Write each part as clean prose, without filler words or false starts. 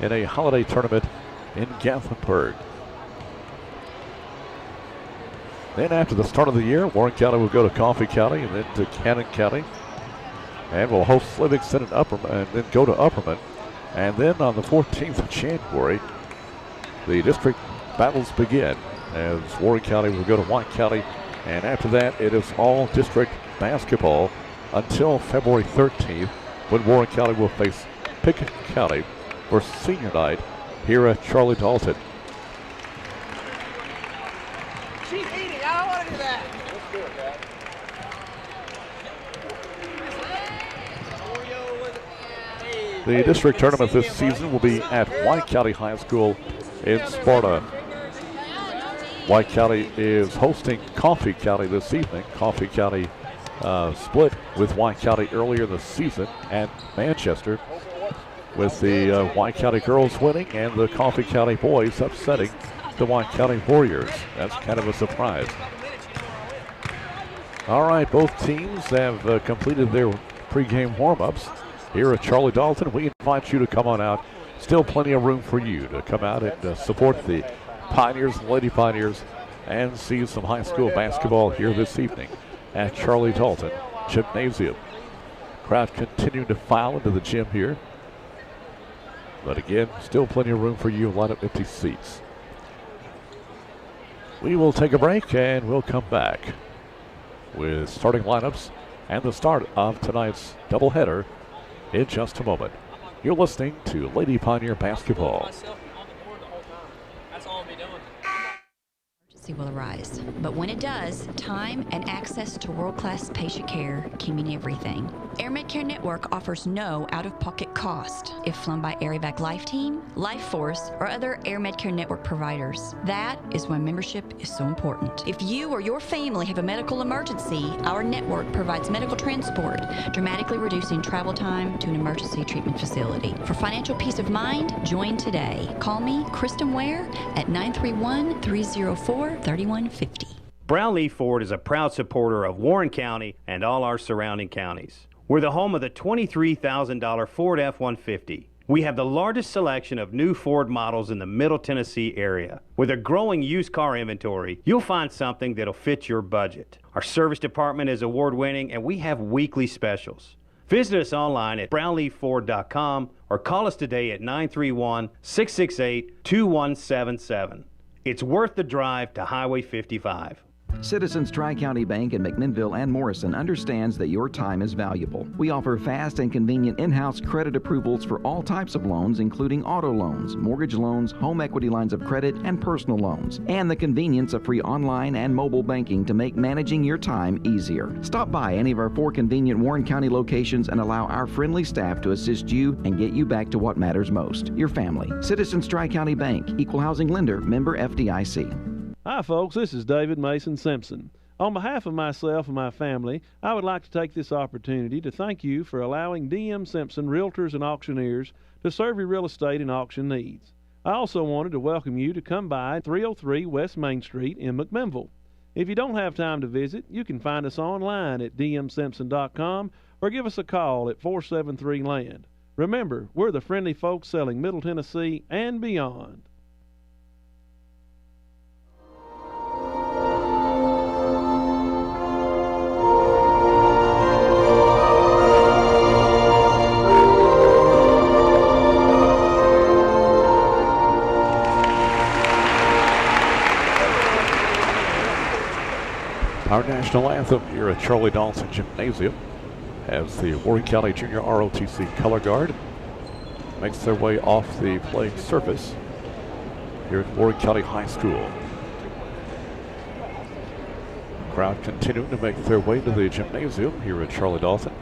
in a holiday tournament in Gatlinburg. Then after the start of the year, Warren County will go to Coffee County and then to Cannon County. And we'll host Livingston and Upperman and then go to Upperman. And then on the 14th of January, the district battles begin as Warren County will go to White County. And after that, it is all district basketball until February 13th when Warren County will face Pickett County for senior night here at Charlie Dalton. She's eating. I don't want to do that. Let's do it, Dad. The district tournament this season will be at White County High School in Sparta. White County is hosting Coffee County this evening. Coffee County split with White County earlier this season at Manchester, with the White County girls winning and the Coffee County boys upsetting the White County Warriors. That's kind of a surprise. All right, both teams have completed their pregame warm-ups. Here at Charlie Dalton, we invite you to come on out. Still plenty of room for you to come out and support the Pioneers, Lady Pioneers, and see some high school basketball here this evening at Charlie Dalton Gymnasium. Crowd continuing to file into the gym here. But again, still plenty of room for you, a lot of empty seats. We will take a break and we'll come back with starting lineups and the start of tonight's doubleheader in just a moment. You're listening to Lady Pioneer Basketball. Will arise. But when it does, time and access to world-class patient care can mean everything. Air Medcare Network offers no out-of-pocket cost if flown by Air-Evac Life Team, Life Force, or other Air Medcare Network providers. That is why membership is so important. If you or your family have a medical emergency, our network provides medical transport, dramatically reducing travel time to an emergency treatment facility. For financial peace of mind, join today. Call me, Kristen Ware, at 931-304-3150. Brownlee Ford is a proud supporter of Warren County and all our surrounding counties. We're the home of the $23,000 Ford F-150. We have the largest selection of new Ford models in the Middle Tennessee area. With a growing used car inventory, you'll find something that'll fit your budget. Our service department is award-winning, and we have weekly specials. Visit us online at brownleeford.com or call us today at 931-668-2177. It's worth the drive to Highway 55. Citizens Tri-County Bank in McMinnville and Morrison understands that your time is valuable. We offer fast and convenient in-house credit approvals for all types of loans, including auto loans, mortgage loans, home equity lines of credit, and personal loans, and the convenience of free online and mobile banking to make managing your time easier. Stop by any of our 4 convenient Warren County locations and allow our friendly staff to assist you and get you back to what matters most, your family. Citizens Tri-County Bank, Equal Housing Lender, member FDIC. Hi folks, this is David Mason Simpson. On behalf of myself and my family, I would like to take this opportunity to thank you for allowing DM Simpson Realtors and Auctioneers to serve your real estate and auction needs. I also wanted to welcome you to come by 303 West Main Street in McMinnville. If you don't have time to visit, you can find us online at dmsimpson.com or give us a call at 473-LAND. Remember, we're the friendly folks selling Middle Tennessee and beyond. Our national anthem here at Charlie Dalton Gymnasium as the Warren County Junior ROTC color guard makes their way off the playing surface here at Warren County High School. Crowd continuing to make their way to the gymnasium here at Charlie Dalton.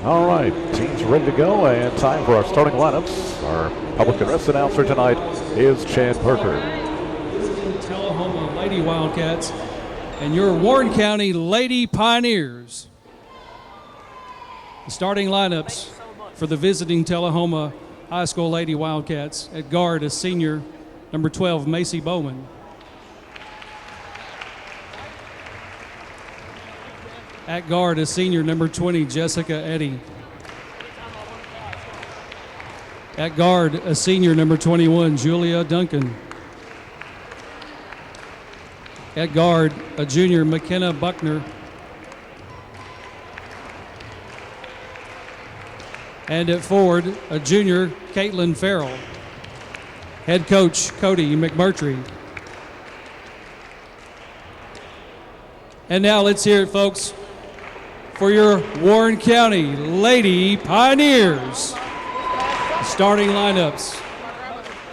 All right, teams ready to go, and time for our starting lineups. Our public address announcer tonight is Chad Parker. Tullahoma Lady Wildcats and your Warren County Lady Pioneers. The starting lineups for the visiting Tullahoma High School Lady Wildcats. At guard, a senior, number 12, Macy Bowman. At guard, a senior, number 20, Jessica Eddy. At guard, a senior, number 21, Julia Duncan. At guard, a junior, McKenna Buckner. And at forward, a junior, Caitlin Farrell. Head coach, Cody McMurtry. And now let's hear it, folks, for your Warren County Lady Pioneers. Starting lineups.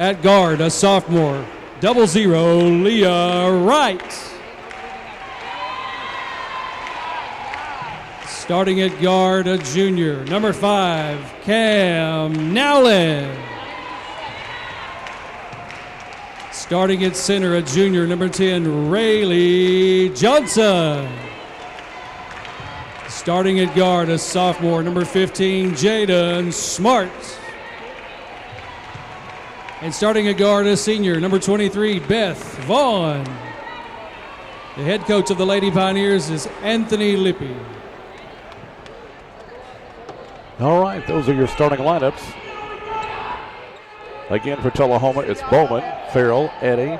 At guard, a sophomore, 00, Leah Wright. Starting at guard, a junior, number 5, Cam Nowlin. Starting at center, a junior, number 10, Rayleigh Johnson. Starting at guard, a sophomore, number 15, Jaden Smart. And starting at guard, a senior, number 23, Beth Vaughn. The head coach of the Lady Pioneers is Anthony Lippy. All right, those are your starting lineups. Again, for Tullahoma, it's Bowman, Farrell, Eddy,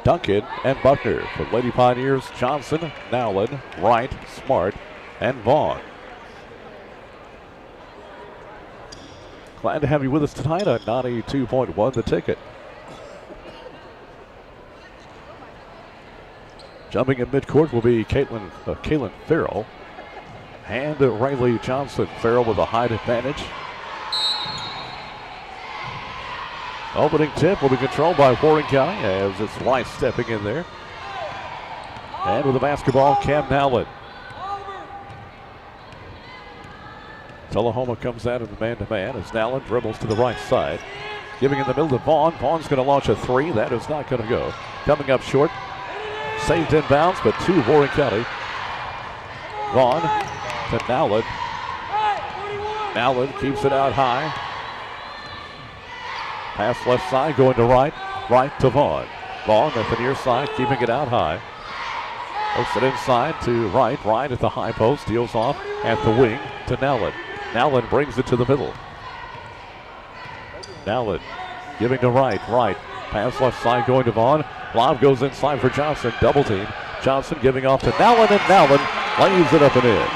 Duncan, and Buckner. For Lady Pioneers, Johnson, Nowlin, Wright, Smart, and Vaughn. Glad to have you with us tonight on 92.1 The Ticket. Jumping in midcourt will be Caitlin Farrell and Rayleigh Johnson. Farrell with a height advantage. Opening tip will be controlled by Warren County as it's Wright stepping in there. And with the basketball, Cam Nowlin. Tullahoma comes out in the man-to-man as Nowlin dribbles to the right side. Giving in the middle to Vaughn. Vaughn's going to launch a three. That is not going to go. Coming up short. Saved in bounds, but to Warren County. Vaughn to Nowlin. Nowlin keeps it out high. Pass left side going to Wright. Wright to Vaughn. Vaughn at the near side, keeping it out high. Hooks it inside to Wright. Wright at the high post. Deals off at the wing to Nowlin. Nowlin brings it to the middle. Nowlin giving to Wright. Wright. Pass left side going to Vaughn. Lob goes inside for Johnson. Double team. Johnson giving off to Nowlin, and Nowlin lays it up and in.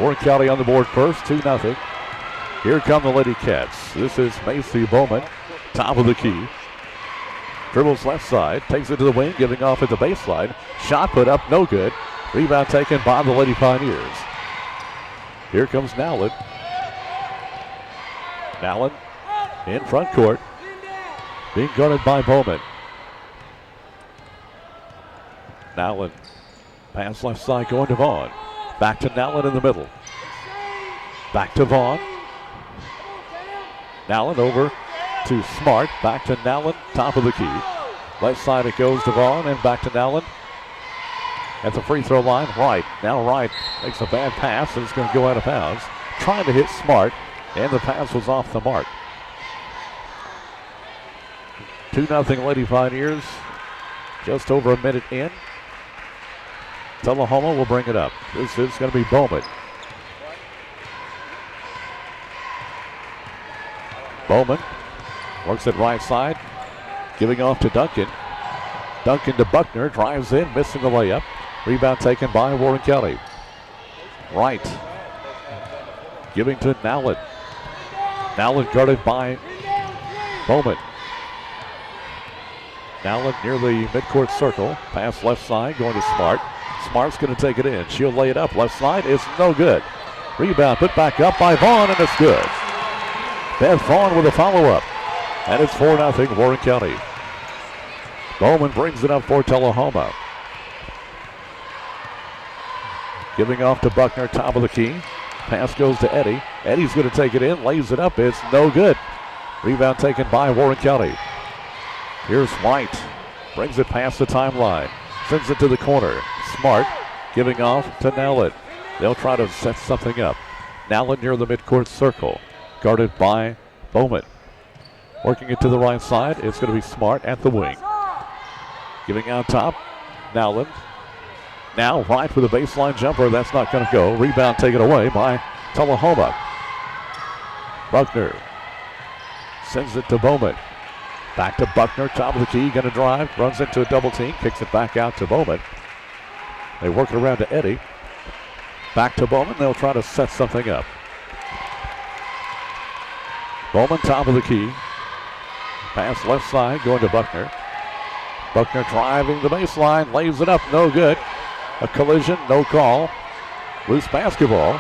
Warren County on the board first, 2-0. Here come the Lady Cats. This is Macy Bowman, top of the key. Dribbles left side, takes it to the wing, giving off at the baseline. Shot put up, no good. Rebound taken by the Lady Pioneers. Here comes Nowlin. Nowlin in front court, being guarded by Bowman. Nowlin, pass left side going to Vaughn. Back to Nowlin in the middle. Back to Vaughn. Nowlin over to Smart. Back to Nowlin, top of the key. Left side it goes to Vaughn and back to Nowlin. At the free throw line, Wright. Now Wright makes a bad pass and it's going to go out of bounds. Trying to hit Smart, and the pass was off the mark. 2-0 Lady Pioneers. Just over a minute in. Tullahoma will bring it up. This is going to be Bowman. Bowman works it right side, giving off to Duncan. Duncan to Buckner, drives in, missing the layup. Rebound taken by Warren County. Wright giving to Nowlin. Nowlin guarded by Bowman. Nowlin near the midcourt circle. Pass left side going to Smart. Smart's going to take it in. She'll lay it up left side. It's no good. Rebound put back up by Vaughn, and it's good. Beth Vaughn with a follow-up. And it's 4-0 Warren County. Bowman brings it up for Tullahoma. Giving off to Buckner, top of the key. Pass goes to Eddy. Eddy's going to take it in, lays it up. It's no good. Rebound taken by Warren County. Here's White. Brings it past the timeline. Sends it to the corner. Smart giving off to Nowlin. They'll try to set something up. Nowlin near the midcourt circle. Guarded by Bowman. Working it to the right side. It's going to be Smart at the wing. Giving out top. Nowlin. Now Wright with a baseline jumper. That's not going to go. Rebound taken away by Tullahoma. Buckner sends it to Bowman. Back to Buckner, top of the key, going to drive, runs into a double team, kicks it back out to Bowman. They work it around to Eddy. Back to Bowman, they'll try to set something up. Bowman, top of the key. Pass left side, going to Buckner. Buckner driving the baseline, lays it up, no good. A collision, no call. Loose basketball.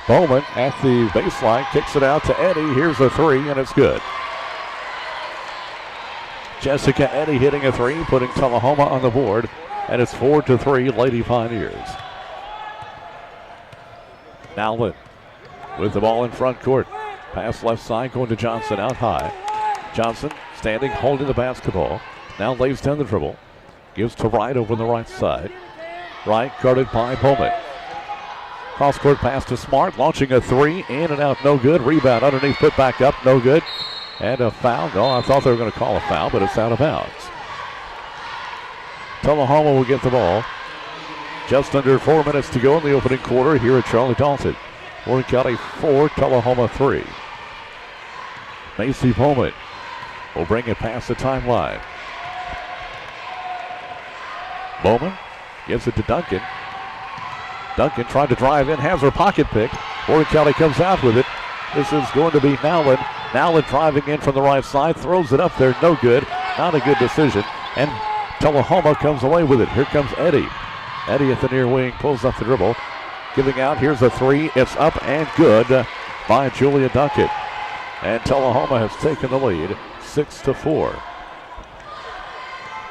Bowman at the baseline, kicks it out to Eddy. Here's a three, and it's good. Jessica Eddy hitting a three, putting Tullahoma on the board, and it's 4-3 Lady Pioneers. Nowlin with the ball in front court. Pass left side, going to Johnson out high. Johnson standing, holding the basketball. Now lays down the dribble. Gives to Wright over the right side. Wright guarded by Bowman. Cross-court pass to Smart, launching a three, in and out, no good. Rebound underneath, put back up, no good. And a foul. No, I thought they were going to call a foul, but it's out of bounds. Tullahoma will get the ball. Just under 4 minutes to go in the opening quarter here at Charlie Dalton. Warren County 4, Tullahoma 3. Macy Bowman will bring it past the timeline. Bowman gives it to Duncan. Duncan tried to drive in, has her pocket pick. Warren County comes out with it. This is going to be Nowlin. Nowlin driving in from the right side, throws it up there, no good. Not a good decision. And Tullahoma comes away with it. Here comes Eddy. Eddy at the near wing, pulls up the dribble. Giving out, here's a three. It's up and good by Julia Duncan. And Tullahoma has taken the lead, 6-4.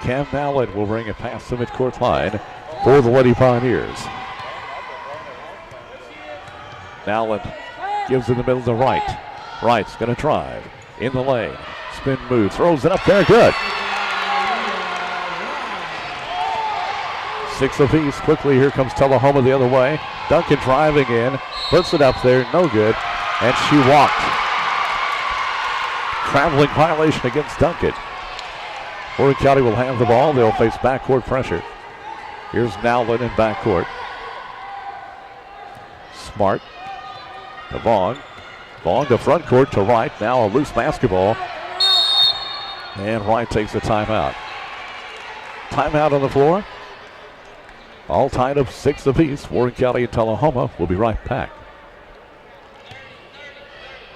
Cam Nowlin will bring it past the midcourt line for the Lady Pioneers. Nowlin gives in the middle to Wright. Wright's going to drive in the lane. Spin move, throws it up there, good. 6 apiece. Quickly, here comes Tullahoma the other way. Duncan driving in, puts it up there, no good, and she walked. Traveling violation against Duncan. Warren County will have the ball. They'll face backcourt pressure. Here's Nowlin in backcourt. Smart to Vaughn. Vaughn to front court to Wright. Now a loose basketball. And Wright takes a timeout. Timeout on the floor. All tied up 6 apiece. Warren County and Tullahoma will be right back.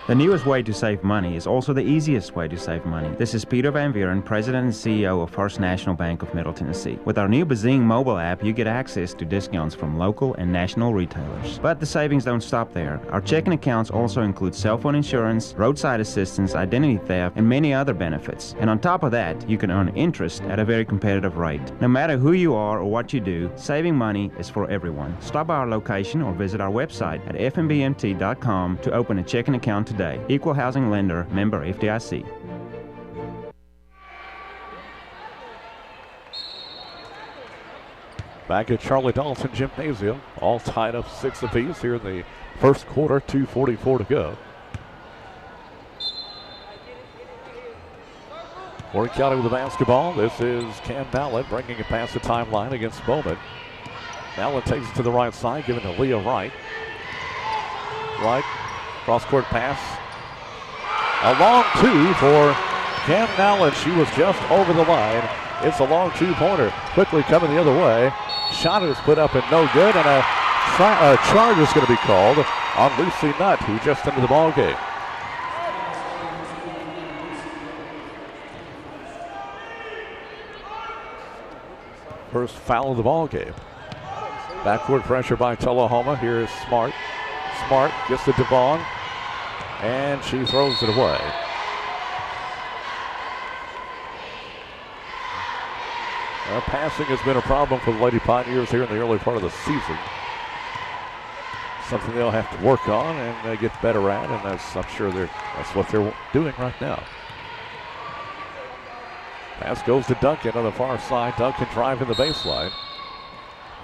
The newest way to save money is also the easiest way to save money. This is Peter Van Vieren, President and CEO of First National Bank of Middle Tennessee. With our new Bazing mobile app, you get access to discounts from local and national retailers. But the savings don't stop there. Our checking accounts also include cell phone insurance, roadside assistance, identity theft, and many other benefits. And on top of that, you can earn interest at a very competitive rate. No matter who you are or what you do, saving money is for everyone. Stop by our location or visit our website at fnbmt.com to open a checking account today. Equal housing lender, member FDIC. Back at Charlie Dalton Gymnasium, all tied up 6 apiece here in the first quarter, 2:44 to go. Warren County with the basketball. This is Cam Nowlin bringing it past the timeline against Bowman. Nowlin takes it to the right side, giving to Leah Wright. Wright, cross-court pass. A long two for Cam Nowlin. She was just over the line. It's a long two-pointer. Quickly coming the other way. Shot is put up and no good, and a charge is going to be called on Lucy Nutt, who just entered the ball game. First foul of the ball game. Backcourt pressure by Tullahoma. Here is Smart. Smart gets to Devon, and she throws it away. Passing has been a problem for the Lady Pioneers here in the early part of the season. Something they'll have to work on and get better at, and I'm sure that's what they're doing right now. Pass goes to Duncan on the far side. Duncan driving the baseline.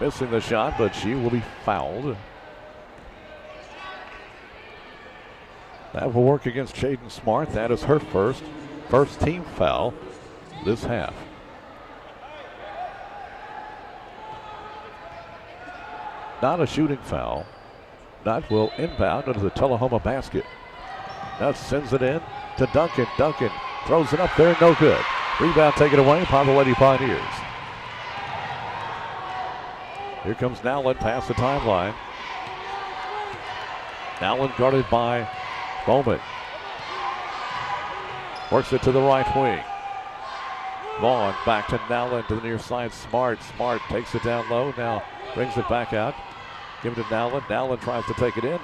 Missing the shot, but she will be fouled. That will work against Jaden Smart. That is her first team foul this half. not a shooting foul. Nutt will inbound into the Tullahoma basket. Nutt sends it in to Duncan. Duncan throws it up there, no good. Rebound taken away by the Lady Pioneers. Here comes Nowlin past the timeline. Nowlin guarded by Bowman. Works it to the right wing. Vaughn back to Nowlin to the near side. Smart takes it down low. Now brings it back out. Give it to Nowlin. Nowlin tries to take it in.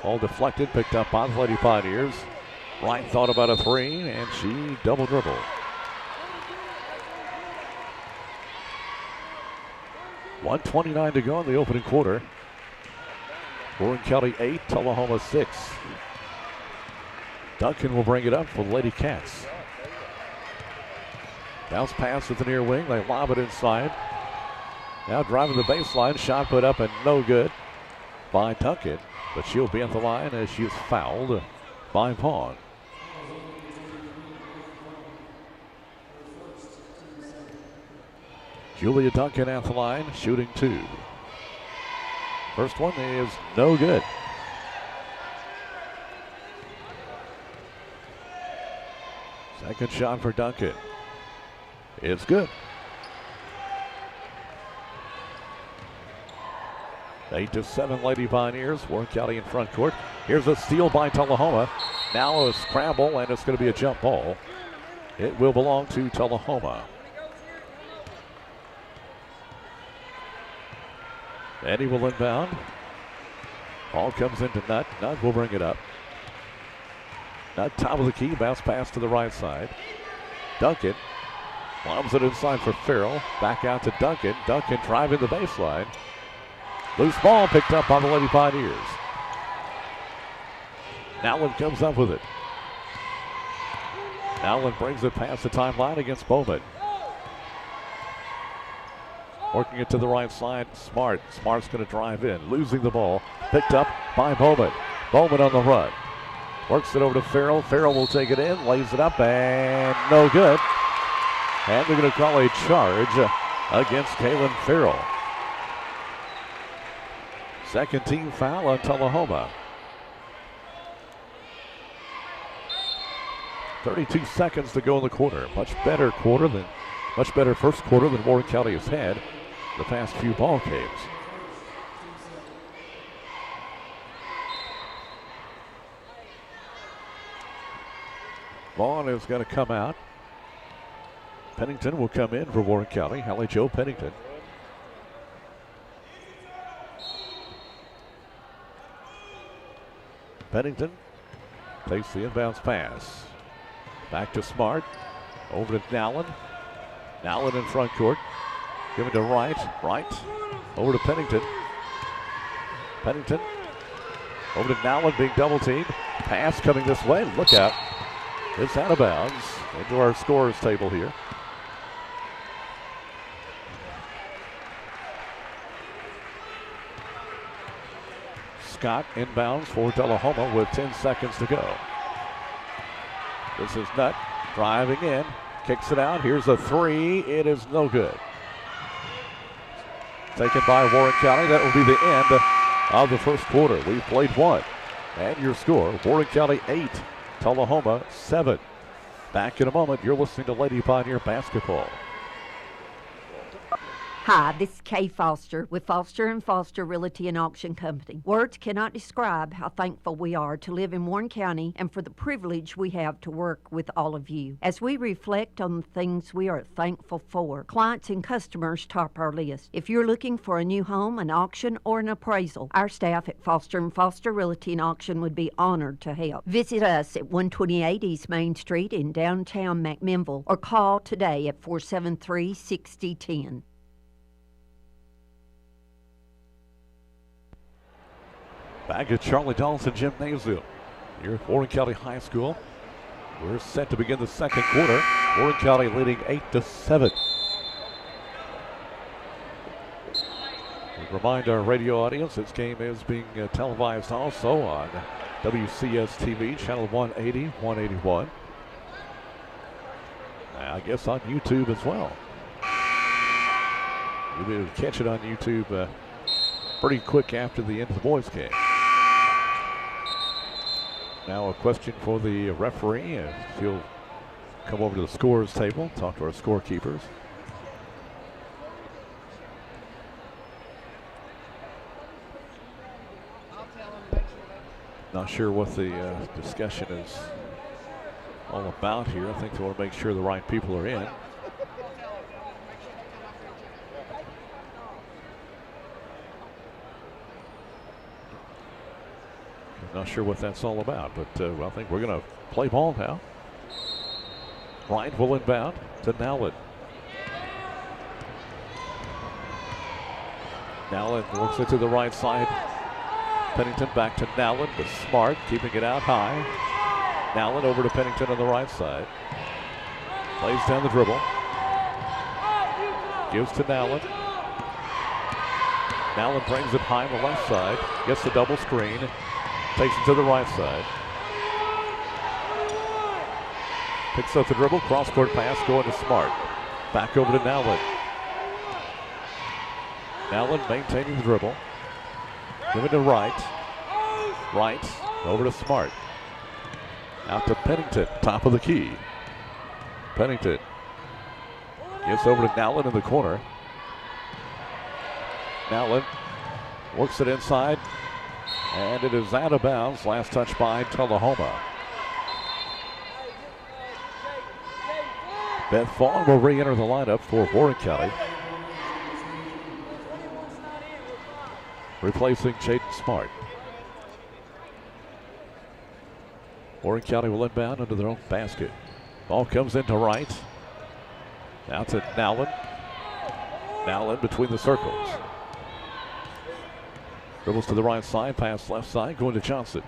All deflected, picked up by the Lady Pioneers. Wright thought about a three, and she double dribbled. .129 to go in the opening quarter. Warren County 8, Tullahoma 6. Duncan will bring it up for the Lady Cats. Bounce pass at the near wing. They lob it inside. Now driving the baseline. Shot put up and no good by Duncan. But she'll be at the line as she is fouled by Vaughn. Julia Duncan at the line, shooting two. First one is no good. Second shot for Duncan. It's good. 8-7 Lady Pioneers. Warren County in front court. Here's a steal by Tullahoma. Now a scramble, and it's going to be a jump ball. It will belong to Tullahoma. Eddie will inbound. Ball comes into Nutt. Nutt will bring it up. Nutt top of the key. Bounce pass to the right side. Duncan lobs it inside for Farrell. Back out to Duncan. Duncan driving the baseline. Loose ball picked up by the Lady Pioneers. Nowlin comes up with it. Nowlin brings it past the timeline against Bowman. Working it to the right side, Smart. Smart's going to drive in, losing the ball. Picked up by Bowman. Bowman on the run. Works it over to Farrell. Farrell will take it in, lays it up, and no good. And they're going to call a charge against Kaylin Farrell. Second team foul on Tullahoma. 32 seconds to go in the quarter. Much better first quarter than Warren County has had the past few ball games. Vaughn is going to come out. Pennington will come in for Warren County. Hallie Jo Pennington. Pennington takes the inbounds pass. Back to Smart. Over to Nowlin. Nowlin in front court. Give it to Wright. Wright. Over to Pennington. Pennington. Over to Nowlin being double teamed. Pass coming this way. Look out. It's out of bounds into our scorers table here. Scott inbounds for Tullahoma with 10 seconds to go. This is Nutt driving in, kicks it out. Here's a three. It is no good. Taken by Warren County. That will be the end of the first quarter. We've played one. And your score, Warren County 8, Tullahoma 7. Back in a moment. You're listening to Lady Pioneer Basketball. Hi, this is Kay Foster with Foster & Foster Realty and Auction Company. Words cannot describe how thankful we are to live in Warren County and for the privilege we have to work with all of you. As we reflect on the things we are thankful for, clients and customers top our list. If you're looking for a new home, an auction, or an appraisal, our staff at Foster & Foster Realty and Auction would be honored to help. Visit us at 128 East Main Street in downtown McMinnville or call today at 473-6010. Back at Charlie Donaldson Gymnasium here at Warren County High School. We're set to begin the second quarter. Warren County leading 8-7. We remind our radio audience this game is being televised also on WCS TV, channel 180, 181. I guess on YouTube as well. You'll be able to catch it on YouTube pretty quick after the end of the boys game. Now a question for the referee. If he'll come over to the scorers table, talk to our scorekeepers. Not sure what the discussion is all about here. I think they want to make sure the right people are in. Not sure what that's all about, but I think we're going to play ball now. Wright will inbound to Nowlin. Nowlin works it to the right side. Pennington back to Nowlin, but Smart keeping it out high. Nowlin over to Pennington on the right side. Plays down the dribble. Gives to Nowlin. Nowlin brings it high on the left side. Gets the double screen. Takes it to the right side. Picks up the dribble. Cross-court pass going to Smart. Back over to Nowlin. Nowlin maintaining the dribble. Give it to Wright. Wright over to Smart. Out to Pennington, top of the key. Pennington gets over to Nowlin in the corner. Nowlin works it inside, and it is out of bounds. Last touch by Tullahoma. Beth Vaughn will re-enter the lineup for Warren County, replacing Jaden Smart. Warren County will inbound under their own basket. Ball comes into Wright. Now to Nowlin. Nowlin between the circles. Dribbles to the right side, pass left side, going to Johnson.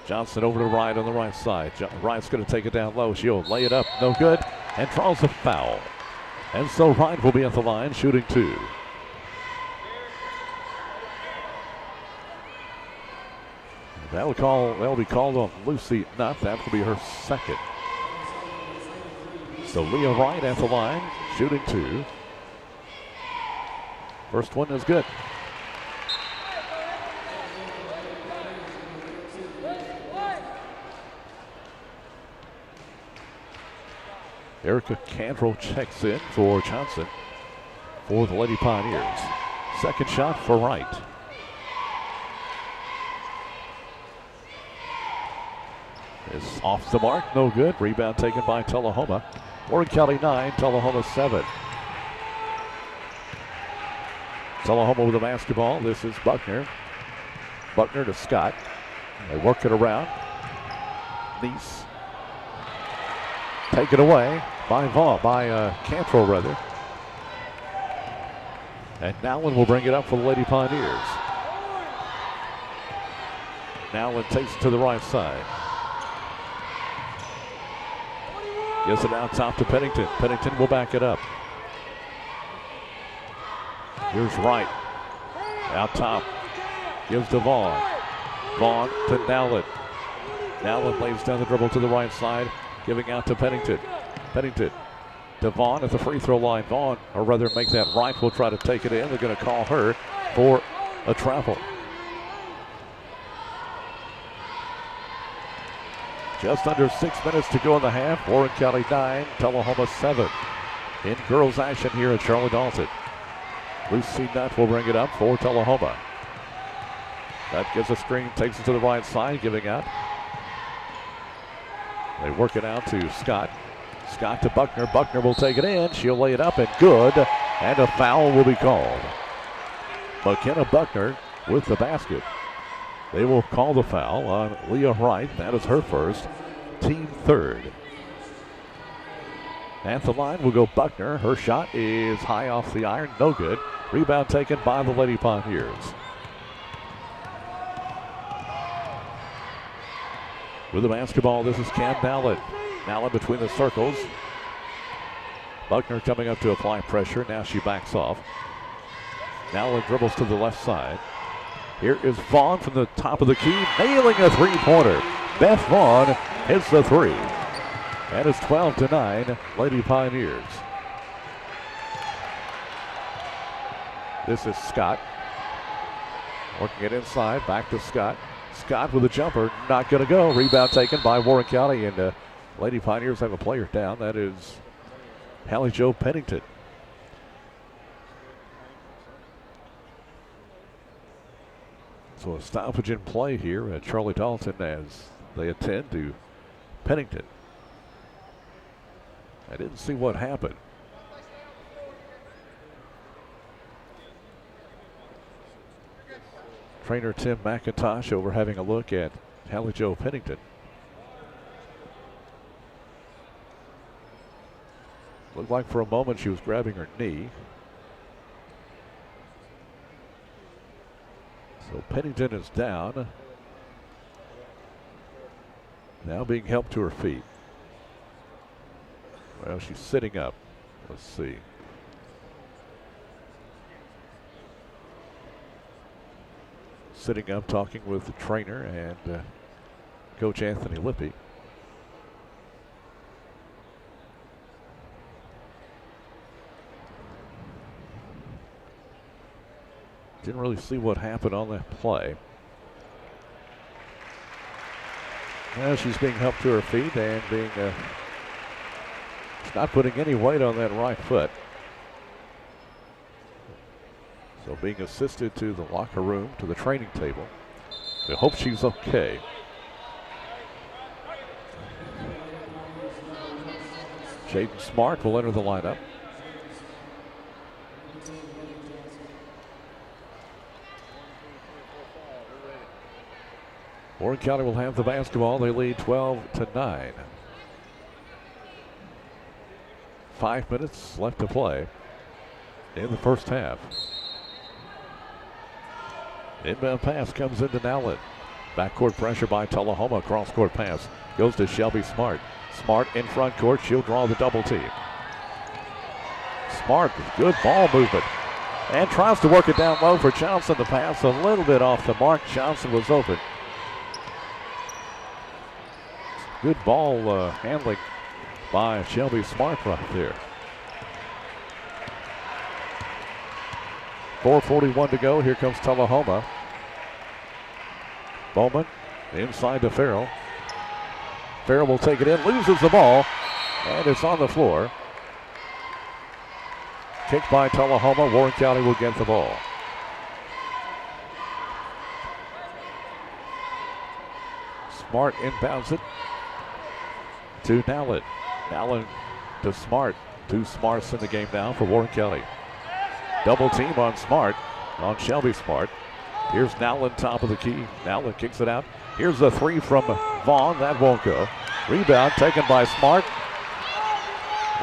Johnson over to Wright on the right side. Wright's going to take it down low. She'll lay it up, no good, and draws a foul. And so Wright will be at the line, shooting two. That'll be called on Lucy Nutt. That will be her second. So Leah Wright at the line, shooting two. First one is good. Erica Cantrell checks in for Johnson for the Lady Pioneers. Second shot for Wright. Is off the mark, no good. Rebound taken by Tullahoma. Warren County 9, Tullahoma 7. Tullahoma with the basketball. This is Buckner. Buckner to Scott. They work it around. Neese. Taken away by Cantrell rather. And Nowlin will bring it up for the Lady Pioneers. Nowlin takes it to the right side. Gets it out top to Pennington. Pennington will back it up. Here's Wright. Out top. Gives to Vaughn. Vaughn to Nowlin. Nowlin lays down the dribble to the right side. Giving out to Pennington. Pennington to Vaughn at the free throw line. Vaughn, or rather make that Wright, will try to take it in. They're going to call her for a travel. Just under 6 minutes to go in the half. Warren County 9, Tullahoma 7. In girls action here at Charlotte Dalton. Lucy Nutt will bring it up for Tullahoma. Nutt gets a screen, takes it to the right side, giving out. They work it out to Scott. Scott to Buckner. Buckner will take it in. She'll lay it up and good. And a foul will be called. McKenna Buckner with the basket. They will call the foul on Leah Wright. That is her first, team third. At the line will go Buckner. Her shot is high off the iron, no good. Rebound taken by the Lady Pioneers. With the basketball, this is Cam Nowlin. Nowlin between the circles. Buckner coming up to apply pressure. Now she backs off. Nowlin dribbles to the left side. Here is Vaughn from the top of the key, nailing a three-pointer. Beth Vaughn hits the three. And it's 12-9, Lady Pioneers. This is Scott. Working it inside, back to Scott. Scott with a jumper, not going to go. Rebound taken by Warren County, and Lady Pioneers have a player down. That is Hallie Jo Pennington. So a stoppage in play here at Charlie Dalton as they attend to Pennington. I didn't see what happened. Trainer Tim McIntosh over having a look at Hallie Jo Pennington. Looked like for a moment she was grabbing her knee. So Pennington is down. Now being helped to her feet. Well, she's sitting up. Let's see. Sitting up, talking with the trainer and Coach Anthony Lippy. Didn't really see what happened on that play. Now she's being helped to her feet and being, she's not putting any weight on that right foot. So being assisted to the locker room, to the training table. We hope she's okay. Jaden Smart will enter the lineup. Warren County will have the basketball. They lead 12-9. 5 minutes left to play in the first half. Inbound pass comes into Nowlin. Backcourt pressure by Tullahoma. Cross-court pass goes to Shelby Smart. Smart in front court. She'll draw the double team. Smart with good ball movement. And tries to work it down low for Johnson. The pass a little bit off the mark. Johnson was open. Good ball handling by Shelby Smart right there. 4:41 to go. Here comes Tullahoma. Bowman inside to Farrell. Farrell will take it in, loses the ball, and it's on the floor. Kicked by Tullahoma. Warren County will get the ball. Smart inbounds it to Nowlin. Nowlin to Smart. Two Smarts in the game now for Warren County. Double team on Smart, on Shelby Smart. Here's Nowlin, top of the key. Nowlin kicks it out. Here's a three from Vaughn. That won't go. Rebound taken by Smart.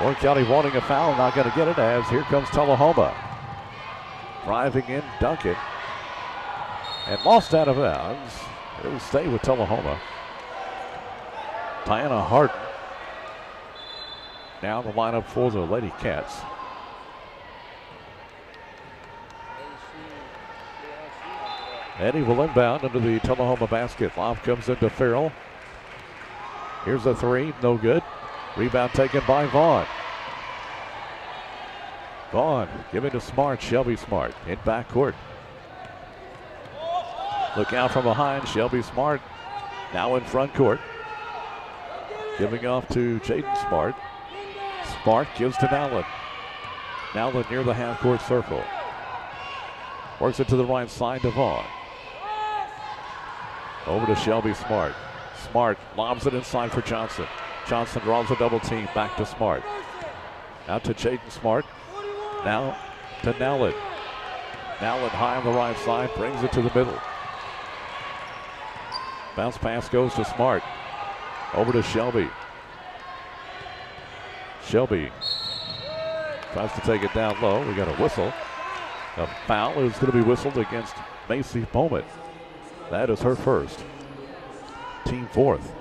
Warren County wanting a foul, not going to get it as here comes Tullahoma. Driving in, Duncan. And lost out of bounds. It'll stay with Tullahoma. Diana Harden. Now the lineup for the Lady Cats. Eddie will inbound into the Tullahoma basket. Lob comes into Farrell. Here's a three, no good. Rebound taken by Vaughn. Vaughn giving to Smart, Shelby Smart in backcourt. Look out from behind, Shelby Smart now in front court. Giving off to Jaden Smart. Smart gives to Nowlin. Nowlin near the half-court circle. Works it to the right side to Vaughn. Over to Shelby Smart. Smart lobs it inside for Johnson. Johnson draws a double team back to Smart. Out to Jaden Smart. Now to Nowlin. Nowlin high on the right side, brings it to the middle. Bounce pass goes to Smart. Over to Shelby. Shelby tries to take it down low. We got a whistle. A foul is going to be whistled against Macy Bowman. That is her first. Team fourth.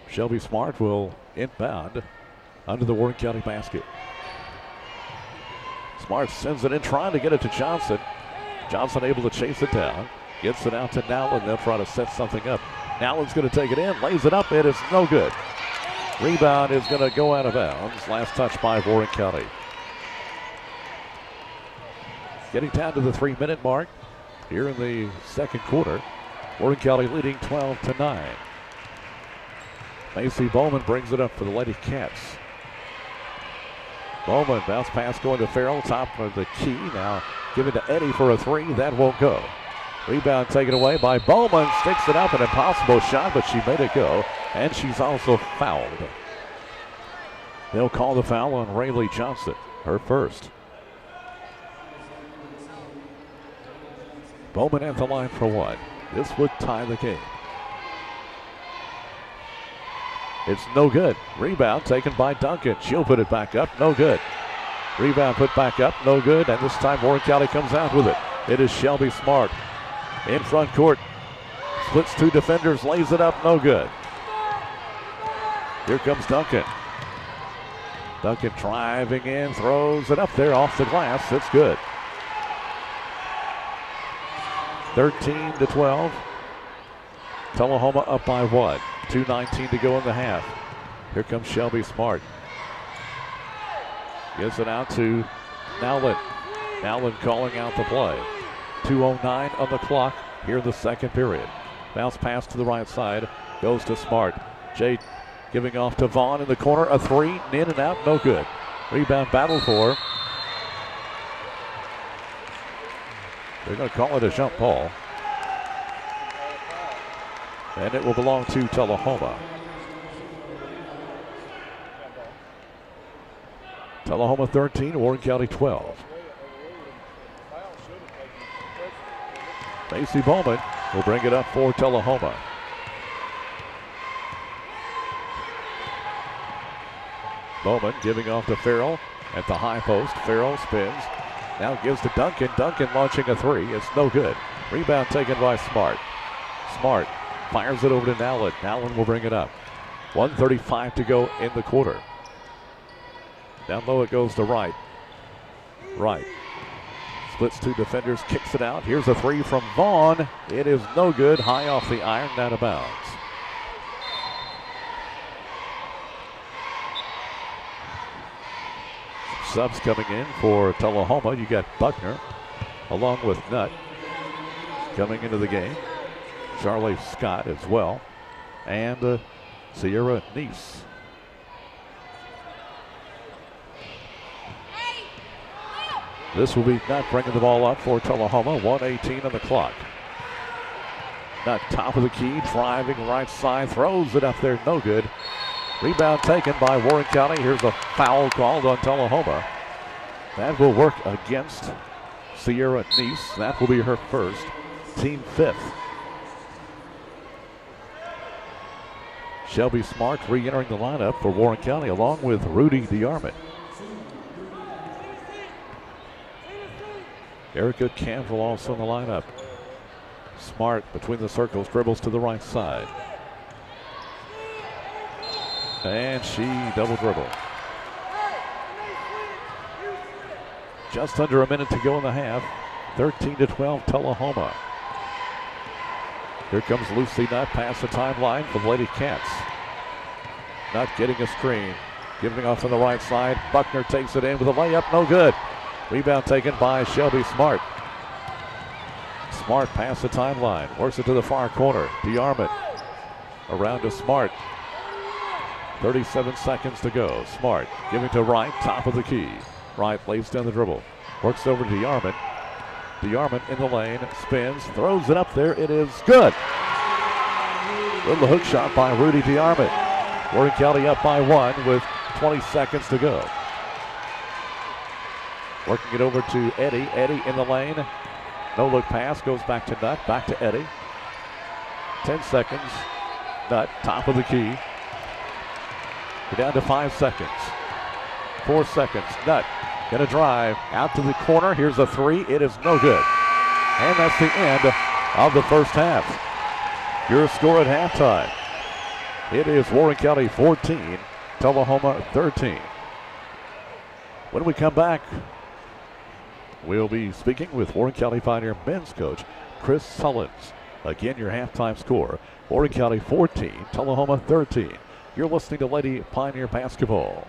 Shelby Smart will inbound under the Warren County basket. Smart sends it in, trying to get it to Johnson. Johnson able to chase it down. Gets it out to Nowlin. They'll try to set something up. Nowlin's going to take it in, lays it up. It is no good. Rebound is going to go out of bounds. Last touch by Warren County. Getting down to the 3-minute mark here in the second quarter. Warren County leading 12-9. Macy Bowman brings it up for the Lady Cats. Bowman, bounce pass going to Farrell, top of the key. Now give it to Eddie for a three. That won't go. Rebound taken away by Bowman. Sticks it up, an impossible shot, but she made it go. And she's also fouled. They'll call the foul on Rayleigh Johnson, her first. Bowman at the line for one. This would tie the game. It's no good. Rebound taken by Duncan. She'll put it back up. No good. Rebound put back up. No good. And this time Warren County comes out with it. It is Shelby Smart in front court. Splits two defenders. Lays it up. No good. Here comes Duncan. Duncan driving in. Throws it up there off the glass. It's good. 13-12. Tullahoma up by one. 2:19 to go in the half. Here comes Shelby Smart. Gives it out to Nowlin. Nowlin calling out the play. 2:09 on the clock here in the second period. Bounce pass to the right side. Goes to Smart. Jade giving off to Vaughn in the corner. A three. In and out. No good. Rebound battle for. They're going to call it a jump ball. And it will belong to Tullahoma. Tullahoma 13, Warren County 12. Macy Bowman will bring it up for Tullahoma. Bowman giving off to Farrell at the high post. Farrell spins. Now gives to Duncan. Duncan launching a three. It's no good. Rebound taken by Smart. Smart fires it over to Nowlin. Nowlin will bring it up. 1:35 to go in the quarter. Down low it goes to Wright. Wright splits two defenders, kicks it out. Here's a three from Vaughn. It is no good. High off the iron, out of bounds. Subs coming in for Tullahoma. You got Buckner along with Nutt coming into the game. Charlie Scott as well. And Sierra Neese. This will be Nutt bringing the ball up for Tullahoma. 1:18 on the clock. Nutt top of the key, driving right side, throws it up there, no good. Rebound taken by Warren County. Here's a foul called on Tullahoma. That will work against Sierra Neese. That will be her first, team fifth. Shelby Smart re-entering the lineup for Warren County along with Rudy DeArmond. Erica Campbell also in the lineup. Smart between the circles, dribbles to the right side. And she double dribble. Just under a minute to go in the half. 13-12 Tullahoma. Here comes Lucy Nutt past the timeline for the Lady Cats. Nutt getting a screen. Giving off on the right side. Buckner takes it in with a layup. No good. Rebound taken by Shelby Smart. Smart past the timeline. Works it to the far corner. DeArmond around to Smart. 37 seconds to go. Smart giving to Wright, top of the key. Wright lays down the dribble. Works over to DeArmond. DeArmond in the lane, spins, throws it up there. It is good. Little hook shot by Rudy DeArmond. Warren County up by one with 20 seconds to go. Working it over to Eddie. Eddie in the lane. No look pass. Goes back to Nutt. Back to Eddie. 10 seconds. Nutt, top of the key. We're down to 5 seconds. 4 seconds. Nutt gonna drive out to the corner. Here's a three. It is no good. And that's the end of the first half. Your score at halftime. It is Warren County 14, Tullahoma 13. When we come back, we'll be speaking with Warren County Pioneer men's coach Chris Sullins. Again, your halftime score, Warren County 14, Tullahoma 13. You're listening to Lady Pioneer Basketball.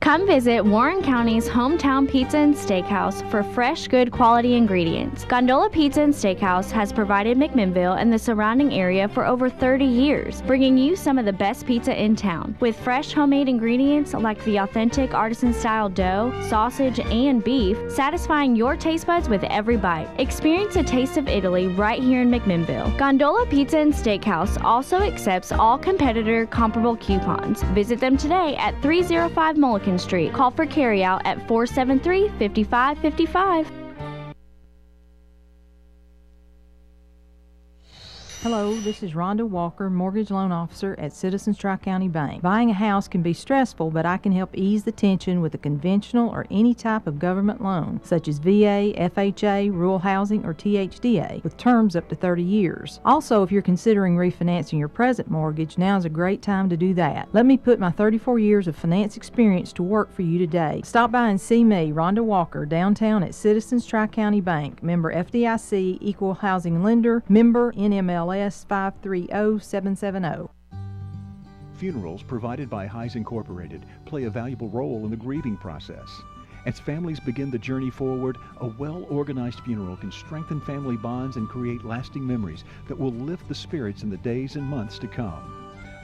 Come visit Warren County's hometown pizza and steakhouse for fresh, good quality ingredients. Gondola Pizza and Steakhouse has provided McMinnville and the surrounding area for over 30 years, bringing you some of the best pizza in town. With fresh homemade ingredients like the authentic artisan-style dough, sausage, and beef, satisfying your taste buds with every bite. Experience a taste of Italy right here in McMinnville. Gondola Pizza and Steakhouse also accepts all competitor comparable coupons. Visit them today at 305 Mulliken Street. Call for carryout at 473-5555. Hello, this is Rhonda Walker, Mortgage Loan Officer at Citizens Tri-County Bank. Buying a house can be stressful, but I can help ease the tension with a conventional or any type of government loan, such as VA, FHA, rural housing, or THDA, with terms up to 30 years. Also, if you're considering refinancing your present mortgage, now is a great time to do that. Let me put my 34 years of finance experience to work for you today. Stop by and see me, Rhonda Walker, downtown at Citizens Tri-County Bank, member FDIC, equal housing lender, member NMLS 530770. Funerals provided by Heis Incorporated play a valuable role in the grieving process. As families begin the journey forward, a well-organized funeral can strengthen family bonds and create lasting memories that will lift the spirits in the days and months to come.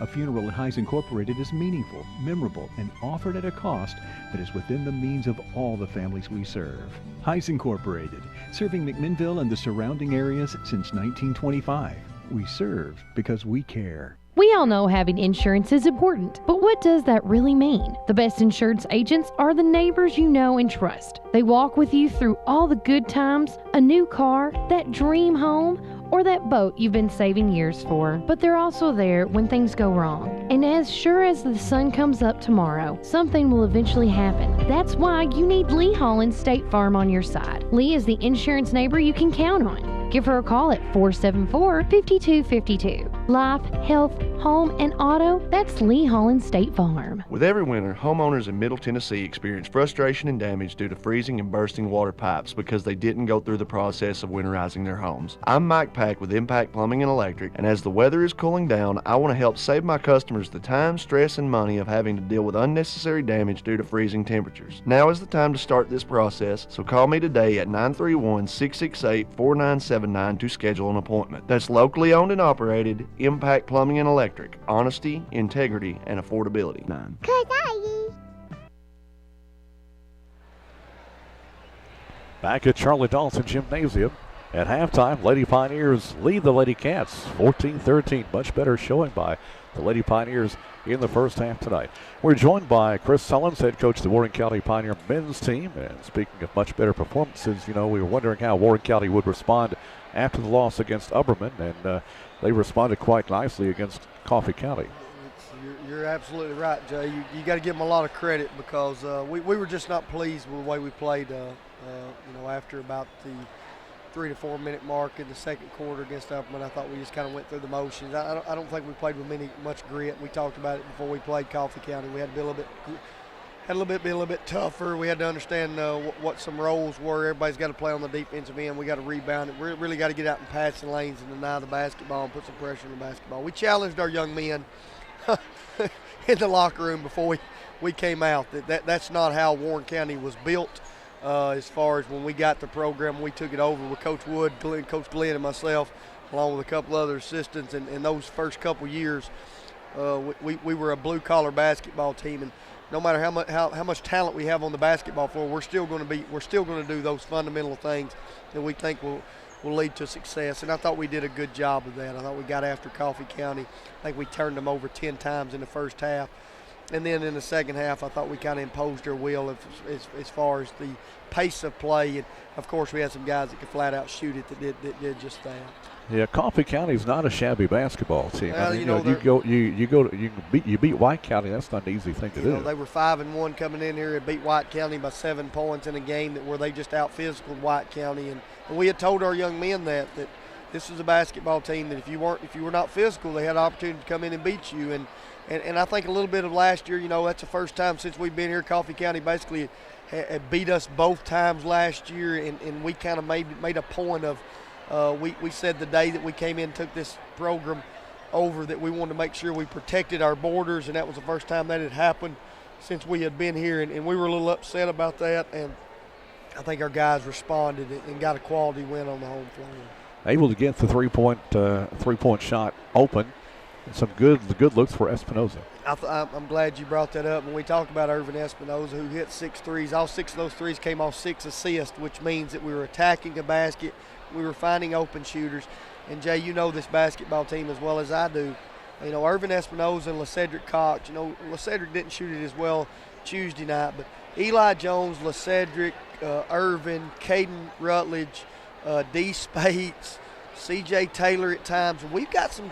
A funeral at Heis Incorporated is meaningful, memorable, and offered at a cost that is within the means of all the families we serve. Heis Incorporated, serving McMinnville and the surrounding areas since 1925. We serve because we care. We all know having insurance is important, but what does that really mean? The best insurance agents are the neighbors you know and trust. They walk with you through all the good times, a new car, that dream home, or that boat you've been saving years for. But they're also there when things go wrong. And as sure as the sun comes up tomorrow, something will eventually happen. That's why you need Lee Holland State Farm on your side. Lee is the insurance neighbor you can count on. Give her a call at 474-5252. Life, health, home, and auto, that's Lee Holland State Farm. With every winter, homeowners in Middle Tennessee experience frustration and damage due to freezing and bursting water pipes because they didn't go through the process of winterizing their homes. I'm Mike Pack with Impact Plumbing and Electric, and as the weather is cooling down, I want to help save my customers the time, stress, and money of having to deal with unnecessary damage due to freezing temperatures. Now is the time to start this process, so call me today at 931-668-4979 to schedule an appointment. That's locally owned and operated, Impact Plumbing and Electric. Honesty, integrity, and affordability. Back at Charlie Dawson Gymnasium. At halftime, Lady Pioneers lead the Lady Cats 14-13. Much better showing by the Lady Pioneers in the first half tonight. We're joined by Chris Sullins, head coach of the Warren County Pioneer men's team. And speaking of much better performances, we were wondering how Warren County would respond after the loss against Upperman, and they responded quite nicely against Coffee County. You're absolutely right, Jay. You got to give them a lot of credit because we were just not pleased with the way we played. After about the 3 to 4 minute mark in the second quarter against Upperman, I thought we just kind of went through the motions. I don't think we played with much grit. We talked about it before we played Coffee County. We had to be a little bit tougher. We had to understand what some roles were. Everybody's got to play on the defensive end. We got to rebound it. We really got to get out and pass the lanes and deny the basketball and put some pressure on the basketball. We challenged our young men in the locker room before we came out. That's not how Warren County was built. As far as when we got the program, we took it over with Coach Wood, Coach Glenn, and myself, along with a couple other assistants. And in those first couple years, we were a blue-collar basketball team. And no matter how much talent we have on the basketball floor, we're still going to do those fundamental things that we think will lead to success. And I thought we did a good job of that. I thought we got after Coffee County. I think we turned them over 10 times in the first half. And then in the second half, I thought we kind of imposed our will as far as the pace of play. And, of course, we had some guys that could flat out shoot it that did just that. Yeah, Coffee County is not a shabby basketball team. Well, you beat White County. That's not an easy thing to do. They were 5-1 coming in here and beat White County by 7 points in a game where they just out-physicaled White County. And we had told our young men that this is a basketball team that if you were not physical, they had an opportunity to come in and beat you. And I think a little bit of last year, that's the first time since we've been here. Coffee County basically had beat us both times last year, and we kind of made a point of we said the day that we came in and took this program over that we wanted to make sure we protected our borders, and that was the first time that had happened since we had been here, and we were a little upset about that. And I think our guys responded and got a quality win on the home floor. Able to get the three-point shot open. And some good looks for Espinoza. I'm glad you brought that up. When we talk about Irvin Espinoza, who hit 6 threes, all 6 of those threes came off 6 assists, which means that we were attacking the basket, we were finding open shooters. And Jay, you know this basketball team as well as I do. You know, Irvin Espinoza and LaCedric Cox. You know, LaCedric didn't shoot it as well Tuesday night, but Eli Jones, LaCedric, Irvin, Caden Rutledge, D. Spates, C.J. Taylor at times. We've got some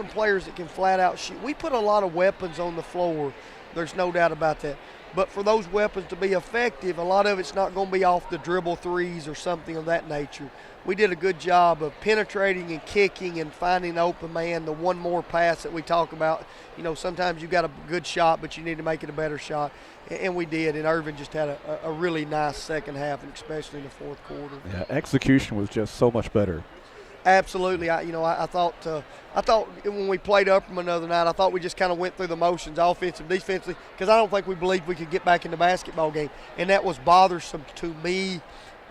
players that can flat out shoot. We put a lot of weapons on the floor. There's no doubt about that. But for those weapons to be effective, a lot of it's not going to be off the dribble threes or something of that nature. We did a good job of penetrating and kicking and finding an open man, the one more pass that we talk about. You know, sometimes you got a good shot, but you need to make it a better shot. And we did, and Irvin just had a really nice second half, and especially in the fourth quarter. Yeah, execution was just so much better. Absolutely. I thought when we played Upperman the other night, I thought we just kind of went through the motions, offensive, defensively, because I don't think we believed we could get back in the basketball game. And that was bothersome to me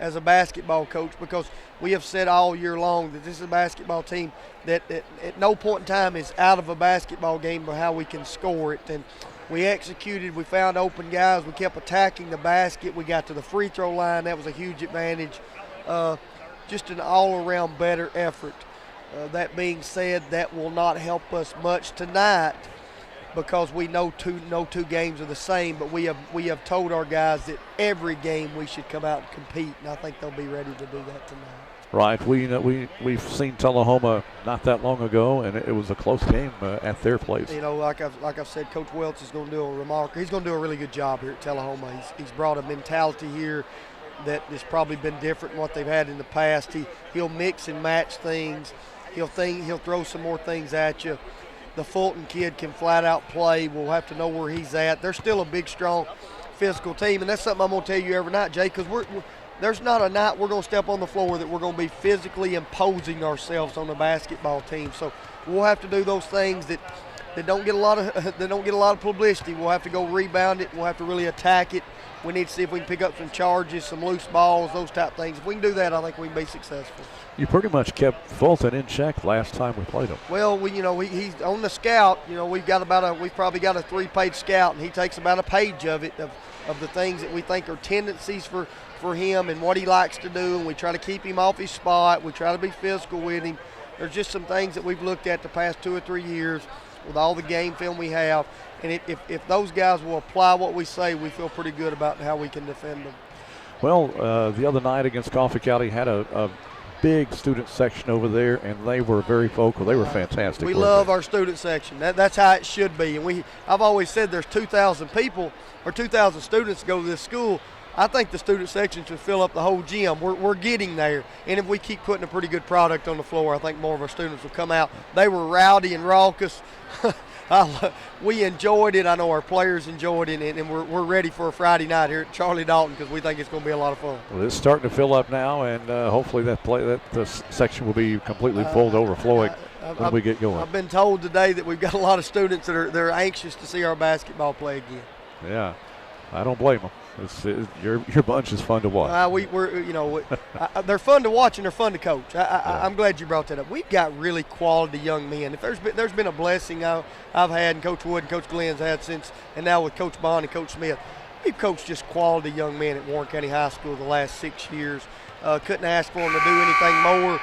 as a basketball coach, because we have said all year long that this is a basketball team that at no point in time is out of a basketball game by how we can score it. And we executed. We found open guys. We kept attacking the basket. We got to the free throw line. That was a huge advantage. Just an all-around better effort. That being said, that will not help us much tonight, because we know two games are the same, but we have told our guys that every game we should come out and compete, and I think they'll be ready to do that tonight. Right. We've seen Tullahoma not that long ago, and it was a close game at their place. You know, like I've said, Coach Welch is going to do he's going to do a really good job here at Tullahoma. He's brought a mentality here that has probably been different than what they've had in the past. He'll mix and match things. He'll throw some more things at you. The Fulton kid can flat out play. We'll have to know where he's at. They're still a big, strong, physical team, and that's something I'm going to tell you every night, Jay, because there's not a night we're going to step on the floor that we're going to be physically imposing ourselves on the basketball team. So we'll have to do those things that don't get a lot of publicity. We'll have to go rebound it. We'll have to really attack it. We need to see if we can pick up some charges, some loose balls, those type of things. If we can do that, I think we can be successful. You pretty much kept Fulton in check last time we played him. Well, he's on the scout. You know, we've probably got a 3-page scout, and he takes about a page of it of the things that we think are tendencies for him and what he likes to do, and we try to keep him off his spot. We try to be physical with him. There's just some things that we've looked at the past 2 or 3 years with all the game film we have. And if those guys will apply what we say, we feel pretty good about how we can defend them. Well, the other night against Coffee County had a big student section over there, and they were very vocal. They were fantastic. We love our student section. That's how it should be. And I've always said there's 2,000 people or 2,000 students go to this school. I think the student section should fill up the whole gym. We're getting there. And if we keep putting a pretty good product on the floor, I think more of our students will come out. They were rowdy and raucous. We enjoyed it. I know our players enjoyed it, and we're ready for a Friday night here at Charlie Dalton, because we think it's going to be a lot of fun. Well, it's starting to fill up now, and hopefully the section will be completely full to overflowing when we get going. I've been told today that we've got a lot of students that are anxious to see our basketball play again. Yeah, I don't blame them. Your bunch is fun to watch. They're fun to watch and they're fun to coach. I'm glad you brought that up. We've got really quality young men. If there's been a blessing I've had, and Coach Wood and Coach Glenn's had since, and now with Coach Bond and Coach Smith, we've coached just quality young men at Warren County High School the last 6 years. Couldn't ask for them to do anything more,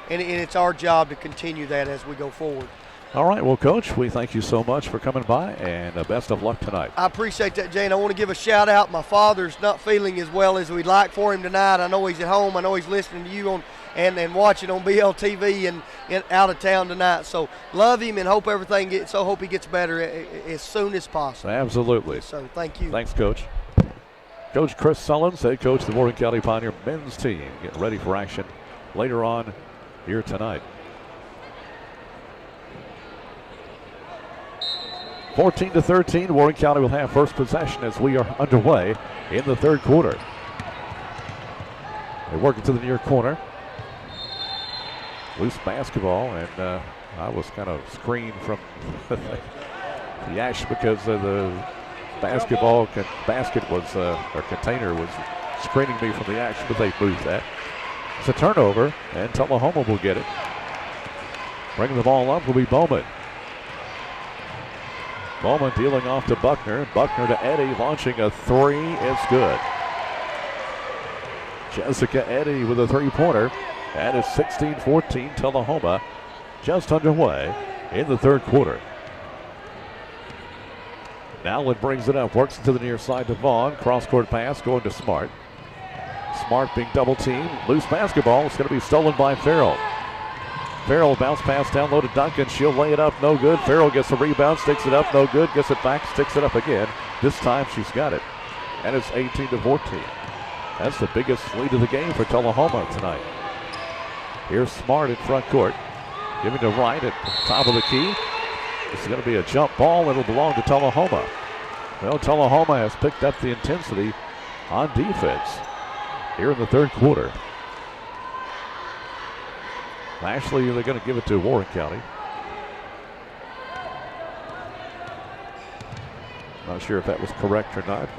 and it's our job to continue that as we go forward. All right, well, Coach, we thank you so much for coming by, and best of luck tonight. I appreciate that, Jane. I want to give a shout-out. My father's not feeling as well as we'd like for him tonight. I know he's at home. I know he's listening to you and watching on BLTV and out of town tonight. So love him and hope he gets better as soon as possible. Absolutely. So thank you. Thanks, Coach. Coach Chris Sullins, head coach of the Warren County Pioneer men's team, getting ready for action later on here tonight. 14-13, Warren County will have first possession as we are underway in the third quarter. They work it to the near corner. Loose basketball, and I was kind of screened from the action because the basketball basket was, or container was screening me from the action, but they moved that. It's a turnover, and Tullahoma will get it. Bringing the ball up will be Bowman. Bowman dealing off to Buckner. Buckner to Eddy, launching a three. It's good. Jessica Eddy with a three-pointer. And it's 16-14 Tullahoma, just underway in the third quarter. Nowlin brings it up, works it to the near side to Vaughn. Cross-court pass going to Smart. Smart being double-teamed. Loose basketball. It's going to be stolen by Farrell. Farrell bounce pass down low to Duncan. She'll lay it up, no good. Farrell gets the rebound, sticks it up, no good. Gets it back, sticks it up again. This time she's got it. And it's 18-14. That's the biggest lead of the game for Tullahoma tonight. Here's Smart in front court. Giving to Wright at the top of the key. This is going to be a jump ball. It'll belong to Tullahoma. Well, Tullahoma has picked up the intensity on defense here in the third quarter. Actually, they're going to give it to Warren County. Not sure if that was correct or not.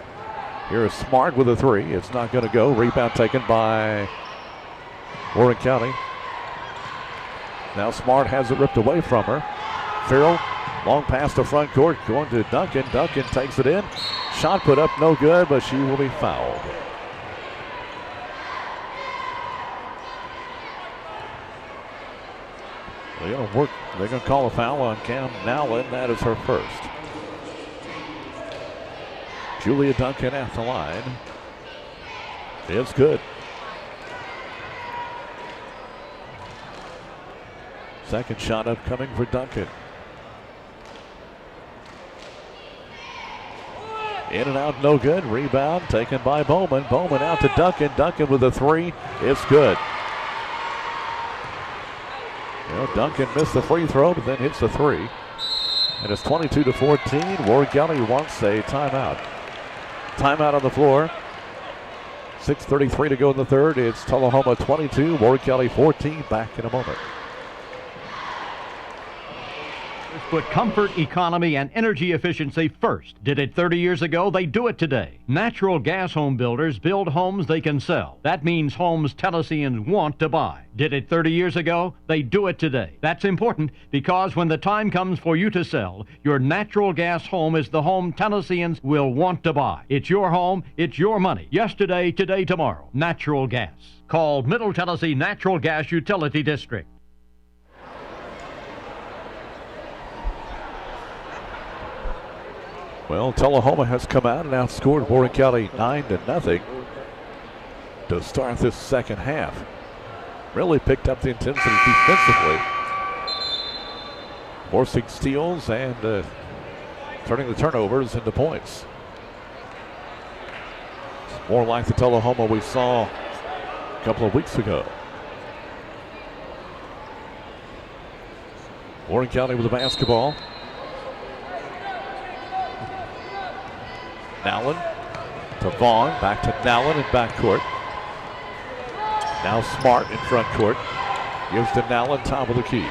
Here is Smart with a three. It's not going to go. Rebound taken by Warren County. Now Smart has it ripped away from her. Farrell, long pass to front court, going to Duncan. Duncan takes it in. Shot put up, no good, but she will be fouled. They're going to call a foul on Cam Nowlin. That is her first. Julia Duncan at the line. It's good. Second shot upcoming for Duncan. In and out, no good. Rebound taken by Bowman. Bowman out to Duncan. Duncan with a three. It's good. Well, Duncan missed the free throw, but then hits the three. And it's 22-14. Warren County wants a timeout. Timeout on the floor. 6:33 to go in the third. It's Tullahoma 22, Warren County 14. Back in a moment. Put comfort, economy, and energy efficiency first. Did it 30 years ago, they do it today. Natural gas home builders build homes they can sell. That means homes Tennesseans want to buy. Did it 30 years ago, they do it today. That's important because when the time comes for you to sell, your natural gas home is the home Tennesseans will want to buy. It's your home, it's your money. Yesterday, today, tomorrow. Natural gas. Called Middle Tennessee Natural Gas Utility District. Well, Tullahoma has come out and outscored Warren County 9-0 to start this second half. Really picked up the intensity defensively. Forcing steals and turning the turnovers into points. It's more like the Tullahoma we saw a couple of weeks ago. Warren County with the basketball. Nowlin to Vaughn, back to Nowlin in backcourt. Now Smart in front court. Gives to Nowlin, top of the key.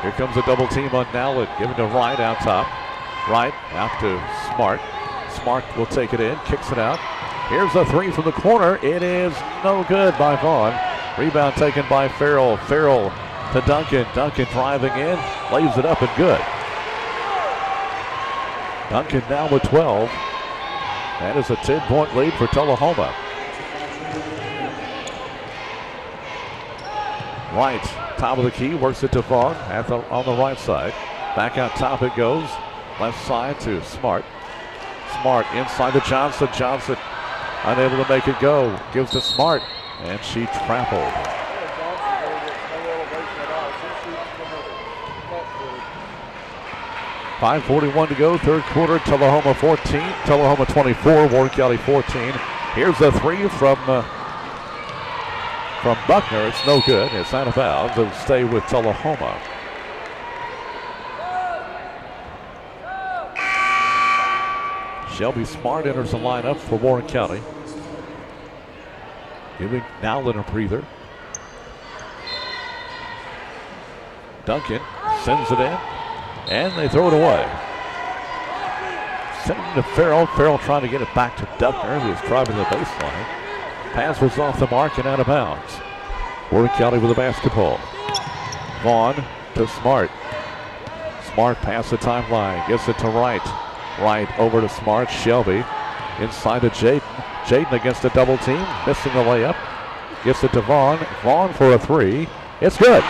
Here comes a double team on Nowlin, given to Wright out top. Wright out to Smart. Smart will take it in, kicks it out. Here's a three from the corner. It is no good by Vaughn. Rebound taken by Farrell. Farrell to Duncan. Duncan driving in, lays it up and good. Duncan now with 12. That is a 10-point lead for Tullahoma. Wright, top of the key, works it to Vaughn on the right side. Back out top it goes. Left side to Smart. Smart inside to Johnson. Johnson unable to make it go. Gives to Smart, and she trampled. 5:41 to go, third quarter. Tullahoma 14, Tullahoma 24, Warren County 14. Here's a three from Buckner. It's no good. It's out of bounds. It'll stay with Tullahoma. Shelby Smart enters the lineup for Warren County. Giving Nowlin a breather. Duncan sends it in. And they throw it away. Sending it to Farrell. Farrell trying to get it back to Duckner, who is driving the baseline. Pass was off the mark and out of bounds. Warren County with the basketball. Vaughn to Smart. Smart past the timeline. Gets it to Wright. Wright over to Smart. Shelby inside to Jaden. Jaden against a double team. Missing the layup. Gets it to Vaughn. Vaughn for a three. It's good.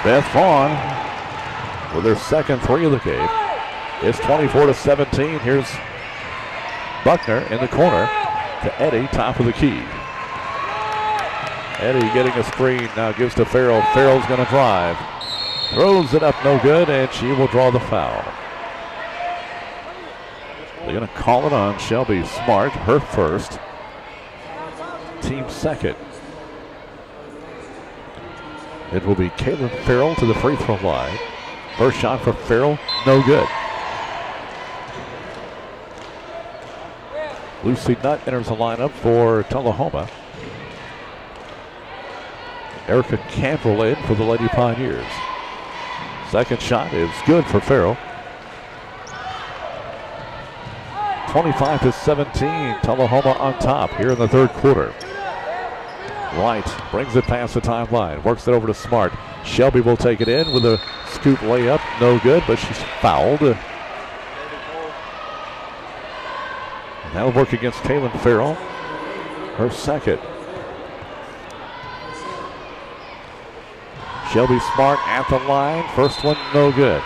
Beth Vaughn with her second three of the game. It's 24-17. Here's Buckner in the corner to Eddie, top of the key. Eddie getting a screen, now gives to Farrell. Farrell's going to drive. Throws it up, no good, and she will draw the foul. They're going to call it on Shelby Smart, her first. Team second. It will be Caitlin Farrell to the free throw line. First shot for Farrell, no good. Lucy Nutt enters the lineup for Tullahoma. Erica Cantrell in for the Lady Pioneers. Second shot is good for Farrell. 25-17, Tullahoma on top here in the third quarter. Wright brings it past the timeline, works it over to Smart. Shelby will take it in with a scoop layup, no good, but she's fouled. And that'll work against Caitlin Farrell, her second. Shelby Smart at the line, first one no good.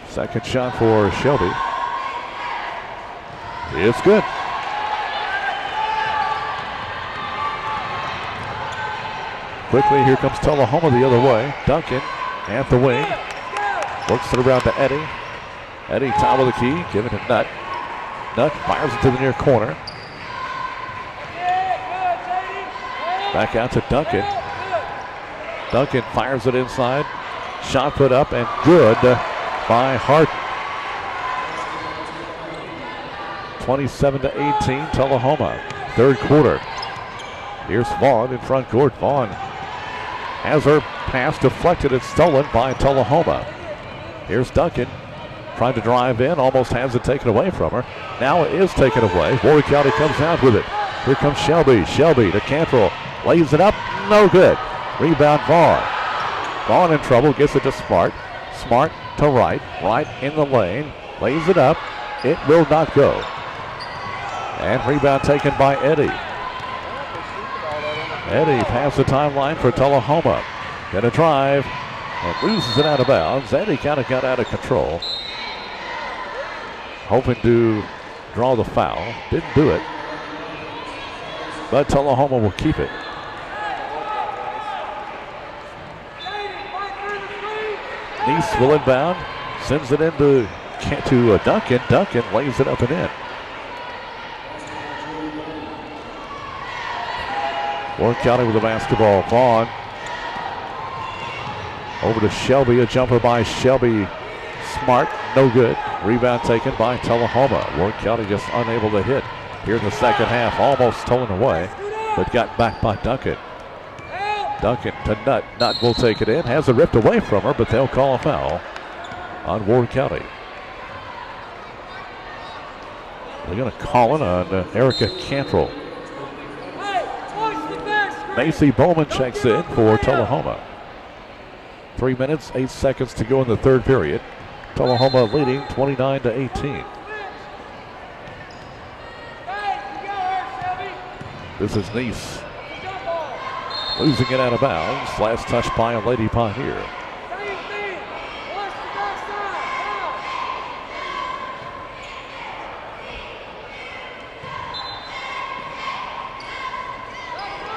Second shot for Shelby. It's good. Quickly, here comes Tullahoma the other way. Duncan at the wing. Works it around to Eddie. Eddie, top of the key, giving it to Nutt. Nutt fires it to the near corner. Back out to Duncan. Duncan fires it inside. Shot put up and good by Hart. 27-18, Tullahoma. Third quarter. Here's Vaughn in front court. Vaughn has her pass deflected and stolen by Tullahoma. Here's Duncan trying to drive in, almost has it taken away from her. Now it is taken away. Warren County comes out with it. Here comes Shelby. Shelby to Cantrell. Lays it up. No good. Rebound Vaughn. Vaughn in trouble. Gets it to Smart. Smart to Wright. Wright in the lane. Lays it up. It will not go. And rebound taken by Eddie. Eddie past the timeline for Tullahoma. Gonna drive and loses it out of bounds. Eddie kind of got out of control. Hoping to draw the foul. Didn't do it. But Tullahoma will keep it. Neese will inbound. Sends it into Duncan. Duncan lays it up and in. Warren County with the basketball. Vaughn over to Shelby. A jumper by Shelby Smart. No good. Rebound taken by Tullahoma. Warren County just unable to hit here in the second half. Almost stolen away, but got back by Duncan. Duncan to Nutt. Nutt will take it in. Has it ripped away from her, but they'll call a foul on Warren County. They're going to call it on Erica Cantrell. Macy Bowman checks in for Tullahoma. 3 minutes, 8 seconds to go in the third period. Tullahoma leading 29-18. This is Neese. Losing it out of bounds. Last touch by a Lady Pioneer.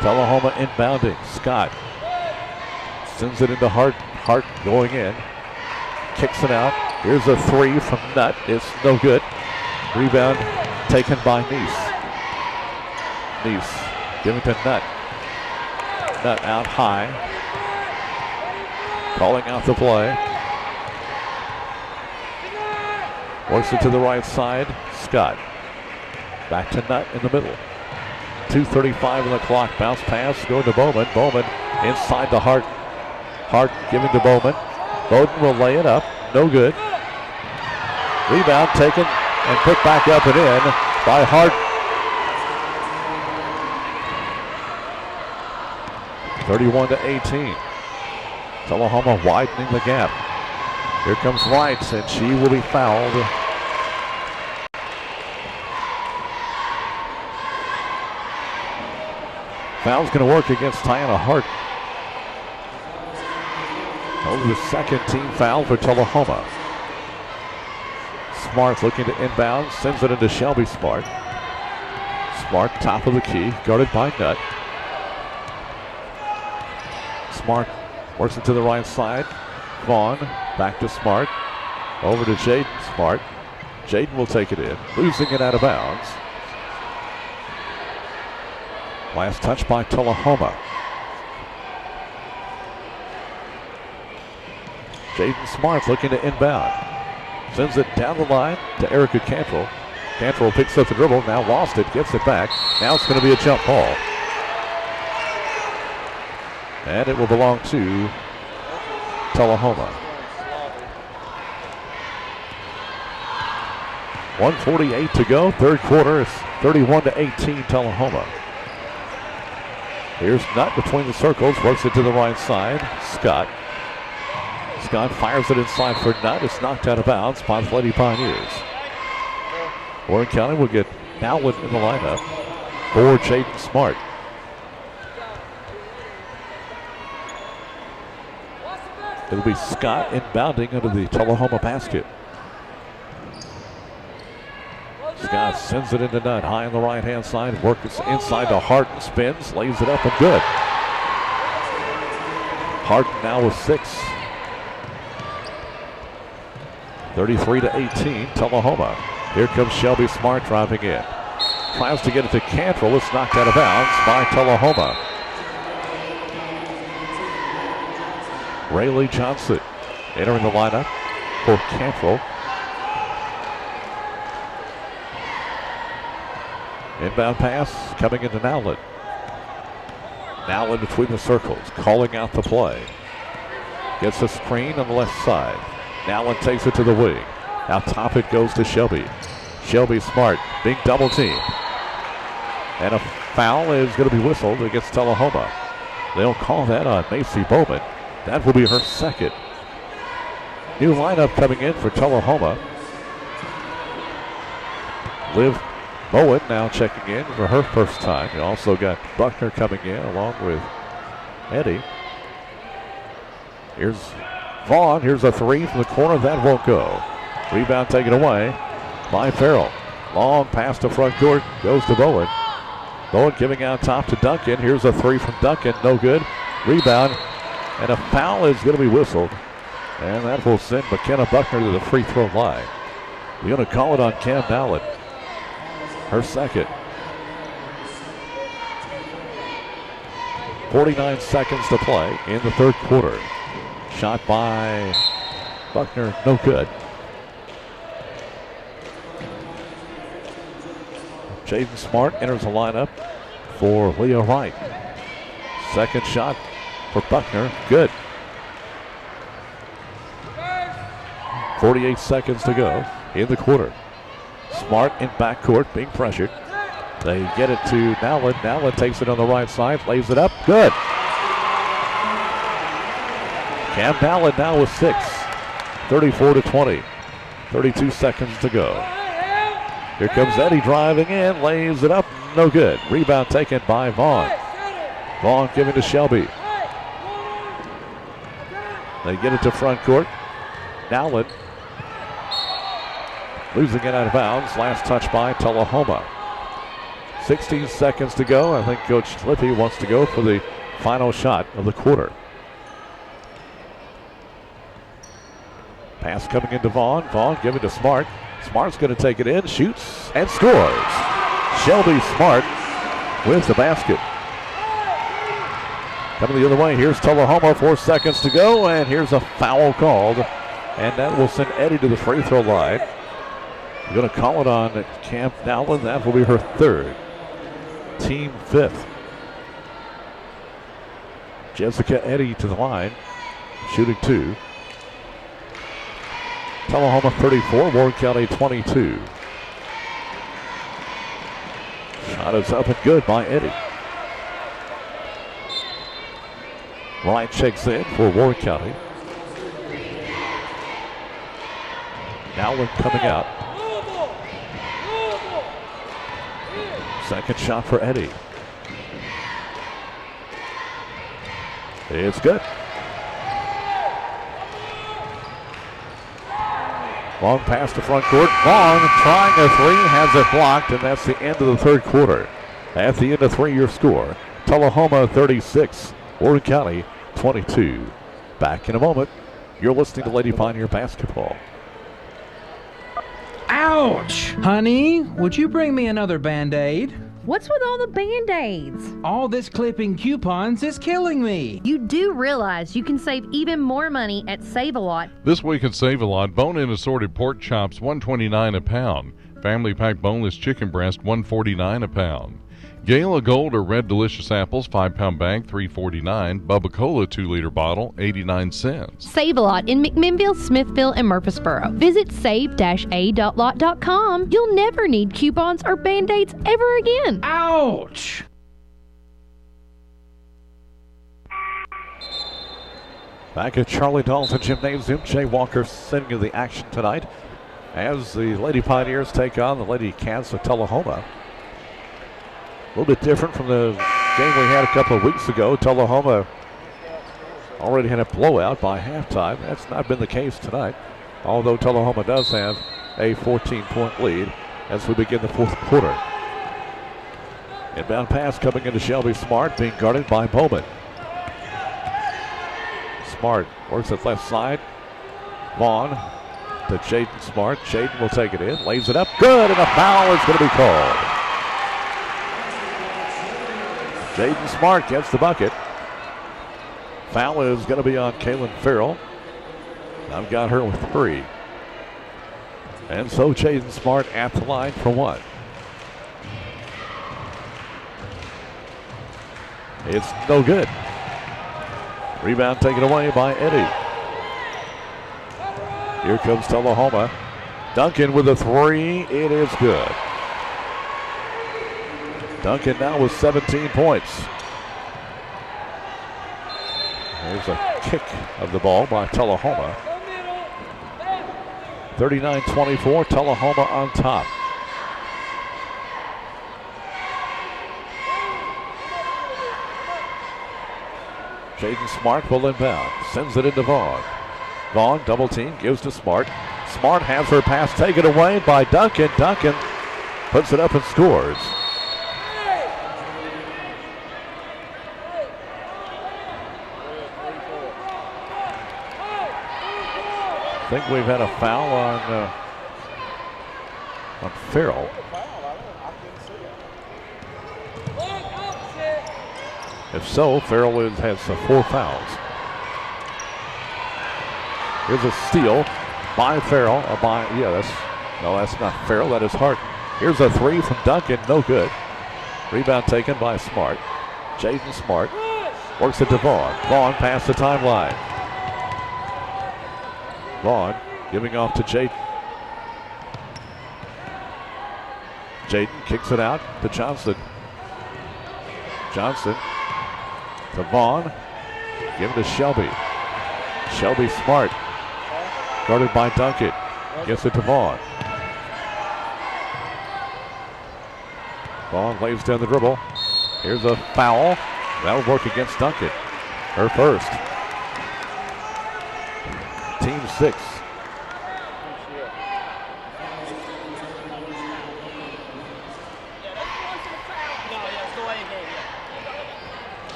Tullahoma inbounding. Scott sends it into Hart. Hart going in. Kicks it out. Here's a three from Nutt. It's no good. Rebound taken by Neese. Neese giving to Nutt. Nutt out high. Calling out the play. Works it to the right side. Scott. Back to Nutt in the middle. 2:35 on the clock. Bounce pass going to Bowman. Bowman inside the Hart. Hart giving to Bowman. Bowden will lay it up. No good. Rebound taken and put back up and in by Hart. 31-18. Tullahoma widening the gap. Here comes Lights, and she will be fouled. Foul's going to work against Tiana Hart. Only the second team foul for Tullahoma. Smart looking to inbound, sends it into Shelby Smart. Smart, top of the key, guarded by Nutt. Smart works it to the right side. Vaughn, back to Smart. Over to Jaden Smart. Jaden will take it in, losing it out of bounds. Last touch by Tullahoma. Jaden Smart looking to inbound. Sends it down the line to Erica Cantrell. Cantrell picks up the dribble, now lost it, gets it back. Now it's going to be a jump ball. And it will belong to Tullahoma. 1:48 to go, third quarter. It's 31-18 Tullahoma. Here's Nutt between the circles, works it to the right side. Scott fires it inside for Nutt. It's knocked out of bounds by the Lady Pioneers. Warren County will get Nowlin in the lineup for Jaden Smart. It'll be Scott inbounding under the Tullahoma basket. Scott sends it into Nutt, high on the right-hand side, works inside to Harden, spins, lays it up and good. Harden now with 6. 33-18, Tullahoma. Here comes Shelby Smart driving in. Tries to get it to Cantrell. It's knocked out of bounds by Tullahoma. Rayleigh Johnson entering the lineup for Cantrell. Inbound pass coming into Nowlin. Nowlin between the circles, calling out the play. Gets a screen on the left side. Nowlin takes it to the wing. Now top it goes to Shelby. Shelby Smart, big double team. And a foul is going to be whistled against Tullahoma. They'll call that on Macy Bowman. That will be her second. New lineup coming in for Tullahoma. Liv Bowen now checking in for her first time. You also got Buckner coming in along with Eddie. Here's Vaughn. Here's a three from the corner. That won't go. Rebound taken away by Farrell. Long pass to front court. Goes to Bowen. Bowen giving out top to Duncan. Here's a three from Duncan. No good. Rebound. And a foul is going to be whistled. And that will send McKenna Buckner to the free throw line. We're going to call it on Cam Nowlin. Her second. 49 seconds to play in the third quarter. Shot by Buckner, no good. Jaden Smart enters the lineup for Leah Wright. Second shot for Buckner, good. 48 seconds to go in the quarter. Smart in backcourt, being pressured. They get it to Nowlin. Nowlin takes it on the right side, lays it up, good. Cam Nowlin now with 6. 34-20. 32 seconds to go. Here comes Eddie driving in, lays it up, no good. Rebound taken by Vaughn. Vaughn giving to Shelby. They get it to front court. Nowlin losing it out of bounds. Last touch by Tullahoma. 16 seconds to go. I think Coach Lippy wants to go for the final shot of the quarter. Pass coming into Vaughn. Vaughn giving to Smart. Smart's going to take it in, shoots, and scores. Shelby Smart with the basket. Coming the other way, here's Tullahoma. 4 seconds to go, and here's a foul called. And that will send Eddie to the free throw line. We're going to call it on Camp Nowlin. That will be her third. team 5th. Jessica Eddy to the line, shooting 2. Tullahoma 34, Warren County 22. Shot is up and good by Eddy. Wright checks in for Warren County. Nowlin coming out. Second shot for Eddy. It's good. Long pass to front court. Vaughn trying a 3, has it blocked, and that's the end of the third quarter. At the end of 3, your score. Tullahoma 36, Warren County 22. Back in a moment. You're listening to Lady Pioneer Basketball. Ouch! Honey, would you bring me another Band-Aid? What's with all the Band-Aids? All this clipping coupons is killing me. You do realize you can save even more money at Save-A-Lot. This week at Save-A-Lot, bone-in assorted pork chops, $1.29 a pound. Family pack boneless chicken breast, $1.49 a pound. Gala Gold or Red Delicious apples, 5-pound bag, $3.49. Bubba Cola 2-liter bottle, 89 cents. Save-A-Lot in McMinnville, Smithville, and Murfreesboro. Visit save-a.lot.com. You'll never need coupons or Band-Aids ever again. Ouch! Back at Charlie Dalton Gymnasium, Jay Walker sitting in the action tonight as the Lady Pioneers take on the Lady Cats of Tullahoma. A little bit different from the game we had a couple of weeks ago. Tullahoma already had a blowout by halftime. That's not been the case tonight, although Tullahoma does have a 14-point lead as we begin the fourth quarter. Inbound pass coming into Shelby Smart, being guarded by Bowman. Smart works at left side. Vaughn to Jaden Smart. Jaden will take it in, lays it up, good, and a foul is going to be called. Jaden Smart gets the bucket. Foul is going to be on Kaylin Farrell. I've got her with 3. And so Jaden Smart at the line for 1. It's no good. Rebound taken away by Eddy. Here comes Tullahoma. Duncan with a 3. It is good. Duncan now with 17 points. There's a kick of the ball by Tullahoma. 39-24, Tullahoma on top. Jaden Smart will inbound, sends it into Vaughn. Vaughn double team, gives to Smart. Smart has her pass taken away by Duncan. Duncan puts it up and scores. I think we've had a foul on Farrell. If so, Farrell has 4 fouls. Here's a steal by Farrell. That's not Farrell, that is Harton. Here's a 3 from Duncan, no good. Rebound taken by Smart. Jaden Smart works it to Vaughn. Vaughn past the timeline. Vaughn giving off to Jaden. Jaden kicks it out to Johnson. Johnson to Vaughn. Give it to Shelby. Shelby Smart. Guarded by Duncan. Gets it to Vaughn. Vaughn lays down the dribble. Here's a foul. That'll work against Duncan. Her first. Team 6.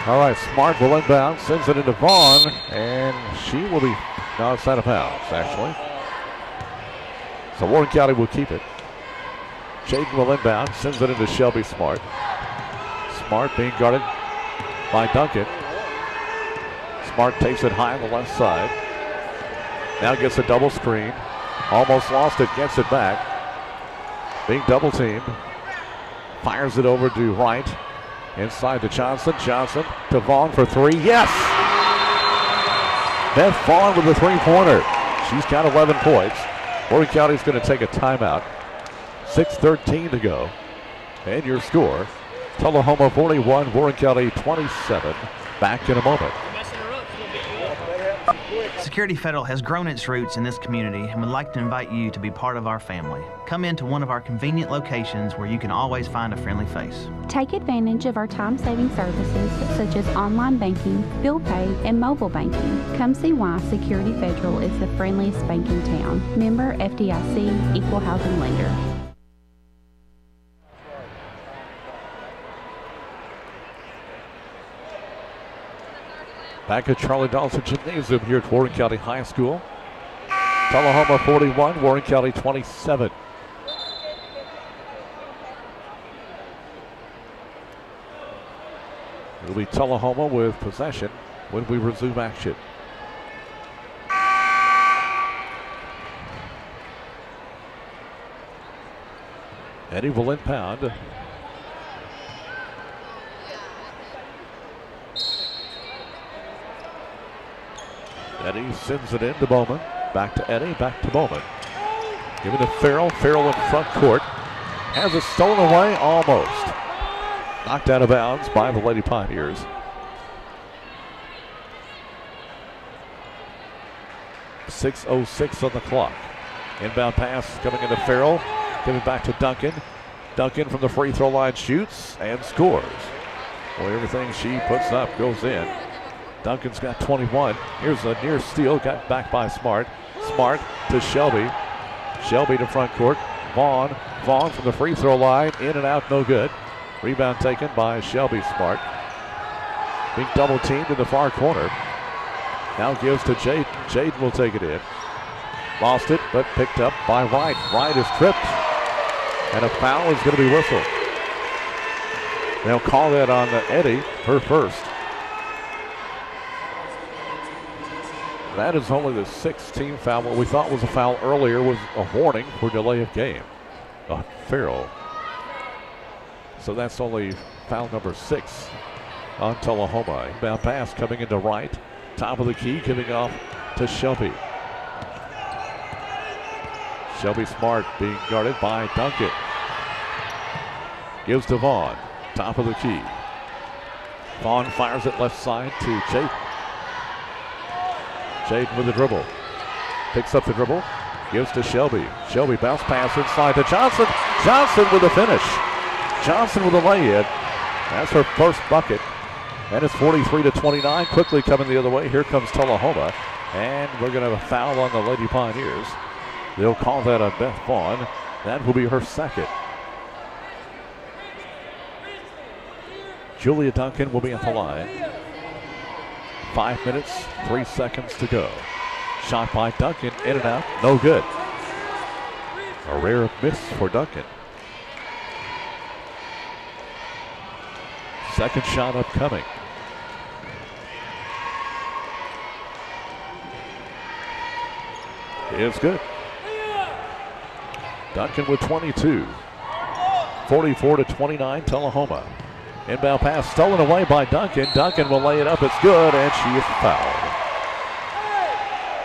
All right, Smart will inbound, sends it into Vaughn, and she will be outside of bounds, actually. So Warren County will keep it. Jaden will inbound, sends it into Shelby Smart. Smart being guarded by Duncan. Smart takes it high on the left side. Now gets a double screen. Almost lost it, gets it back. Being double teamed. Fires it over to Wright. Inside to Johnson. Johnson to Vaughn for three. Yes! Beth Vaughn with the three-pointer. She's got 11 points. Warren County's going to take a timeout. 6:13 to go. And your score, Tullahoma 41, Warren County 27. Back in a moment. Security Federal has grown its roots in this community and would like to invite you to be part of our family. Come into one of our convenient locations where you can always find a friendly face. Take advantage of our time-saving services such as online banking, bill pay, and mobile banking. Come see why Security Federal is the friendliest bank in town. Member FDIC, Equal Housing Lender. Back at Charlie Dawson Gymnasium here at Warren County High School. Tullahoma 41, Warren County 27. It'll be Tullahoma with possession when we resume action. Eddie will inbound. Eddie sends it in to Bowman. Back to Eddie, back to Bowman. Give it to Farrell. Farrell in front court. Has it stolen away? Almost. Knocked out of bounds by the Lady Pioneers. .06 on the clock. Inbound pass coming into Farrell. Give it back to Duncan. Duncan from the free throw line shoots and scores. Boy, everything she puts up goes in. Duncan's got 21. Here's a near steal. Got back by Smart. Smart to Shelby. Shelby to front court. Vaughn. Vaughn from the free throw line. In and out, no good. Rebound taken by Shelby Smart. Being double teamed in the far corner. Now gives to Jaden. Jaden will take it in. Lost it, but picked up by Wright. Wright is tripped. And a foul is going to be whistled. They'll call that on Eddie, her first. That is only the 16th foul. What we thought was a foul earlier was a warning for delay of game. Farrell. So that's only foul number 6 on Tullahoma. Inbound pass coming into Wright. Top of the key, giving off to Shelby. Shelby Smart being guarded by Duncan. Gives to Vaughn. Top of the key. Vaughn fires it left side to Jaden. Jaden with the dribble. Picks up the dribble. Gives to Shelby. Shelby bounce pass inside to Johnson. Johnson with the finish. Johnson with a lay-in. That's her first bucket. And it's 43-29. Quickly coming the other way. Here comes Tullahoma. And we're going to have a foul on the Lady Pioneers. They'll call that on Beth Vaughn. That will be her second. Julia Duncan will be at the line. 5 minutes, 3 seconds to go. Shot by Duncan, in and out, no good. A rare miss for Duncan. Second shot upcoming. It's good. Duncan with 22. 44-29, Tullahoma. Inbound pass stolen away by Duncan. Duncan will lay it up. It's good, and she is fouled.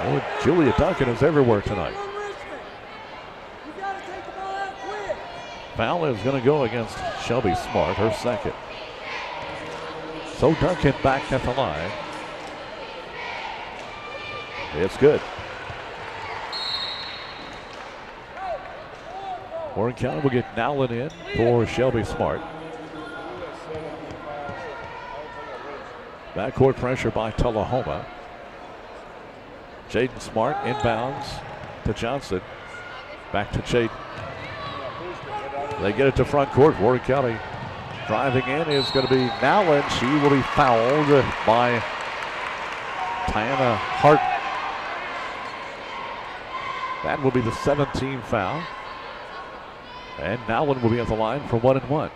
Oh, Julia Duncan is everywhere tonight. Foul is going to go against Shelby Smart, her second. So Duncan back at the line. It's good. Warren County will get Nowlin in for Shelby Smart. Backcourt pressure by Tullahoma. Jaden Smart inbounds to Johnson. Back to Jaden. They get it to front court. Warren County driving in is going to be Nowlin. She will be fouled by Tiana Hart. That will be the 17th foul. And Nowlin will be at the line for 1 and 1.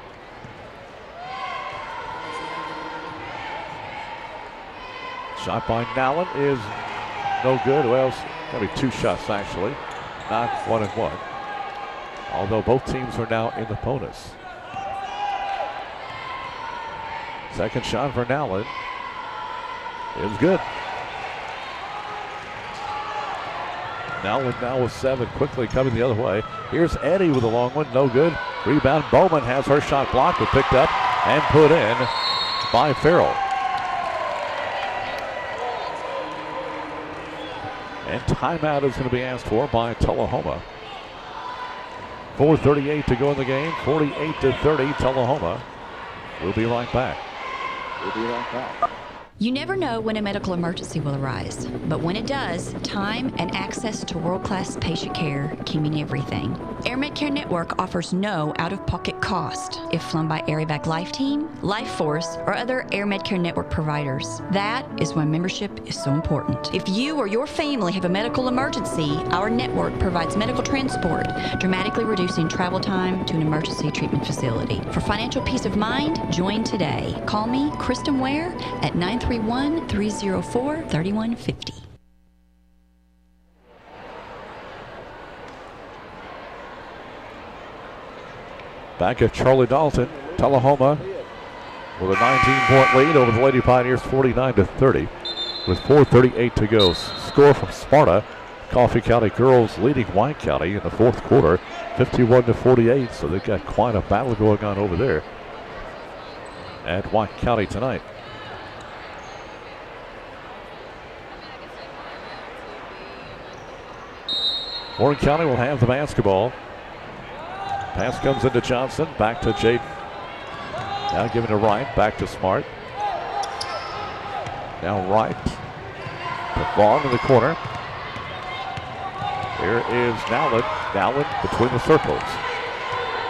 Shot by Nowlin is no good. Well, it's going to be 2 shots actually. not 1-1. Although both teams are now in the bonus. Second shot for Nowlin. It was good. Nowlin now with 7, quickly coming the other way. Here's Eddie with a long one, no good. Rebound, Bowman has her shot blocked, but picked up and put in by Farrell. And timeout is going to be asked for by Tullahoma. 4:38 to go in the game, 48-30 Tullahoma. We'll be right back. You never know when a medical emergency will arise, but when it does, time and access to world-class patient care can mean everything. AirMed Care Network offers no out-of-pocket cost if flown by AirVac Life Team, Life Force, or other AirMed Care Network providers. That is why membership is so important. If you or your family have a medical emergency, our network provides medical transport, dramatically reducing travel time to an emergency treatment facility. For financial peace of mind, join today. Call me, Kristen Ware, at 931-304-3150. Back at Charlie Dalton, Tullahoma with a 19-point lead over the Lady Pioneers, 49-30, with 4:38 to go. Score from Sparta. Coffee County girls leading White County in the fourth quarter, 51-48. So they've got quite a battle going on over there at White County tonight. Warren County will have the basketball. Pass comes into Johnson, back to Jaden. Now giving to Wright, back to Smart. Now Wright to Vaughn in the corner. Here is Nowlin. Nowlin between the circles.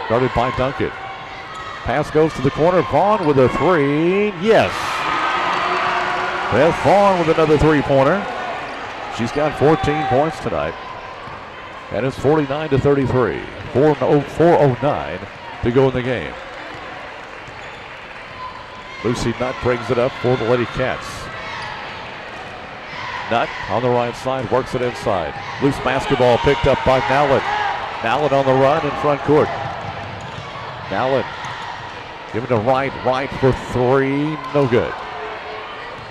Guarded by Duncan. Pass goes to the corner. Vaughn with a three. Yes. Beth Vaughn with another three-pointer. She's got 14 points tonight. And it's 49-33. 4:09 to go in the game. Lucy Nutt brings it up for the Lady Cats. Nutt on the right side, works it inside. Loose basketball picked up by Nowlin. Nowlin on the run in front court. Nowlin giving to Wright. Wright for three, no good.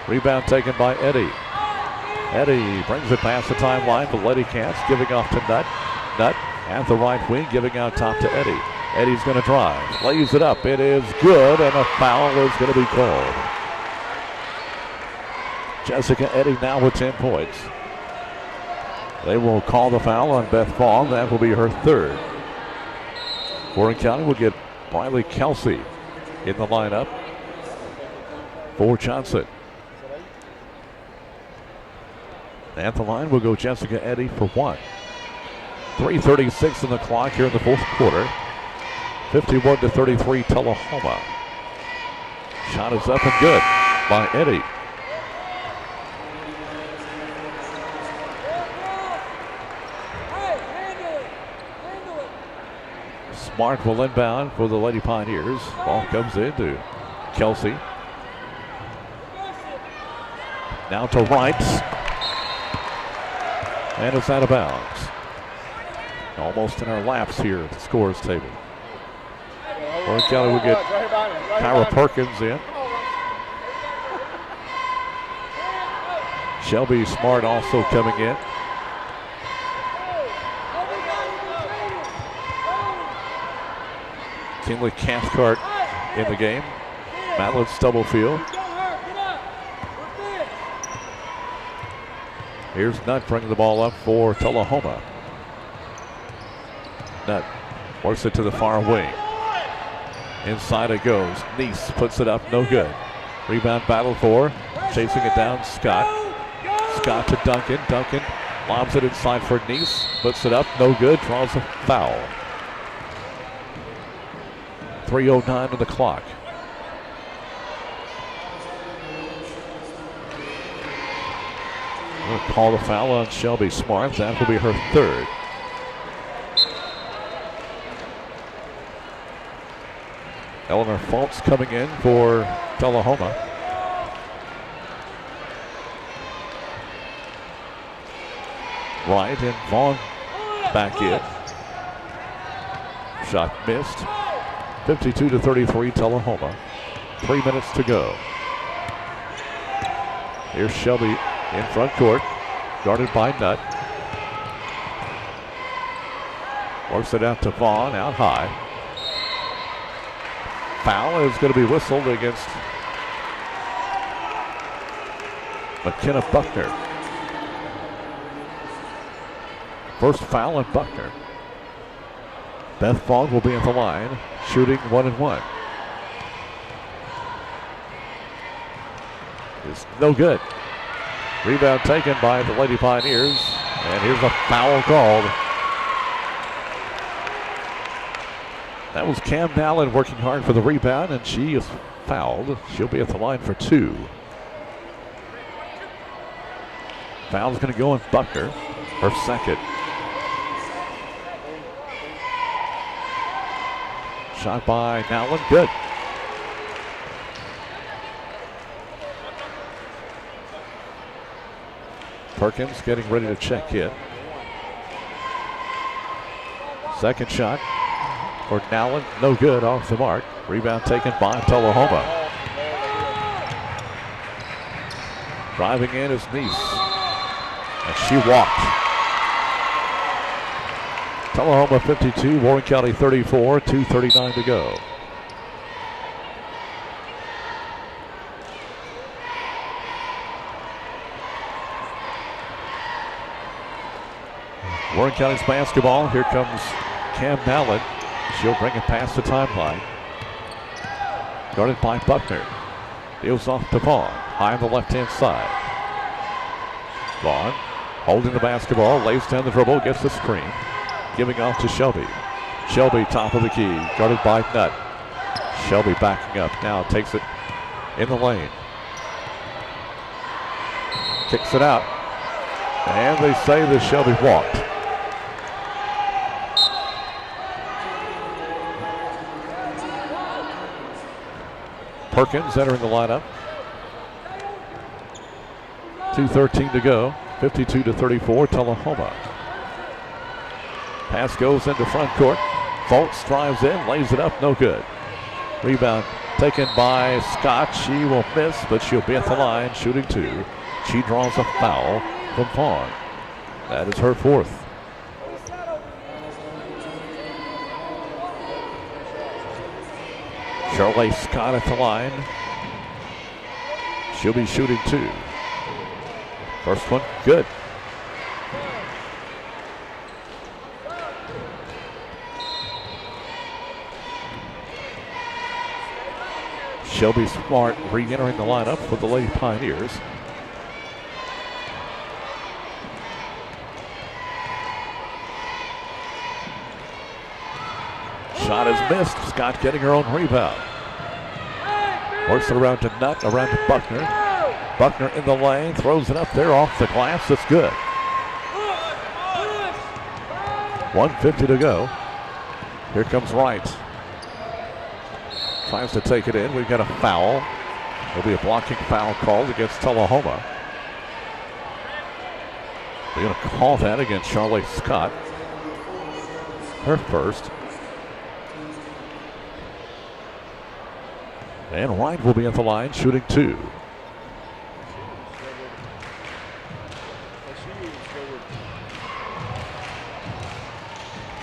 Rebound taken by Eddie. Eddie brings it past the timeline for Lady Cats, giving off to Nutt. Nutt at the right wing, giving out top to Eddie. Eddie's going to drive, lays it up. It is good, and a foul is going to be called. Jessica Eddie now with 10 points. They will call the foul on Beth Vaughn. That will be her third. Warren County will get Briley Kelsey in the lineup for Johnson. At the line will go Jessica Eddy for one. 3:36 on the clock here in the fourth quarter. 51-33 Tullahoma. Shot is up and good by Eddy. Smart will inbound for the Lady Pioneers. Ball comes in to Kelsey. Now to Wright. And it's out of bounds. Almost in our laps here at the scores table. Warren County will get Kyra Perkins in. Shelby Smart also coming in. Kinley Cathcart in the game. Madeline Stubblefield. Here's Nutt bringing the ball up for Tullahoma. Nutt works it to the far wing. Inside it goes. Neese puts it up, no good. Rebound battle for, chasing it down, Scott. Scott to Duncan. Duncan lobs it inside for Neese. Puts it up, no good, draws a foul. 3:09 on the clock. We'll call the foul on Shelby Smart. That will be her third. Eleanor Fultz coming in for Tullahoma. Wright and Vaughn back in. Shot missed. 52-33 Tullahoma. 3 minutes to go. Here's Shelby in front court, guarded by Nutt. Works it out to Vaughn, out high. Foul is going to be whistled against McKenna Buckner. First foul on Buckner. Beth Vaughn will be at the line, shooting 1-1. It's no good. Rebound taken by the Lady Pioneers, and here's a foul called. That was Cam Nallin working hard for the rebound, and she is fouled. She'll be at the line for 2. Foul's going to go on Buckner, her second. Shot by Nallin, good. Perkins getting ready to check in. Second shot for Nallin, no good, off the mark. Rebound taken by Tullahoma. Driving in is Neese, and she walked. Tullahoma 52, Warren County 34, 2:39 to go. Warren County's basketball. Here comes Cam Nallin. She'll bring it past the timeline. Guarded by Buckner. Deals off to Vaughn, high on the left-hand side. Vaughn holding the basketball, lays down the dribble, gets the screen. Giving off to Shelby. Shelby top of the key, guarded by Nutt. Shelby backing up, now takes it in the lane. Kicks it out. And they say that Shelby walked. Perkins entering the lineup. 2:13 to go. 52-34 Tullahoma. Pass goes into front court. Foltz drives in, lays it up, no good. Rebound taken by Scott. She will miss, but she'll be at the line, shooting 2. She draws a foul from Vaughn. That is her 4th. Charlotte Scott at the line. She'll be shooting 2. First one, good. Shelby Smart re-entering the lineup for the Lady Pioneers. Shot is missed. Scott getting her own rebound. Works it around to Nutt, around to Buckner. Buckner in the lane, throws it up there off the glass. That's good. 1:50 to go. Here comes Wright. Tries to take it in. We've got a foul. There'll be a blocking foul called against Tullahoma. They're going to call that against Charlotte Scott. Her first. And Wright will be at the line, shooting 2.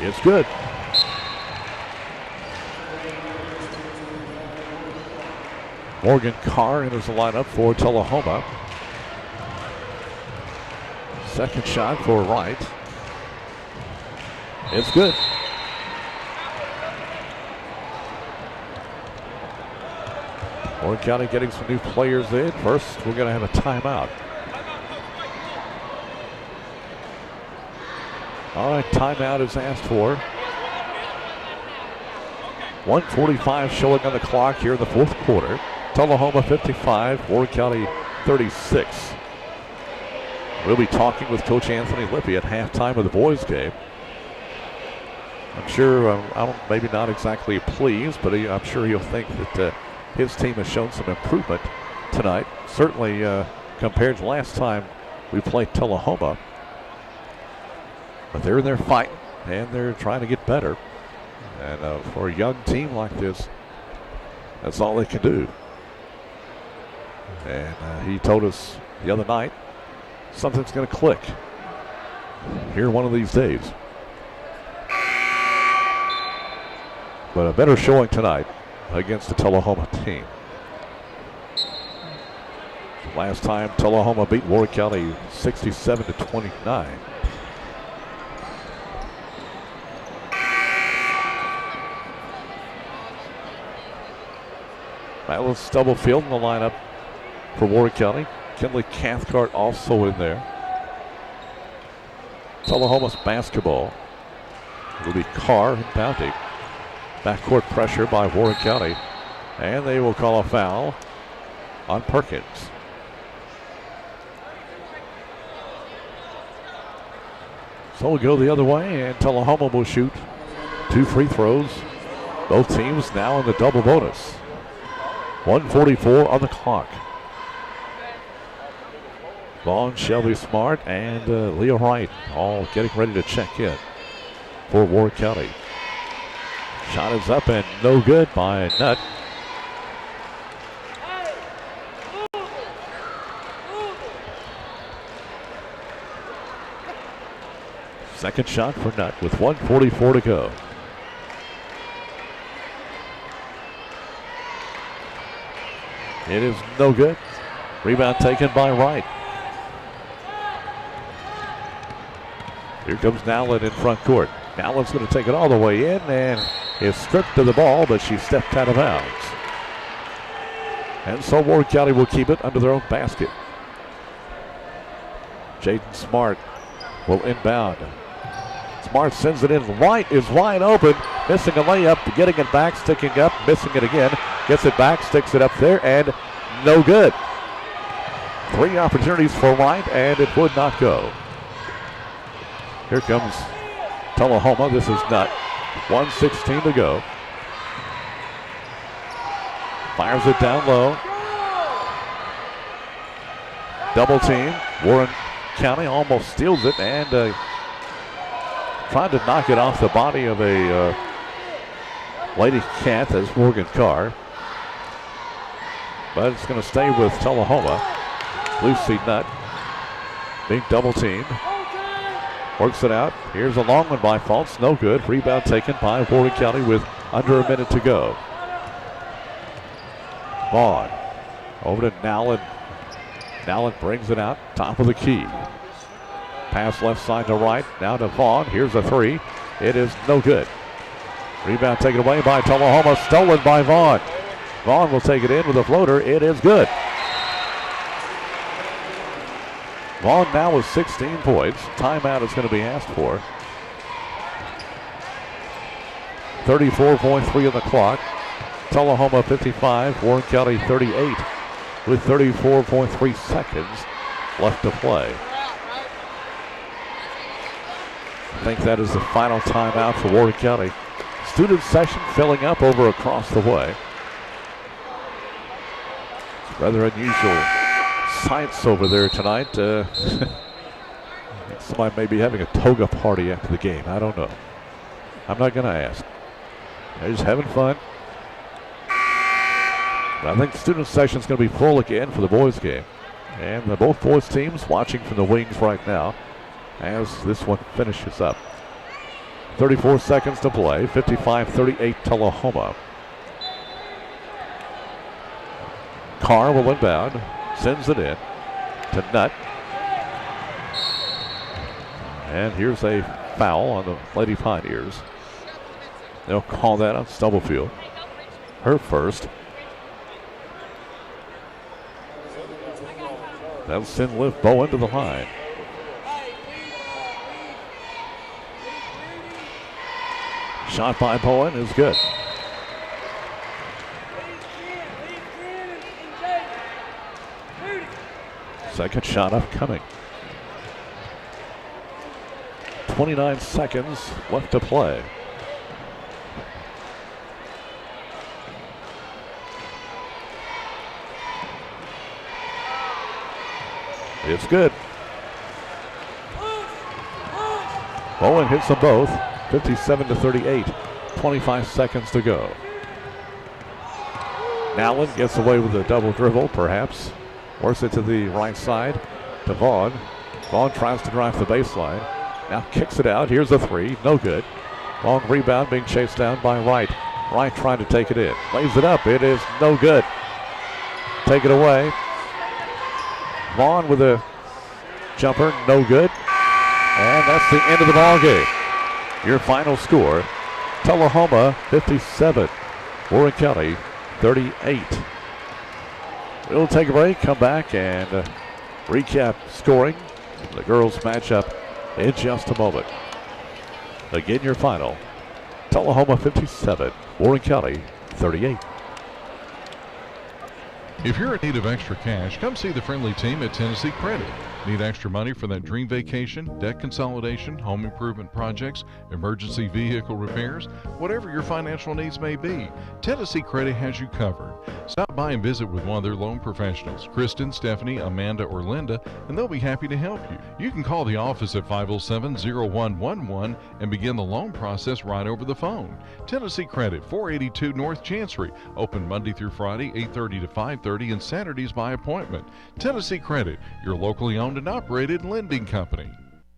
It's good. Morgan Carr enters the lineup for Tullahoma. Second shot for Wright. It's good. Warren County getting some new players in. First, we're going to have a timeout. All right, timeout is asked for. 1:45 showing on the clock here in the 4th quarter. Tullahoma 55, Warren County 36. We'll be talking with Coach Anthony Lippy at halftime of the boys' game. I'm sure, maybe not exactly pleased, but I'm sure he'll think that his team has shown some improvement tonight. Certainly compared to last time we played Tullahoma. But they're in there fighting, and they're trying to get better. And for a young team like this, that's all they can do. And he told us the other night, something's going to click here one of these days. But a better showing tonight against the Tullahoma team. Last time Tullahoma beat Warren County 67-29. Alice Stubblefield in the lineup for Warren County. Kinley Cathcart also in there. Tullahoma's basketball. It'll be Carr and Bounty. Backcourt pressure by Warren County. And they will call a foul on Perkins. So we'll go the other way, and Tullahoma will shoot 2 free throws. Both teams now in the double bonus. 1:44 on the clock. Vaughn, Shelby Smart, and Leah Wright all getting ready to check in for Warren County. Shot is up and no good by Nutt. Second shot for Nutt with 1:44 to go. It is no good. Rebound taken by Wright. Here comes Nowlin in front court. Nowlin's going to take it all the way in and is stripped of the ball, but she stepped out of bounds. And so Warren County will keep it under their own basket. Jaden Smart will inbound. Smart sends it in. Wright is wide open, missing a layup, getting it back, sticking up, missing it again. Gets it back, sticks it up there, and no good. 3 opportunities for Wright, and it would not go. Here comes Tullahoma. This is Nutt. 1:16 to go. Fires it down low. Double team. Warren County almost steals it and tried to knock it off the body of a Lady Cat. That's Morgan Carr. But it's going to stay with Tullahoma. Lucy Nutt being double teamed. Works it out. Here's a long one by Fultz. No good. Rebound taken by Warren County with under a minute to go. Vaughn over to Nowlin. Nowlin brings it out. Top of the key. Pass left side to Wright. Now to Vaughn. Here's a 3. It is no good. Rebound taken away by Tullahoma. Stolen by Vaughn. Vaughn will take it in with a floater. It is good. Vaughn now with 16 points. Timeout is going to be asked for. 34.3 on the clock. Tullahoma 55, Warren County 38 with 34.3 seconds left to play. I think that is the final timeout for Warren County. Student session filling up over across the way. It's rather unusual sights over there tonight. Somebody may be having a toga party after the game. I don't know. I'm not going to ask. They're just having fun. But I think the student session is going to be full again for the boys game. And both boys teams watching from the wings right now as this one finishes up. 34 seconds to play. 55-38 Tullahoma. Carr will inbound. Sends it in to Nutt. And here's a foul on the Lady Pioneers. They'll call that on Stubblefield. Her first. That'll send Liv Bowen to the line. Shot by Bowen is good. Second shot upcoming. 29 seconds left to play. It's good. Bowen hits them both. 57-38. 25 seconds to go. Nowlin gets away with a double dribble, perhaps. Works it to the right side to Vaughn. Vaughn tries to drive the baseline. Now kicks it out. Here's a three. No good. Long rebound being chased down by Wright. Wright trying to take it in. Lays it up. It is no good. Take it away. Vaughn with a jumper. No good. And that's the end of the ball game. Your final score, Tullahoma 57, Warren County 38. We'll take a break, come back, and recap scoring. The girls matchup in just a moment. Again, your final, Tullahoma 57, Warren County 38. If you're in need of extra cash, come see the friendly team at Tennessee Credit. Need extra money for that dream vacation, debt consolidation, home improvement projects, emergency vehicle repairs, whatever your financial needs may be, Tennessee Credit has you covered. Stop by and visit with one of their loan professionals, Kristen, Stephanie, Amanda, or Linda, and they'll be happy to help you. You can call the office at 507-0111 and begin the loan process right over the phone. Tennessee Credit, 482 North Chancery, open Monday through Friday, 8:30 to 5:30, and Saturdays by appointment. Tennessee Credit, your locally owned and operated lending company.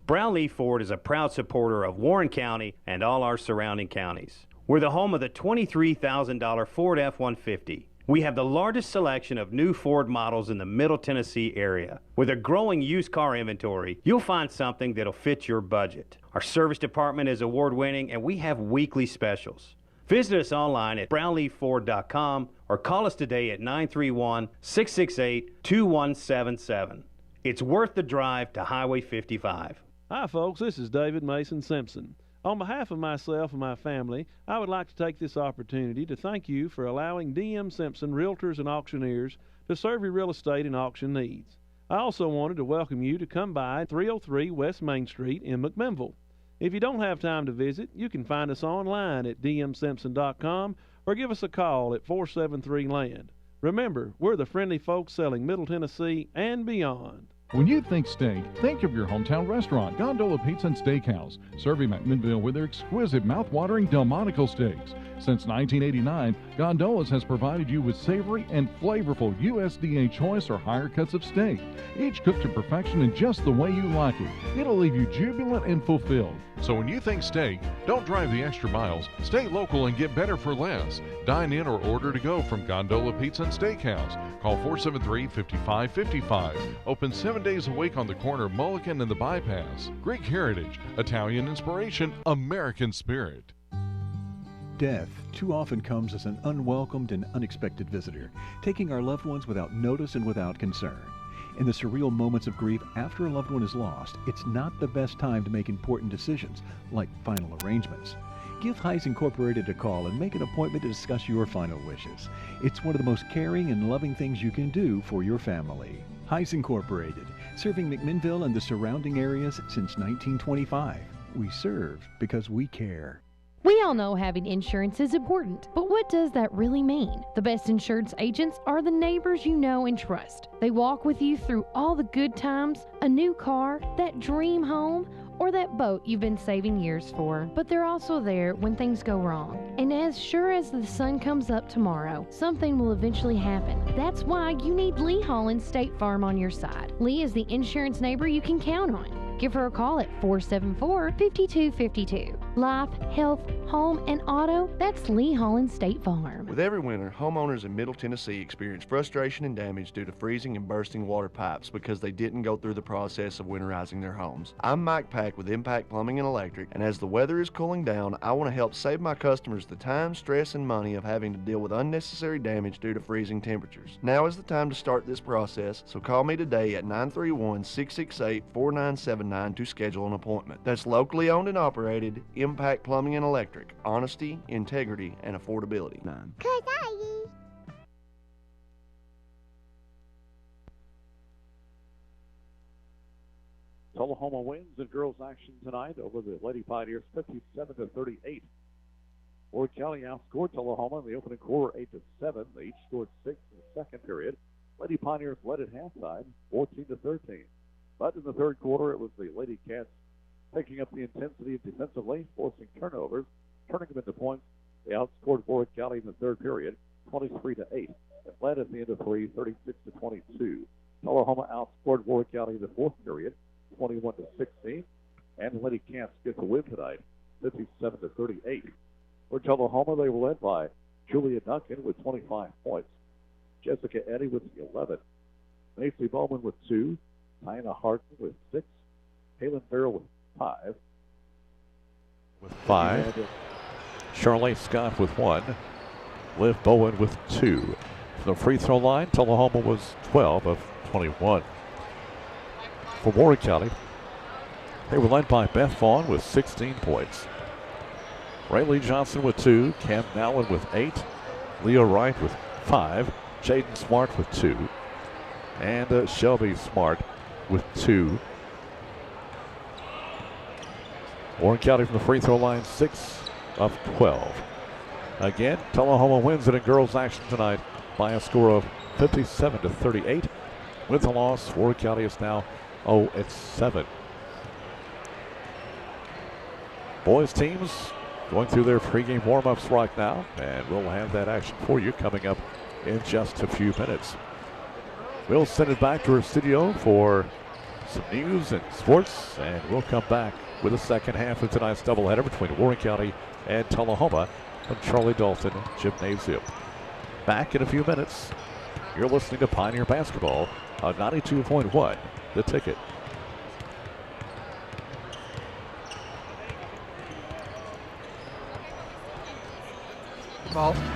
Brownlee Ford is a proud supporter of Warren County and all our surrounding counties. We're the home of the $23,000 Ford F-150. We have the largest selection of new Ford models in the Middle Tennessee area. With a growing used car inventory, you'll find something that'll fit your budget. Our service department is award-winning, and we have weekly specials. Visit us online at brownleeford.com or call us today at 931-668-2177. It's worth the drive to Highway 55. Hi, folks. This is David Mason Simpson. On behalf of myself and my family, I would like to take this opportunity to thank you for allowing DM Simpson Realtors and Auctioneers to serve your real estate and auction needs. I also wanted to welcome you to come by 303 West Main Street in McMinnville. If you don't have time to visit, you can find us online at dmsimpson.com or give us a call at 473-LAND. Remember, we're the friendly folks selling Middle Tennessee and beyond. When you think steak, think of your hometown restaurant, Gondola Pizza and Steakhouse, serving McMinnville with their exquisite mouth-watering Delmonico steaks. Since 1989, Gondolas has provided you with savory and flavorful USDA choice or higher cuts of steak, each cooked to perfection in just the way you like it. It'll leave you jubilant and fulfilled. So when you think steak, don't drive the extra miles. Stay local and get better for less. Dine in or order to go from Gondola Pizza and Steakhouse. Call 473-5555. Open 7 days a week on the corner of Mulligan and the Bypass. Greek heritage, Italian inspiration, American spirit. Death too often comes as an unwelcomed and unexpected visitor, taking our loved ones without notice and without concern. In the surreal moments of grief after a loved one is lost, it's not the best time to make important decisions, like final arrangements. Give Heise Incorporated a call and make an appointment to discuss your final wishes. It's one of the most caring and loving things you can do for your family. Heise Incorporated, serving McMinnville and the surrounding areas since 1925. We serve because we care. We all know having insurance is important, but what does that really mean? The best insurance agents are the neighbors you know and trust. They walk with you through all the good times, a new car, that dream home, or that boat you've been saving years for. But they're also there when things go wrong. And as sure as the sun comes up tomorrow, something will eventually happen. That's why you need Lee Holland State Farm on your side. Lee is the insurance neighbor you can count on. Give her a call at 474-5252. Life, health, home, and auto, that's Lee Holland State Farm. With every winter, homeowners in Middle Tennessee experience frustration and damage due to freezing and bursting water pipes because they didn't go through the process of winterizing their homes. I'm Mike Pack with Impact Plumbing and Electric, and as the weather is cooling down, I want to help save my customers the time, stress, and money of having to deal with unnecessary damage due to freezing temperatures. Now is the time to start this process, so call me today at 931-668-4979 to schedule an appointment. That's locally owned and operated, Impact Plumbing and Electric. Honesty, integrity, and affordability. Tullahoma wins in girls action tonight over the Lady Pioneers 57-38. Warren County outscored Tullahoma in the opening quarter 8-7. They each scored 6 in the second period. Lady Pioneers led at halftime 14-13. But in the third quarter, it was the Lady Cats picking up the intensity defensively, forcing turnovers, turning them into points. They outscored Warren County in the third period, 23-8, and led at the end of 36-22. Tullahoma outscored Warren County in the fourth period, 21-16, and the Lady Camps get the win tonight, 57-38. For Tullahoma, they were led by Julia Duncan with 25 points, Jessica Eddy with 11, Macy Bowman with 2, Diana Harton with 6, Halen Farrell with 5. With 5. Charlene Scott with 1. Liv Bowen with 2. From the free throw line, Tullahoma was 12 of 21. For Warren County, they were led by Beth Vaughn with 16 points. Rayleigh Johnson with 2. Cam Nowlin with 8. Leah Wright with 5. Jaden Smart with 2. And Shelby Smart with 2. Warren County from the free throw line, 6 of 12. Again, Tullahoma wins it in girls action tonight by a score of 57-38. With the loss, Warren County is now 0-7. Boys teams going through their pregame warm-ups right now, and we'll have that action for you coming up in just a few minutes. We'll send it back to our studio for some news and sports, and we'll come back with the second half of tonight's doubleheader between Warren County and Tullahoma from Charlie Dalton Gymnasium. Back in a few minutes. You're listening to Pioneer Basketball on 92.1 The Ticket.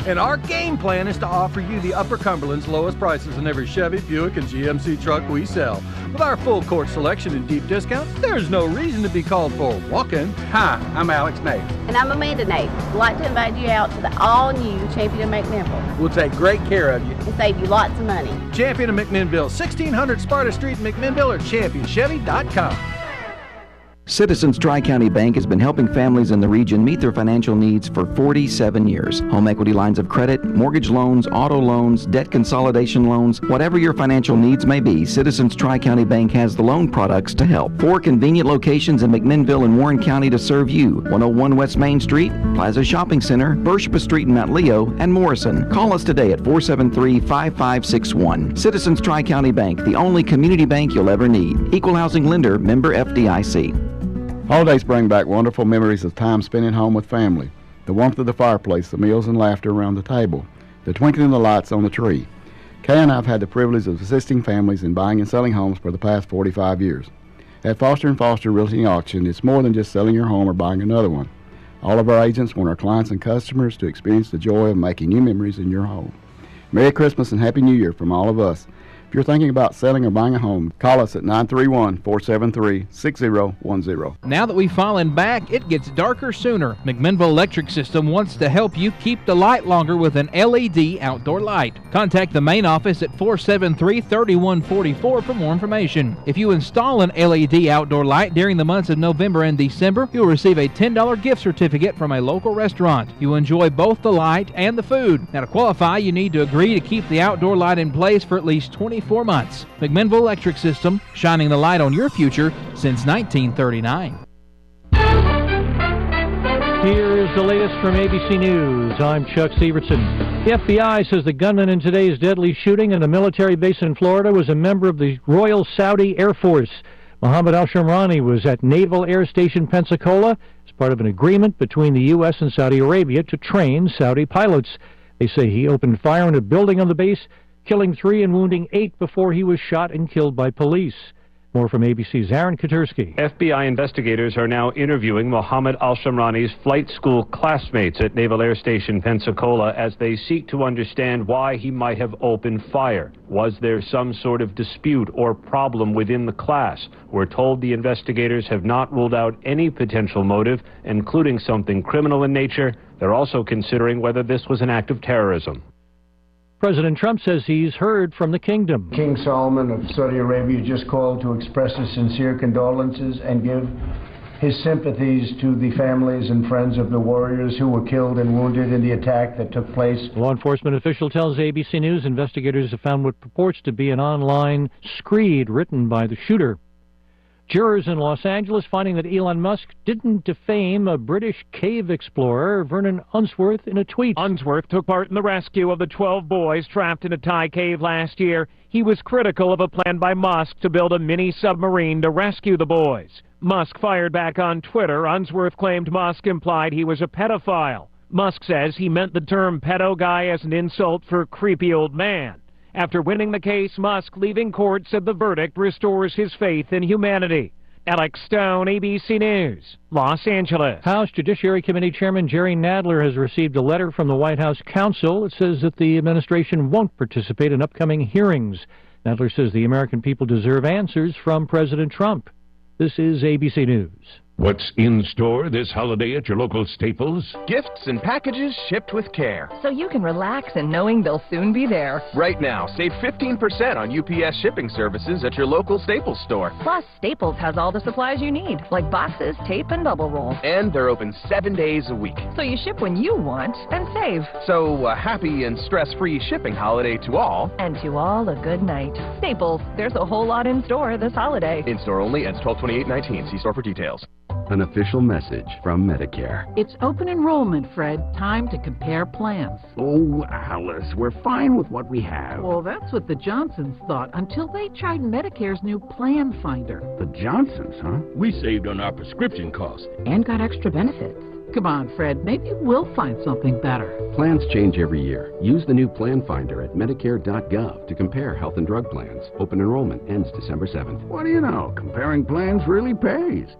And our game plan is to offer you the Upper Cumberland's lowest prices in every Chevy, Buick, and GMC truck we sell. With our full court selection and deep discounts, there's no reason to be called for walk-in. Hi, I'm Alex Nate. And I'm Amanda Nate. We'd like to invite you out to the all-new Champion of McMinnville. We'll take great care of you. And save you lots of money. Champion of McMinnville, 1600 Sparta Street in McMinnville, or championchevy.com. Citizens Tri-County Bank has been helping families in the region meet their financial needs for 47 years. Home equity lines of credit, mortgage loans, auto loans, debt consolidation loans, whatever your financial needs may be, Citizens Tri-County Bank has the loan products to help. 4 convenient locations in McMinnville and Warren County to serve you. 101 West Main Street, Plaza Shopping Center, Burship Street in Mount Leo, and Morrison. Call us today at 473-5561. Citizens Tri-County Bank, the only community bank you'll ever need. Equal housing lender, member FDIC. Holidays bring back wonderful memories of time spent at home with family. The warmth of the fireplace, the meals and laughter around the table, the twinkling of the lights on the tree. Kay and I have had the privilege of assisting families in buying and selling homes for the past 45 years. At Foster & Foster Realty and Auction, it's more than just selling your home or buying another one. All of our agents want our clients and customers to experience the joy of making new memories in your home. Merry Christmas and Happy New Year from all of us. If you're thinking about selling or buying a home, call us at 931-473-6010. Now that we've fallen back, it gets darker sooner. McMinnville Electric System wants to help you keep the light longer with an LED outdoor light. Contact the main office at 473-3144 for more information. If you install an LED outdoor light during the months of November and December, you'll receive a $10 gift certificate from a local restaurant. You'll enjoy both the light and the food. Now to qualify, you need to agree to keep the outdoor light in place for at least 24 months. McMinnville Electric System, shining the light on your future since 1939. Here is the latest from ABC News. I'm Chuck Severson. The FBI says the gunman in today's deadly shooting in a military base in Florida was a member of the Royal Saudi Air Force. Mohammed al-Shamrani was at Naval Air Station Pensacola as part of an agreement between the U.S. and Saudi Arabia to train Saudi pilots. They say he opened fire in a building on the base, killing 3 and wounding 8 before he was shot and killed by police. More from ABC's Aaron Katursky. FBI investigators are now interviewing Mohammed al-Shamrani's flight school classmates at Naval Air Station Pensacola as they seek to understand why he might have opened fire. Was there some sort of dispute or problem within the class? We're told the investigators have not ruled out any potential motive, including something criminal in nature. They're also considering whether this was an act of terrorism. President Trump says he's heard from the kingdom. King Salman of Saudi Arabia just called to express his sincere condolences and give his sympathies to the families and friends of the warriors who were killed and wounded in the attack that took place. A law enforcement official tells ABC News investigators have found what purports to be an online screed written by the shooter. Jurors in Los Angeles finding that Elon Musk didn't defame a British cave explorer, Vernon Unsworth, in a tweet. Unsworth took part in the rescue of the 12 boys trapped in a Thai cave last year. He was critical of a plan by Musk to build a mini submarine to rescue the boys. Musk fired back on Twitter. Unsworth claimed Musk implied he was a pedophile. Musk says he meant the term pedo guy as an insult for creepy old man. After winning the case, Musk, leaving court, said the verdict restores his faith in humanity. Alex Stone, ABC News, Los Angeles. House Judiciary Committee Chairman Jerry Nadler has received a letter from the White House counsel. It says that the administration won't participate in upcoming hearings. Nadler says the American people deserve answers from President Trump. This is ABC News. What's in store this holiday at your local Staples? Gifts and packages shipped with care. So you can relax in knowing they'll soon be there. Right now, save 15% on UPS shipping services at your local Staples store. Plus, Staples has all the supplies you need, like boxes, tape, and bubble roll. And they're open 7 days a week. So you ship when you want and save. So a happy and stress-free shipping holiday to all. And to all a good night. Staples, there's a whole lot in store this holiday. In-store only, ends 12/28/19. See store for details. An official message from Medicare. It's open enrollment, Fred. Time to compare plans. Oh, Alice, we're fine with what we have. Well, that's what the Johnsons thought until they tried Medicare's new Plan Finder. The Johnsons, huh? We saved on our prescription costs. And got extra benefits. Come on, Fred. Maybe we'll find something better. Plans change every year. Use the new Plan Finder at Medicare.gov to compare health and drug plans. Open enrollment ends December 7th. What do you know? Comparing plans really pays.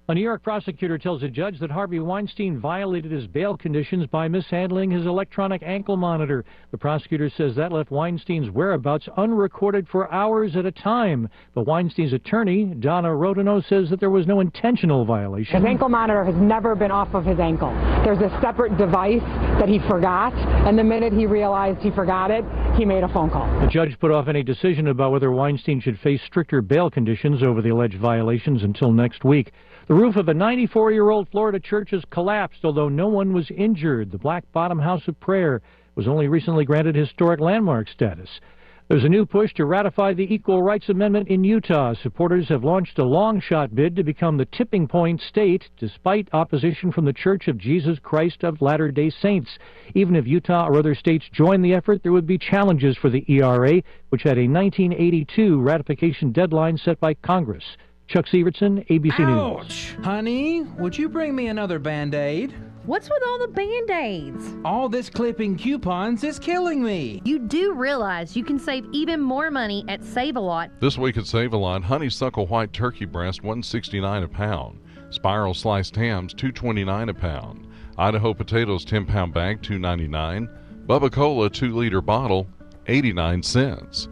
A New York prosecutor tells a judge that Harvey Weinstein violated his bail conditions by mishandling his electronic ankle monitor. The prosecutor says that left Weinstein's whereabouts unrecorded for hours at a time. But Weinstein's attorney, Donna Rodino, says that there was no intentional violation. His ankle monitor has never been off of his ankle. There's a separate device that he forgot, and the minute he realized he forgot it, he made a phone call. The judge put off any decision about whether Weinstein should face stricter bail conditions over the alleged violations until next week. The roof of a 94-year-old Florida church has collapsed, although no one was injured. The Black Bottom House of Prayer was only recently granted historic landmark status. There's a new push to ratify the Equal Rights Amendment in Utah. Supporters have launched a long-shot bid to become the tipping point state, despite opposition from the Church of Jesus Christ of Latter-day Saints. Even if Utah or other states join the effort, there would be challenges for the ERA, which had a 1982 ratification deadline set by Congress. Chuck Sievertson, ABC News. Ouch! Honey, would you bring me another Band-Aid? What's with all the Band-Aids? All this clipping coupons is killing me. You do realize you can save even more money at Save-A-Lot. This week at Save-A-Lot, honeysuckle white turkey breast, $169 a pound. Spiral sliced hams, $229 a pound. Idaho potatoes, 10-pound bag, $2.99. Bubba Cola, 2-liter bottle, 89 cents.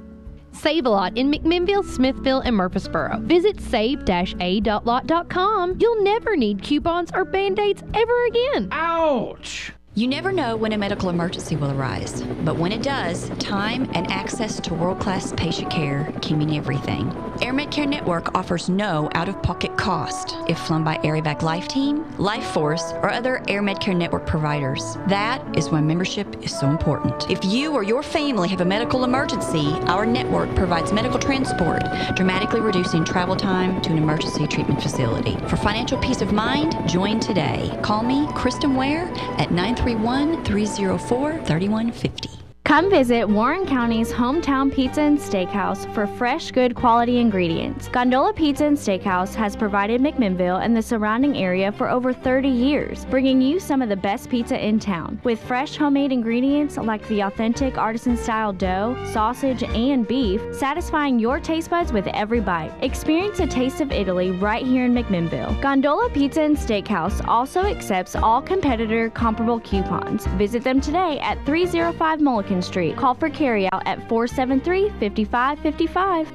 Save-A-Lot in McMinnville, Smithville, and Murfreesboro. Visit save-a.lot.com. You'll never need coupons or Band-Aids ever again. Ouch! You never know when a medical emergency will arise, but when it does, time and access to world-class patient care can mean everything. Air Medcare Network offers no out-of-pocket cost if flown by AirEvac Life Team, Life Force, or other Air Medcare Network providers. That is why membership is so important. If you or your family have a medical emergency, our network provides medical transport, dramatically reducing travel time to an emergency treatment facility. For financial peace of mind, join today. Call me, Kristen Ware, at 931-304-3150. Come visit Warren County's hometown pizza and steakhouse for fresh, good quality ingredients. Gondola Pizza and Steakhouse has provided McMinnville and the surrounding area for over 30 years, bringing you some of the best pizza in town. With fresh homemade ingredients like the authentic artisan-style dough, sausage, and beef, satisfying your taste buds with every bite. Experience a taste of Italy right here in McMinnville. Gondola Pizza and Steakhouse also accepts all competitor comparable coupons. Visit them today at 305 Mulligan Street. Call for carryout at 473-5555.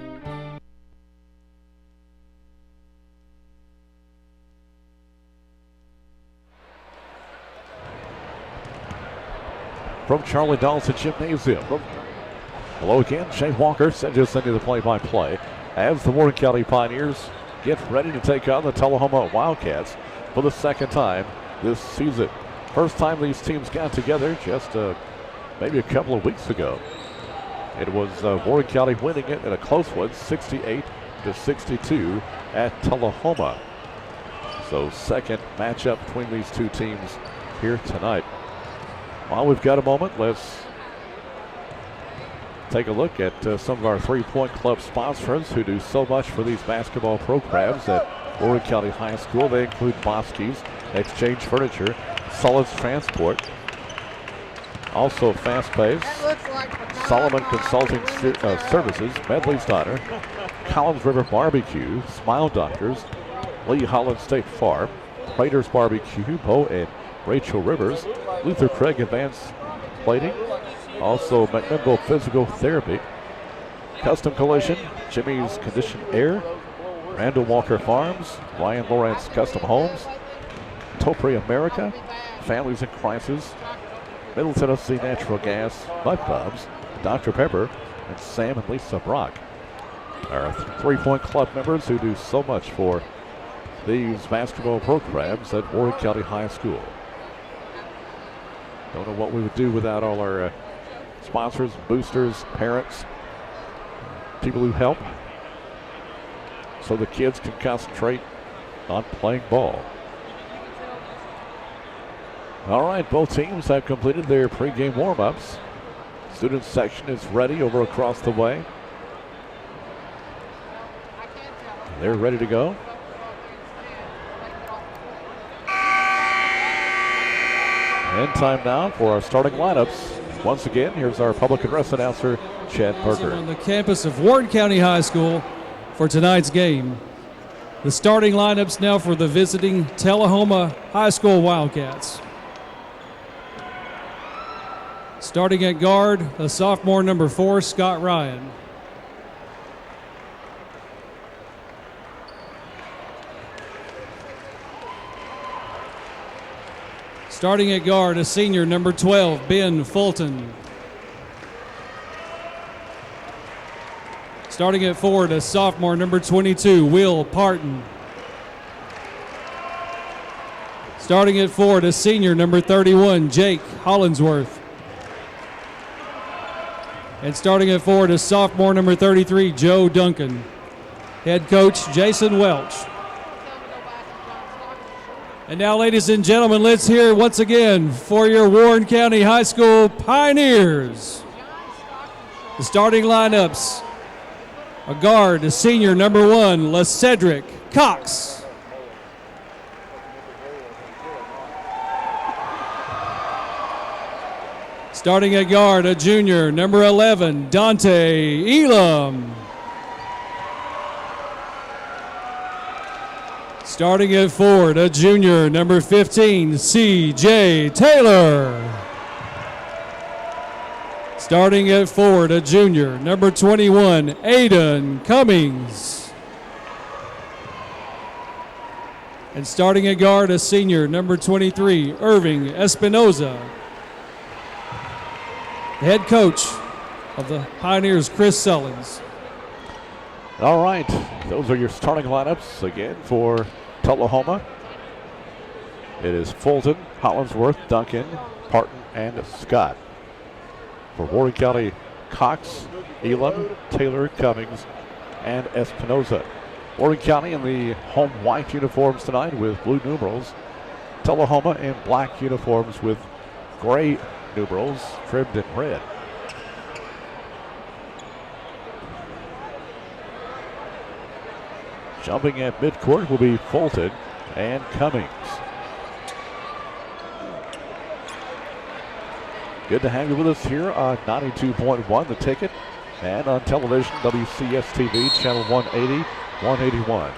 From Charlie Dawson Gymnasium. Hello again, Shane Walker sends us into the play-by-play as the Warren County Pioneers get ready to take on the Tullahoma Wildcats for the second time this season. First time these teams got together just maybe a couple of weeks ago. It was Warren County winning it in a close one, 68-59. 65-62 at Tullahoma. So second matchup between these two teams here tonight. While we've got a moment, let's take a look at some of our 3-Point Club sponsors who do so much for these basketball programs at Warren County High School. They include Bosky's, Exchange Furniture, Solids Transport, also Fast Pace, Solomon Consulting Services, Medley's Daughter, Collins River Barbecue, Smile Doctors, Lee Holland State Farm, Raiders Barbecue, Bo and Rachel Rivers, Luther Craig Advanced Plating, also McMinnville Physical Therapy, Custom Collision, Jimmy's Condition Air, Randall Walker Farms, Ryan Lawrence Custom Homes, Topre America, Families in Crisis, Middle Tennessee Natural Gas, Mud Pubs, Dr. Pepper, and Sam and Lisa Brock. Our 3-Point Club members who do so much for these basketball programs at Warren County High School. Don't know what we would do without all our sponsors, boosters, parents, people who help so the kids can concentrate on playing ball. All right, both teams have completed their pregame warm-ups. Student section is ready over across the way. They're ready to go. And time now for our starting lineups. Once again, here's our public address announcer, Chad Parker. On the campus of Warren County High School for tonight's game. The starting lineups now for the visiting Tullahoma High School Wildcats. Starting at guard, the sophomore number 4, Scott Ryan. Starting at guard, a senior, number 12, Ben Fulton. Starting at forward, a sophomore, number 22, Will Parton. Starting at forward, a senior, number 31, Jake Hollinsworth. And starting at forward, a sophomore, number 33, Joe Duncan. Head coach, Jason Welch. And now, ladies and gentlemen, let's hear once again for your Warren County High School Pioneers. The starting lineups. A guard, a senior, number 1, LaCedric Cox. Starting at guard, a junior, number 11, Dante Elam. Starting at forward, a junior, number 15, C.J. Taylor. Starting at forward, a junior, number 21, Aiden Cummings. And starting at guard, a senior, number 23, Irving Espinoza. The head coach of the Pioneers, Chris Sullins. All right, those are your starting lineups again for Tullahoma. It is Fulton, Hollinsworth, Duncan, Parton, and Scott. For Warren County, Cox, Elam, Taylor, Cummings, and Espinoza. Warren County in the home white uniforms tonight with blue numerals. Tullahoma in black uniforms with gray numerals trimmed in red. Jumping at midcourt will be Fulton and Cummings. Good to have you with us here on 92.1 The Ticket and on television, WCS TV, channel 180, 181.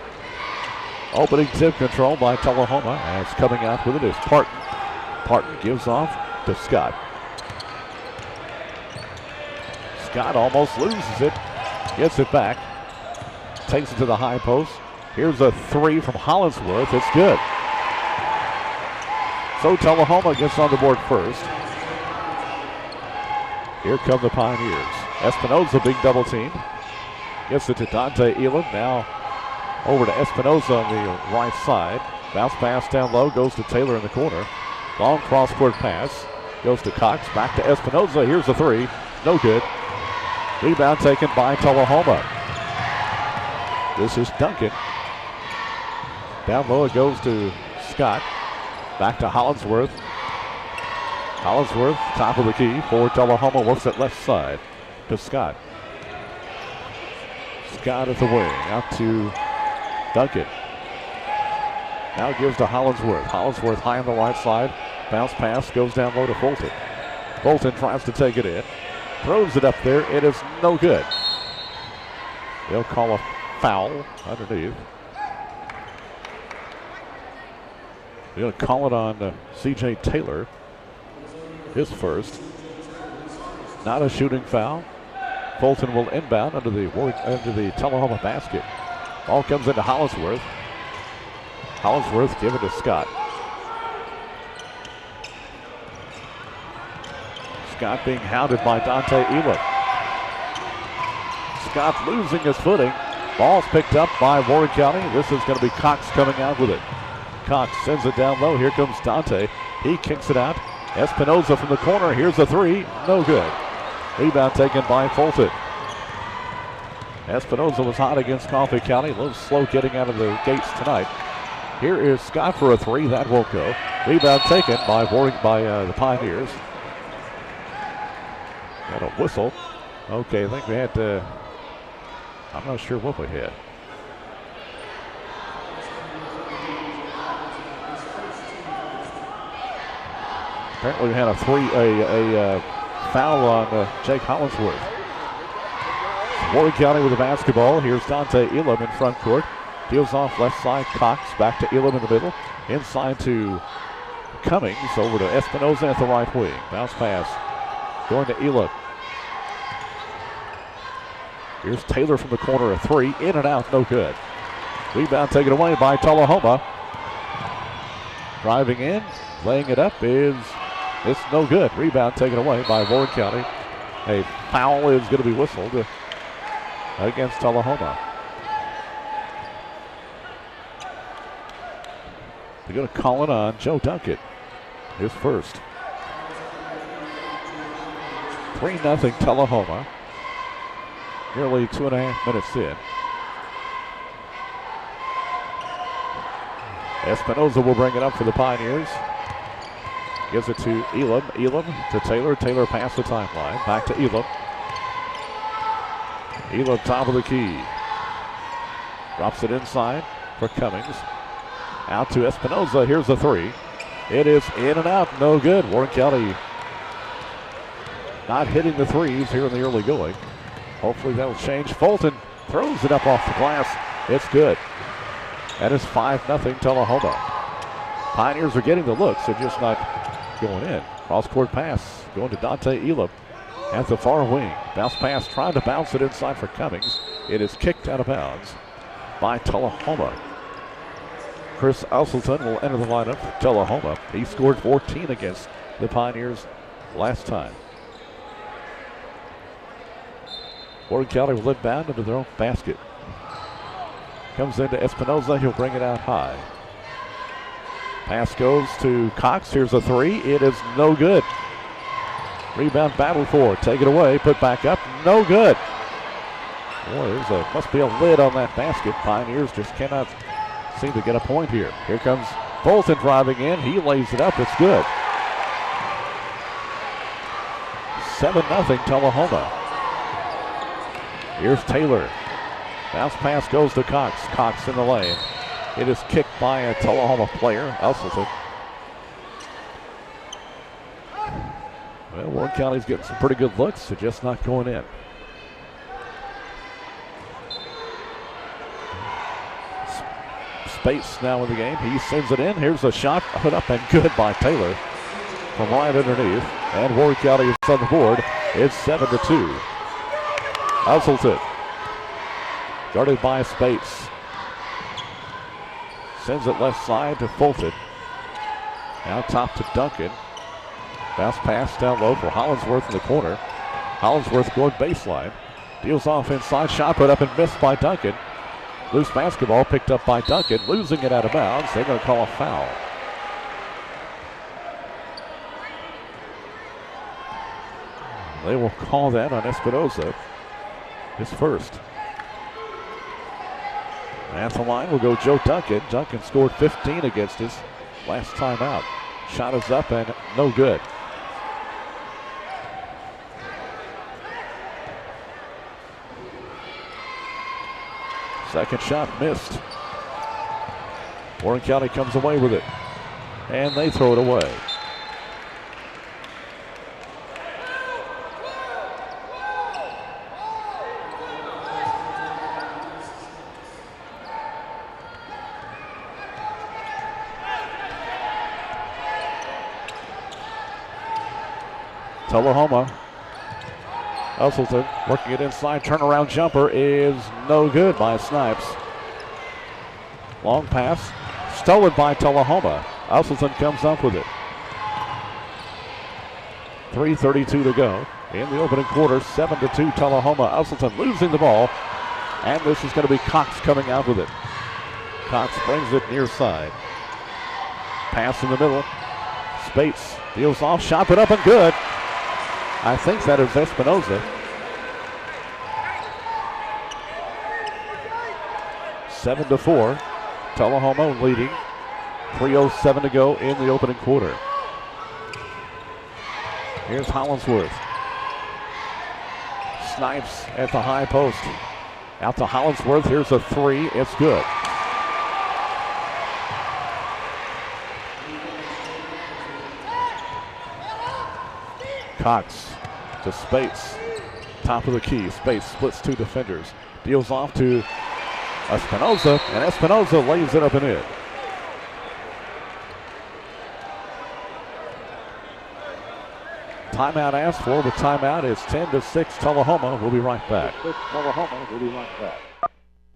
Opening tip control by Tullahoma, as coming out with it is Parton. Parton gives off to Scott. Scott almost loses it, gets it back, takes it to the high post. Here's a 3 from Hollinsworth. It's good. So Tullahoma gets on the board first. Here come the Pioneers. Espinoza, big double team. Gets it to Dante Elam. Now over to Espinoza on the right side. Bounce pass down low. Goes to Taylor in the corner. Long cross-court pass. Goes to Cox. Back to Espinoza. Here's the 3. No good. Rebound taken by Tullahoma. This is Duncan. Down low it goes to Scott. Back to Hollinsworth. Hollinsworth, top of the key for Tullahoma, works it left side to Scott. Scott at the wing, out to Duncan. Now gives to Hollinsworth. Hollinsworth high on the right side. Bounce pass goes down low to Fulton. Fulton tries to take it in. Throws it up there. It is no good. They'll call a foul underneath. They're going to call it on C.J. Taylor. His first. Not a shooting foul. Fulton will inbound under the Tullahoma basket. Ball comes into Hollinsworth. Hollinsworth give it to Scott. Scott being hounded by Dante Elam. Scott losing his footing. Ball's picked up by Warren County. This is going to be Cox coming out with it. Cox sends it down low. Here comes Dante. He kicks it out. Espinoza from the corner. Here's the three. No good. Rebound taken by Fulton. Espinoza was hot against Coffee County. A little slow getting out of the gates tonight. Here is Scott for a three. That won't go. Rebound taken by the Pioneers. Got a whistle. Okay, I think we had I'm not sure what we had. Apparently we had a foul on Jake Hollinsworth. Warren County with the basketball. Here's Dante Elam in front court. Deals off left side. Cox back to Elam in the middle. Inside to Cummings. Over to Espinoza at the right wing. Bounce pass going to Elam. Here's Taylor from the corner. A three. In and out. No good. Rebound taken away by Tullahoma. Driving in. Laying it up is... It's no good. Rebound taken away by Warren County. A foul is going to be whistled against Tullahoma. They're going to call it on Joe Duncan. His first. 3-0 Tullahoma. Nearly 2.5 minutes in. Espinoza will bring it up for the Pioneers. Gives it to Elam. Elam to Taylor. Taylor past the timeline. Back to Elam. Elam top of the key. Drops it inside for Cummings. Out to Espinoza. Here's the three. It is in and out. No good. Warren County not hitting the threes here in the early going. Hopefully that will change. Fulton throws it up off the glass. It's good. That is 5-0 Tullahoma. Pioneers are getting the looks. They're just not going in. Cross-court pass going to Dante Elam at the far wing. Bounce pass trying to bounce it inside for Cummings. It is kicked out of bounds by Tullahoma. Chris Usselton will enter the lineup for Tullahoma. He scored 14 against the Pioneers last time. Warren County will inbound into their own basket. Comes into Espinoza. He'll bring it out high. Pass goes to Cox. Here's a three. It is no good. Rebound battle for. Take it away. Put back up. No good. Boy, must be a lid on that basket. Pioneers just cannot seem to get a point here. Here comes Fulton driving in. He lays it up. It's good. 7-0 Tullahoma. Here's Taylor. Bounce pass goes to Cox. Cox in the lane. It is kicked by a Tullahoma player, Usselton. Well, Warren County's getting some pretty good looks. They're just not going in. Space now in the game. He sends it in. Here's a shot put up and good by Taylor from right underneath. And Warren County is on the board. It's 7-2. Usselton guarded by Spates. Sends it left side to Fulton. Now top to Duncan. Bounce pass down low for Hollinsworth in the corner. Hollinsworth going baseline. Deals off inside. Shot put up and missed by Duncan. Loose basketball picked up by Duncan. Losing it out of bounds. They're going to call a foul. They will call that on Espinoza. His first. At the line will go Joe Duncan. Duncan scored 15 against us last time out. Shot is up and no good. Second shot missed. Warren County comes away with it, and they throw it away. Tullahoma. Usselton working it inside. Turnaround jumper is no good by Snipes. Long pass. Stolen by Tullahoma. Usselton comes up with it. 3:32 to go in the opening quarter. 7-2 Tullahoma. Usselton losing the ball. And this is going to be Cox coming out with it. Cox brings it near side. Pass in the middle. Spates deals off. Shot put up and good. I think that is Espinoza. 7-4. Tullahoma leading. 3:07 to go in the opening quarter. Here's Hollinsworth. Snipes at the high post. Out to Hollinsworth. Here's a three. It's good. Cox to Spates. Top of the key. Spates splits two defenders. Deals off to Espinoza, and Espinoza lays it up and in. Timeout asked for, but timeout is 10-6. Tullahoma will be right back.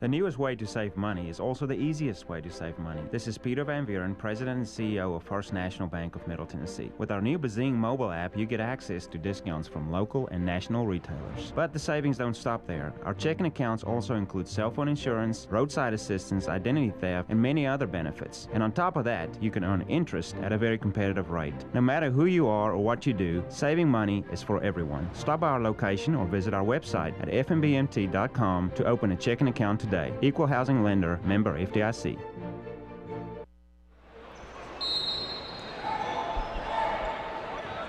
The newest way to save money is also the easiest way to save money. This is Peter Van Buren, President and CEO of First National Bank of Middle Tennessee. With our new Bazing mobile app, you get access to discounts from local and national retailers. But the savings don't stop there. Our checking accounts also include cell phone insurance, roadside assistance, identity theft, and many other benefits. And on top of that, you can earn interest at a very competitive rate. No matter who you are or what you do, saving money is for everyone. Stop by our location or visit our website at fnbmt.com to open a checking account today. Equal housing lender, member FDIC.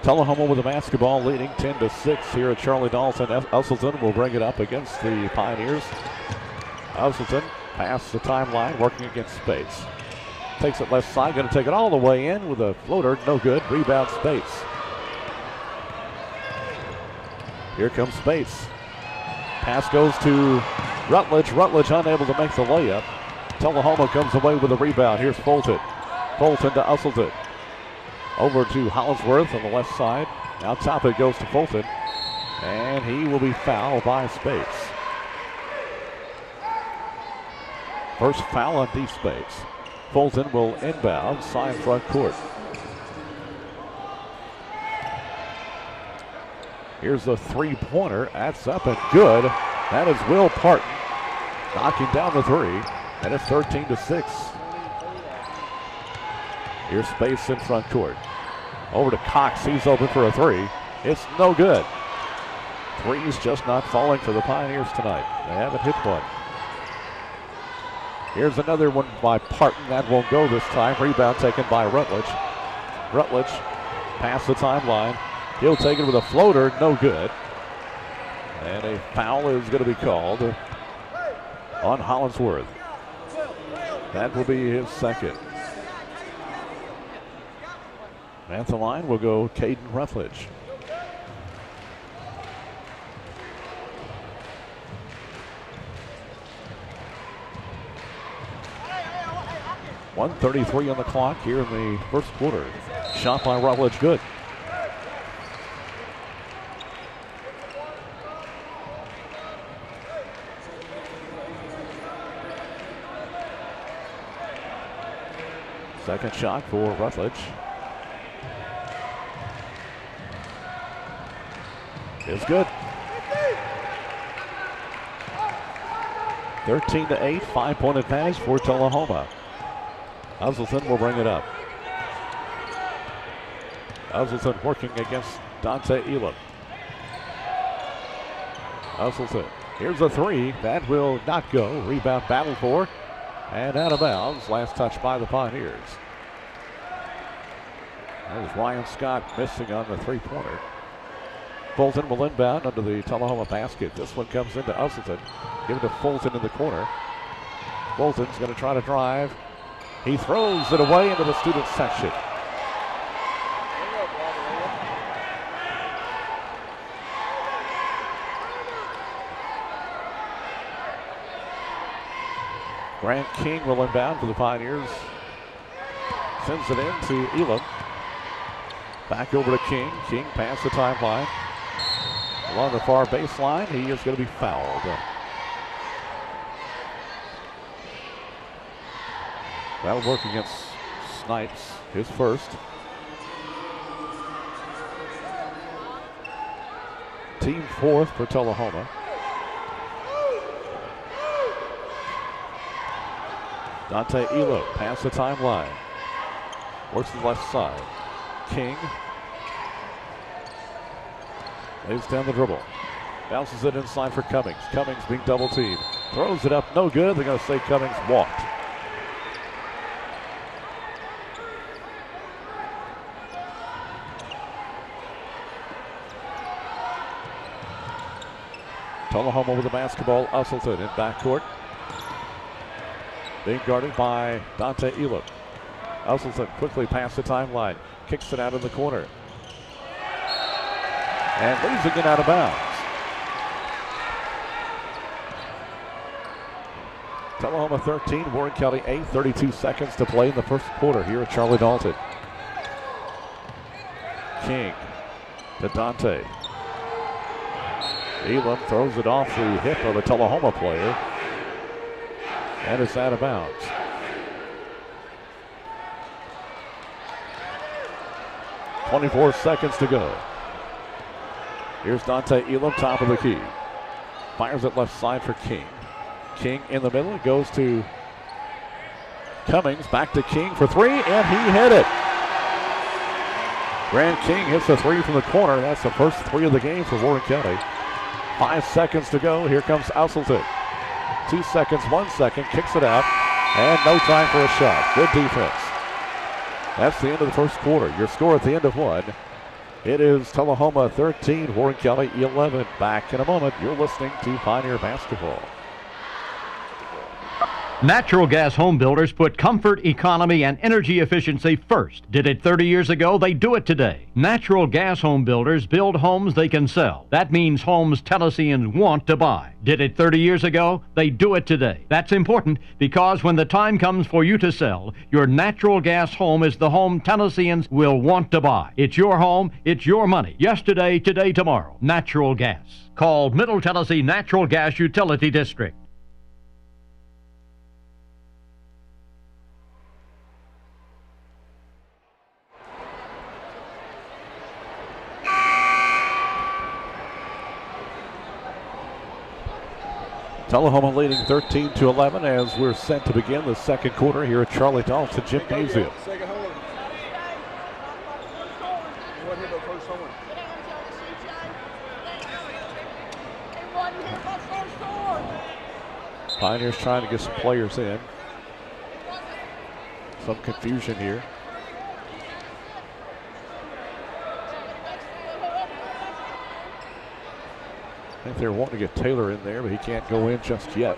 Tullahoma with the basketball leading 10-6 here at Charlie Dalton. Usselton will bring it up against the Pioneers. Usselton past the timeline, working against Spates. Takes it left side, going to take it all the way in with a floater, no good. Rebound Spates. Here comes Spates. Pass goes to Rutledge. Rutledge unable to make the layup. Tullahoma comes away with a rebound. Here's Fulton. Fulton to Usselton. Over to Hollinsworth on the left side. Now top it goes to Fulton. And he will be fouled by Spates. First foul on D. Spates. Fulton will inbound side front court. Here's a three-pointer. That's up and good. That is Will Parton knocking down the three. And it's 13-6. Here's Spates in front court. Over to Cox. He's open for a three. It's no good. Three's just not falling for the Pioneers tonight. They haven't hit one. Here's another one by Parton. That won't go this time. Rebound taken by Rutledge. Rutledge past the timeline. He'll take it with a floater, no good. And a foul is going to be called on Hollinsworth. That will be his second. At the line will go Caden Rutledge. .133 on the clock here in the first quarter. Shot by Rutledge, good. Second shot for Rutledge. It's good. 13-8, 5-point advantage for Tullahoma. Usselton will bring it up. Usselton working against Dante Elam. Usselton, here's a three. That will not go. Rebound battle for And out of bounds. Last touch by the Pioneers. There's Ryan Scott missing on the three-pointer. Fulton will inbound under the Tullahoma basket. This one comes into Usselton. Given to Fulton in the corner. Fulton's going to try to drive. He throws it away into the student section. Grant King will inbound for the Pioneers. Sends it in to Elam. Back over to King. King past the timeline. Along the far baseline, he is going to be fouled. That'll work against Snipes, his first. Team fourth for Tullahoma. Dante Elo past the timeline. Works to the left side. King lays down the dribble. Bounces it inside for Cummings. Cummings being double teamed. Throws it up, no good. They're going to say Cummings walked. Tullahoma with the basketball. Usselton in backcourt. Being guarded by Dante Elam. Usselton quickly past the timeline. Kicks it out in the corner. And leaves it out of bounds. Tullahoma 13, Warren County 8. 32 seconds to play in the first quarter here at Charlie Dalton. King to Dante. Elam throws it off the hip of a Tullahoma player. And it's out of bounds. .24 seconds to go. Here's Dante Elam, top of the key. Fires it left side for King. King in the middle, goes to Cummings, back to King for three, and he hit it. Grant King hits a three from the corner. That's the first three of the game for Warren County. 5 seconds to go. Here comes Usselton. 2 seconds, 1 second, kicks it out, and no time for a shot. Good defense. That's the end of the first quarter. Your score at the end of one. It is Tullahoma 13, Warren County 11. Back in a moment. You're listening to Pioneer Basketball. Natural gas home builders put comfort, economy, and energy efficiency first. Did it 30 years ago, they do it today. Natural gas home builders build homes they can sell. That means homes Tennesseans want to buy. Did it 30 years ago, they do it today. That's important because when the time comes for you to sell, your natural gas home is the home Tennesseans will want to buy. It's your home, it's your money. Yesterday, today, tomorrow. Natural gas. Call Middle Tennessee Natural Gas Utility District. Tullahoma leading 13-11 as we're set to begin the second quarter here at Charlie Dalton Gymnasium. Pioneers trying to get some players in. Some confusion here. I think they're wanting to get Taylor in there, but he can't go in just yet.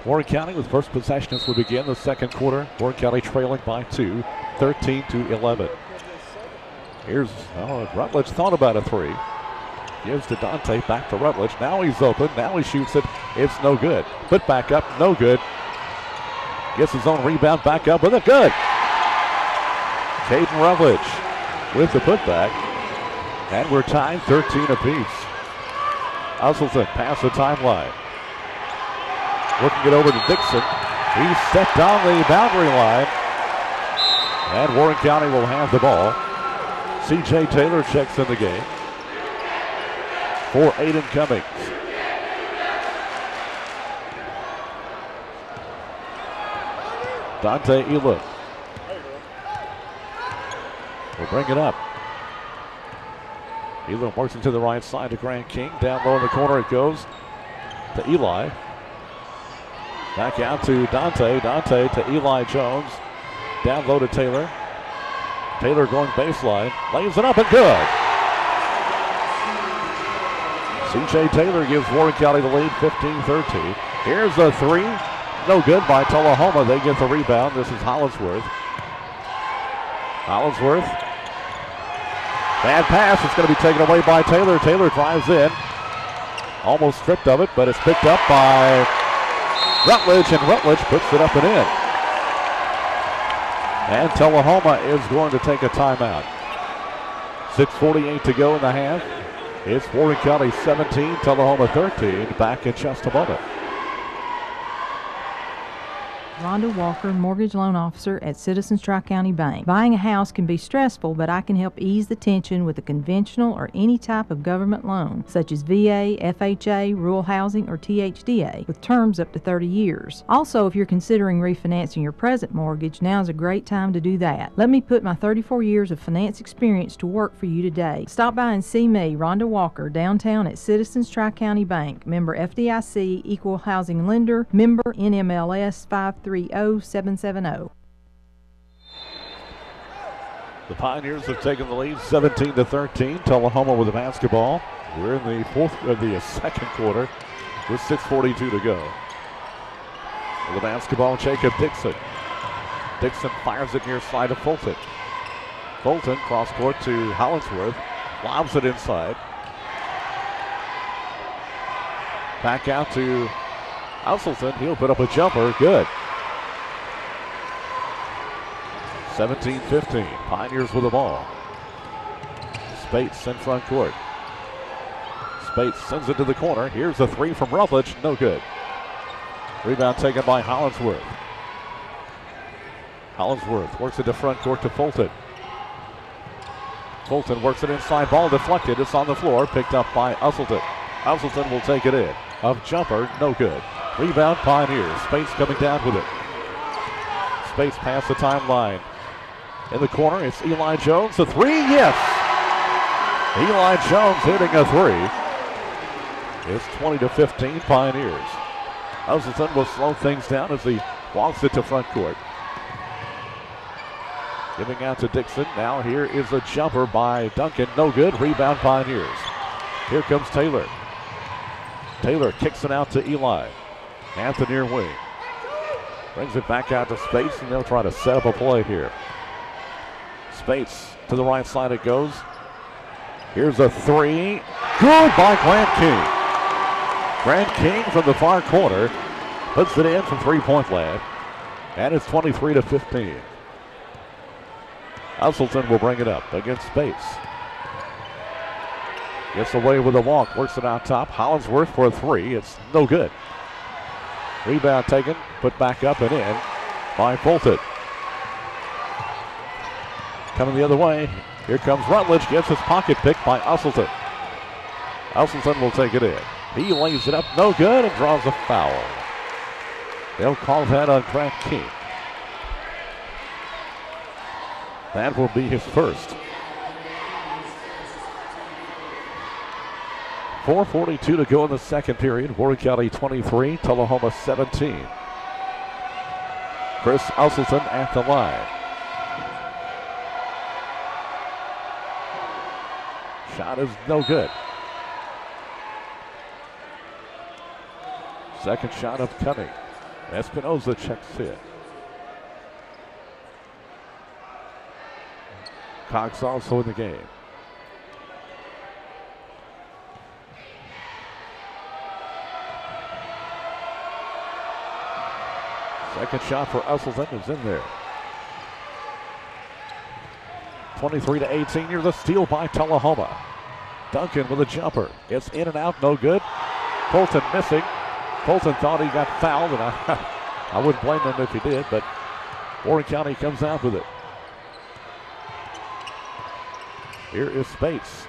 Warren County with first possession as we begin the second quarter. Warren County trailing by 2, 13-11. Here's Rutledge thought about a three. Gives to Dante, back to Rutledge. Now he's open. Now he shoots it. It's no good. Put back up, no good. Gets his own rebound, back up with it. Good. Caden Rutledge with the putback. And we're tied 13 apiece. Usselton past the timeline. Working it over to Dixon. He stepped on the boundary line. And Warren County will have the ball. C.J. Taylor checks in the game for Aiden Cummings. Dante Elam will bring it up. Elam works it to the right side to Grant King. Down low in the corner it goes to Eli. Back out to Dante. Dante to Eli Jones. Down low to Taylor. Taylor going baseline. Lays it up and good. C.J. Taylor gives Warren County the lead, 15-13. Here's a three. No good by Tullahoma. They get the rebound. This is Hollinsworth. Hollinsworth. Bad pass. It's going to be taken away by Taylor. Taylor drives in. Almost stripped of it, but it's picked up by Rutledge, and Rutledge puts it up and in. And Tullahoma is going to take a timeout. 6:48 to go in the half. It's Warren County 17, Tullahoma 13. Back in just a moment. Rhonda Walker, Mortgage Loan Officer at Citizens Tri-County Bank. Buying a house can be stressful, but I can help ease the tension with a conventional or any type of government loan, such as VA, FHA, rural housing, or THDA, with terms up to 30 years. Also, if you're considering refinancing your present mortgage, now is a great time to do that. Let me put my 34 years of finance experience to work for you today. Stop by and see me, Rhonda Walker, downtown at Citizens Tri-County Bank, member FDIC, equal housing lender, member NMLS 530770. The Pioneers have taken the lead 17-13. Tullahoma with the basketball. We're in the second quarter with 6:42 to go. With the basketball, Jacob Dixon. Dixon fires it near side to Fulton. Fulton cross court to Hollinsworth. Lobs it inside. Back out to Usselton. He'll put up a jumper. Good. 17-15. Pioneers with the ball. Spates in front court. Spates sends it to the corner. Here's a three from Rutledge. No good. Rebound taken by Hollinsworth. Hollinsworth works it to front court to Fulton. Fulton works it inside. Ball deflected. It's on the floor. Picked up by Usselton. Usselton will take it in. A jumper. No good. Rebound Pioneers. Spates coming down with it. Spates past the timeline. In the corner, it's Eli Jones. A three, yes! Eli Jones hitting a three. It's 20-15 Pioneers. Usselton will slow things down as he walks it to front court. Giving out to Dixon. Now here is a jumper by Duncan. No good. Rebound Pioneers. Here comes Taylor. Taylor kicks it out to Eli. At the near wing. Brings it back out to Spates, and they'll try to set up a play here. Spates to the right side it goes. Here's a three. Good by Grant King. Grant King from the far corner puts it in from three-point land. And it's 23-15. Usselton will bring it up against Spates. Gets away with a walk. Works it out top. Hollinsworth for a three. It's no good. Rebound taken. Put back up and in by Fulton. Coming the other way. Here comes Rutledge. Gets his pocket picked by Usselton. Usselton will take it in. He lays it up. No good and draws a foul. They'll call that on Grant King. That will be his first. 4:42 to go in the second period. Warren County 23, Tullahoma 17. Chris Usselton at the line. Shot is no good. Second shot of coming. Espinoza checks in. Cox also in the game. Second shot for Usselton is in there. 23-18. Here's a steal by Tullahoma. Duncan with a jumper. It's in and out, no good. Fulton missing. Fulton thought he got fouled, and I wouldn't blame him if he did, but Warren County comes out with it. Here is Spates.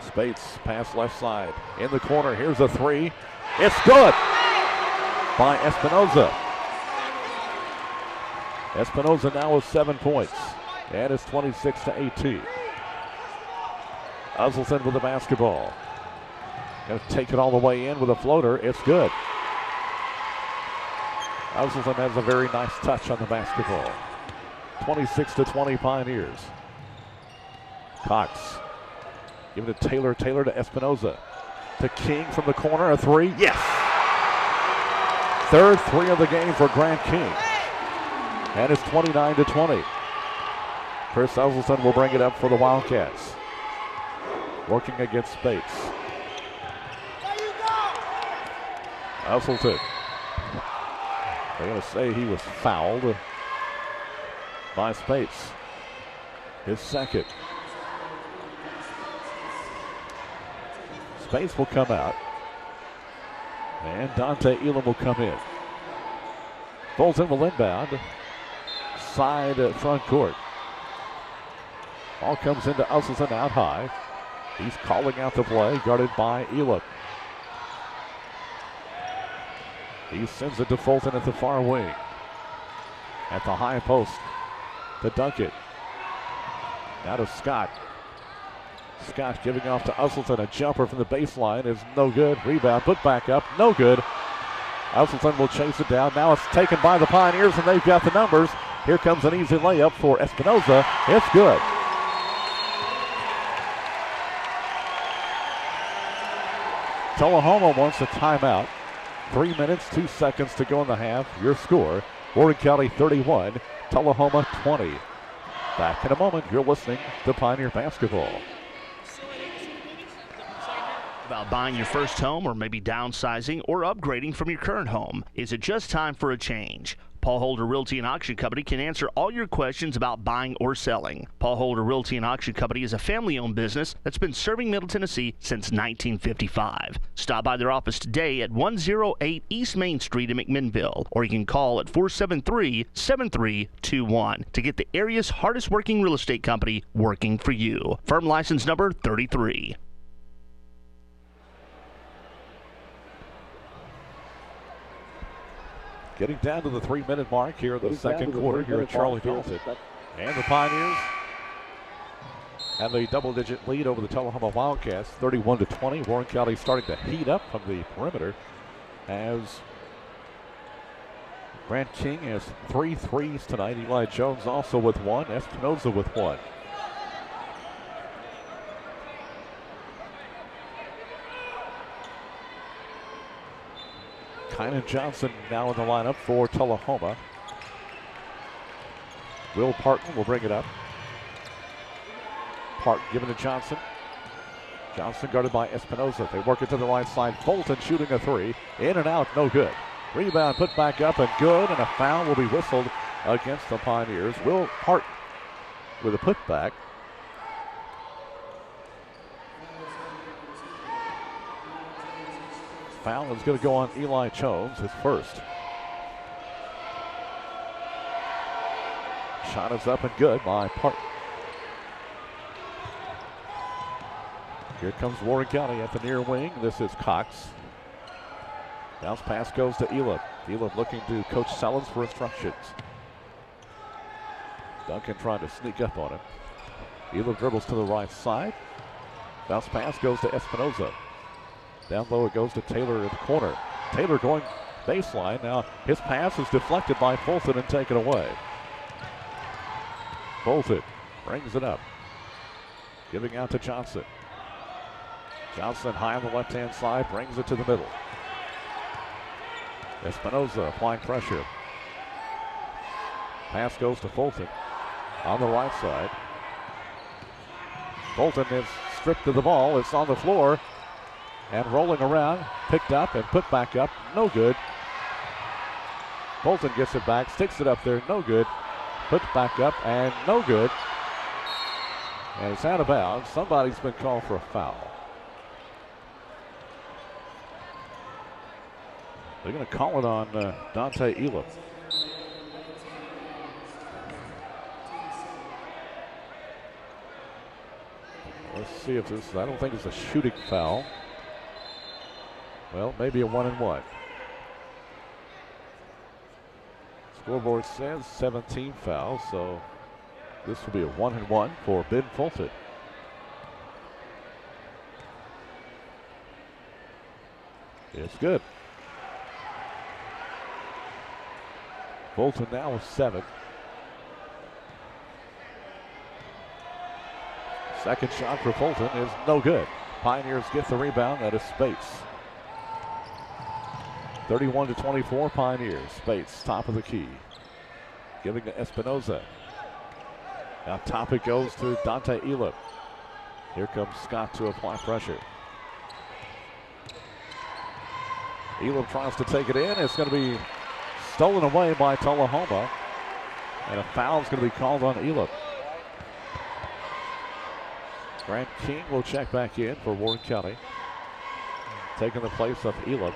Spates pass left side. In the corner, here's a three. It's good by Espinoza. Espinoza now with 7 points. And it's 26-18. Usselson with the basketball. Going to take it all the way in with a floater. It's good. Usselson has a very nice touch on the basketball. 26-20 Pioneers. Cox. Give it to Taylor. Taylor to Espinoza. To King from the corner. A three. Yes! Third three of the game for Grant King. And it's 29-20. Chris Usselson will bring it up for the Wildcats. Working against Spates. Usselson. They're going to say he was fouled by Spates. His second. Spates will come out. And Dante Elam will come in. Fulton will inbound. Side front court. Ball comes into Usselson out high. He's calling out the play, guarded by Elam. He sends it to Fulton at the far wing. At the high post to Duckett. Now to Scott. Scott giving off to Usselson. A jumper from the baseline is no good. Rebound, put back up, no good. Usselson will chase it down. Now it's taken by the Pioneers, and they've got the numbers. Here comes an easy layup for Espinoza. It's good. Tullahoma wants a timeout. 3 minutes, 2 seconds to go in the half. Your score, Warren County 31, Tullahoma 20. Back in a moment. You're listening to Pioneer Basketball. About buying your first home, or maybe downsizing or upgrading from your current home? Is it just time for a change? Paul Holder Realty and Auction Company can answer all your questions about buying or selling. Paul Holder Realty and Auction Company is a family-owned business that's been serving Middle Tennessee since 1955. Stop by their office today at 108 East Main Street in McMinnville, or you can call at 473-7321 to get the area's hardest-working real estate company working for you. Firm license number 33. Getting down to the 3-minute mark here in the second quarter here at Charlie Dalton. And the Pioneers have a double-digit lead over the Tullahoma Wildcats, 31-20. Warren County starting to heat up from the perimeter as Grant King has 3 threes tonight. Eli Jones also with 1. Espinoza with 1. Kynan Johnson now in the lineup for Tullahoma. Will Parton will bring it up. Parton given to Johnson. Johnson guarded by Espinoza. They work it to the right side. Fulton shooting a 3. In and out, no good. Rebound put back up and good, and a foul will be whistled against the Pioneers. Will Parton with a putback. Foul is going to go on Eli Jones, his first. Shot is up and good by Parton. Here comes Warren County at the near wing. This is Cox. Bounce pass goes to Elam. Elam looking to Coach Sellens for instructions. Duncan trying to sneak up on him. Elam dribbles to the right side. Bounce pass goes to Espinoza. Down low it goes to Taylor in the corner. Taylor going baseline. Now his pass is deflected by Fulton and taken away. Fulton brings it up. Giving out to Johnson. Johnson high on the left-hand side, brings it to the middle. Espinoza applying pressure. Pass goes to Fulton on the right side. Fulton is stripped of the ball. It's on the floor. And rolling around, picked up and put back up, no good. Fulton gets it back, sticks it up there, no good. Put back up and no good. And it's out of bounds. Somebody's been called for a foul. They're going to call it on Dante Elam. Let's see if this, I don't think it's a shooting foul. Well, maybe a 1-and-1. Scoreboard says 17 fouls, so this will be a 1-and-1 for Ben Fulton. It's good. Fulton now with 7. Second shot for Fulton is no good. Pioneers get the rebound. That is Spates. 31-24 Pioneers. Spates, top of the key. Giving to Espinoza. Now top it goes to Dante Elam. Here comes Scott to apply pressure. Elam tries to take it in. It's going to be stolen away by Tullahoma. And a foul is going to be called on Elam. Grant King will check back in for Warren County. Taking the place of Elam.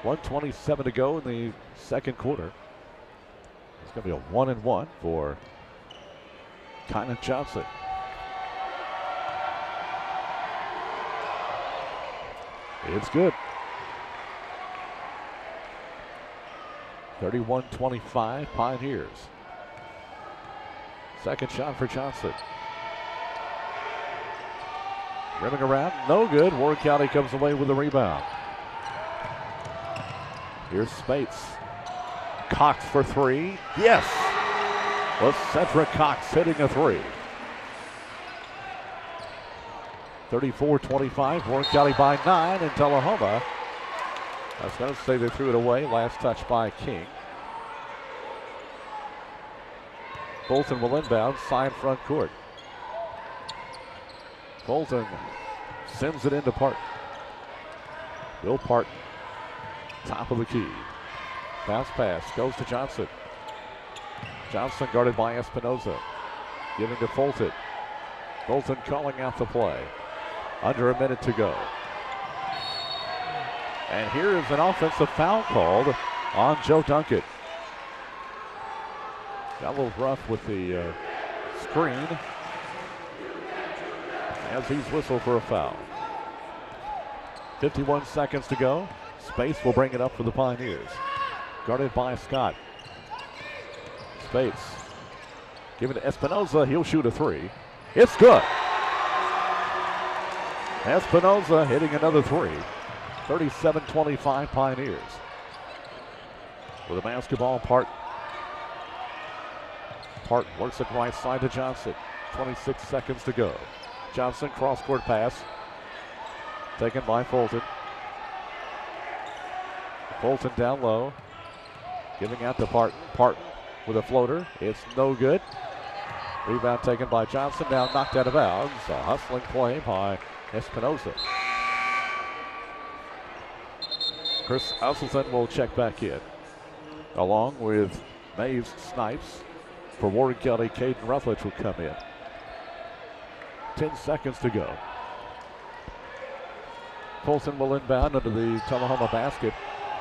1:27 to go in the second quarter. It's going to be a 1-and-1 for Kynan Johnson. It's good. 31-25 Pioneers. Second shot for Johnson. Rimming around, no good. Warren County comes away with the rebound. Here's Spates. Cox for 3. Yes! Was Cedric Cox hitting a 3. 34-25. Warren County by 9 in Tullahoma. I was going to say they threw it away. Last touch by King. Fulton will inbound, side front court. Fulton sends it into Parton. Bill Parton, top of the key. Bounce pass goes to Johnson. Johnson guarded by Espinoza. Giving to Fulton. Fulton calling out the play. Under a minute to go. And here is an offensive foul called on Joe Duncan. Got a little rough with the screen as he's whistled for a foul. 51 seconds to go. Spates will bring it up for the Pioneers. Guarded by Scott. Spates. Give it to Espinoza. He'll shoot a 3. It's good. Espinoza hitting another 3. 37-25 Pioneers. With a basketball, Parton. Parton works it right side to Johnson. 26 seconds to go. Johnson cross-court pass. Taken by Fulton. Fulton down low. Giving out to Parton. Parton with a floater. It's no good. Rebound taken by Johnson. Now knocked out of bounds. A hustling play by Espinoza. Chris Usselton will check back in. Along with Maves Snipes. For Warren County, Caden Rutledge will come in. 10 seconds to go. Fulton will inbound under the Tullahoma basket.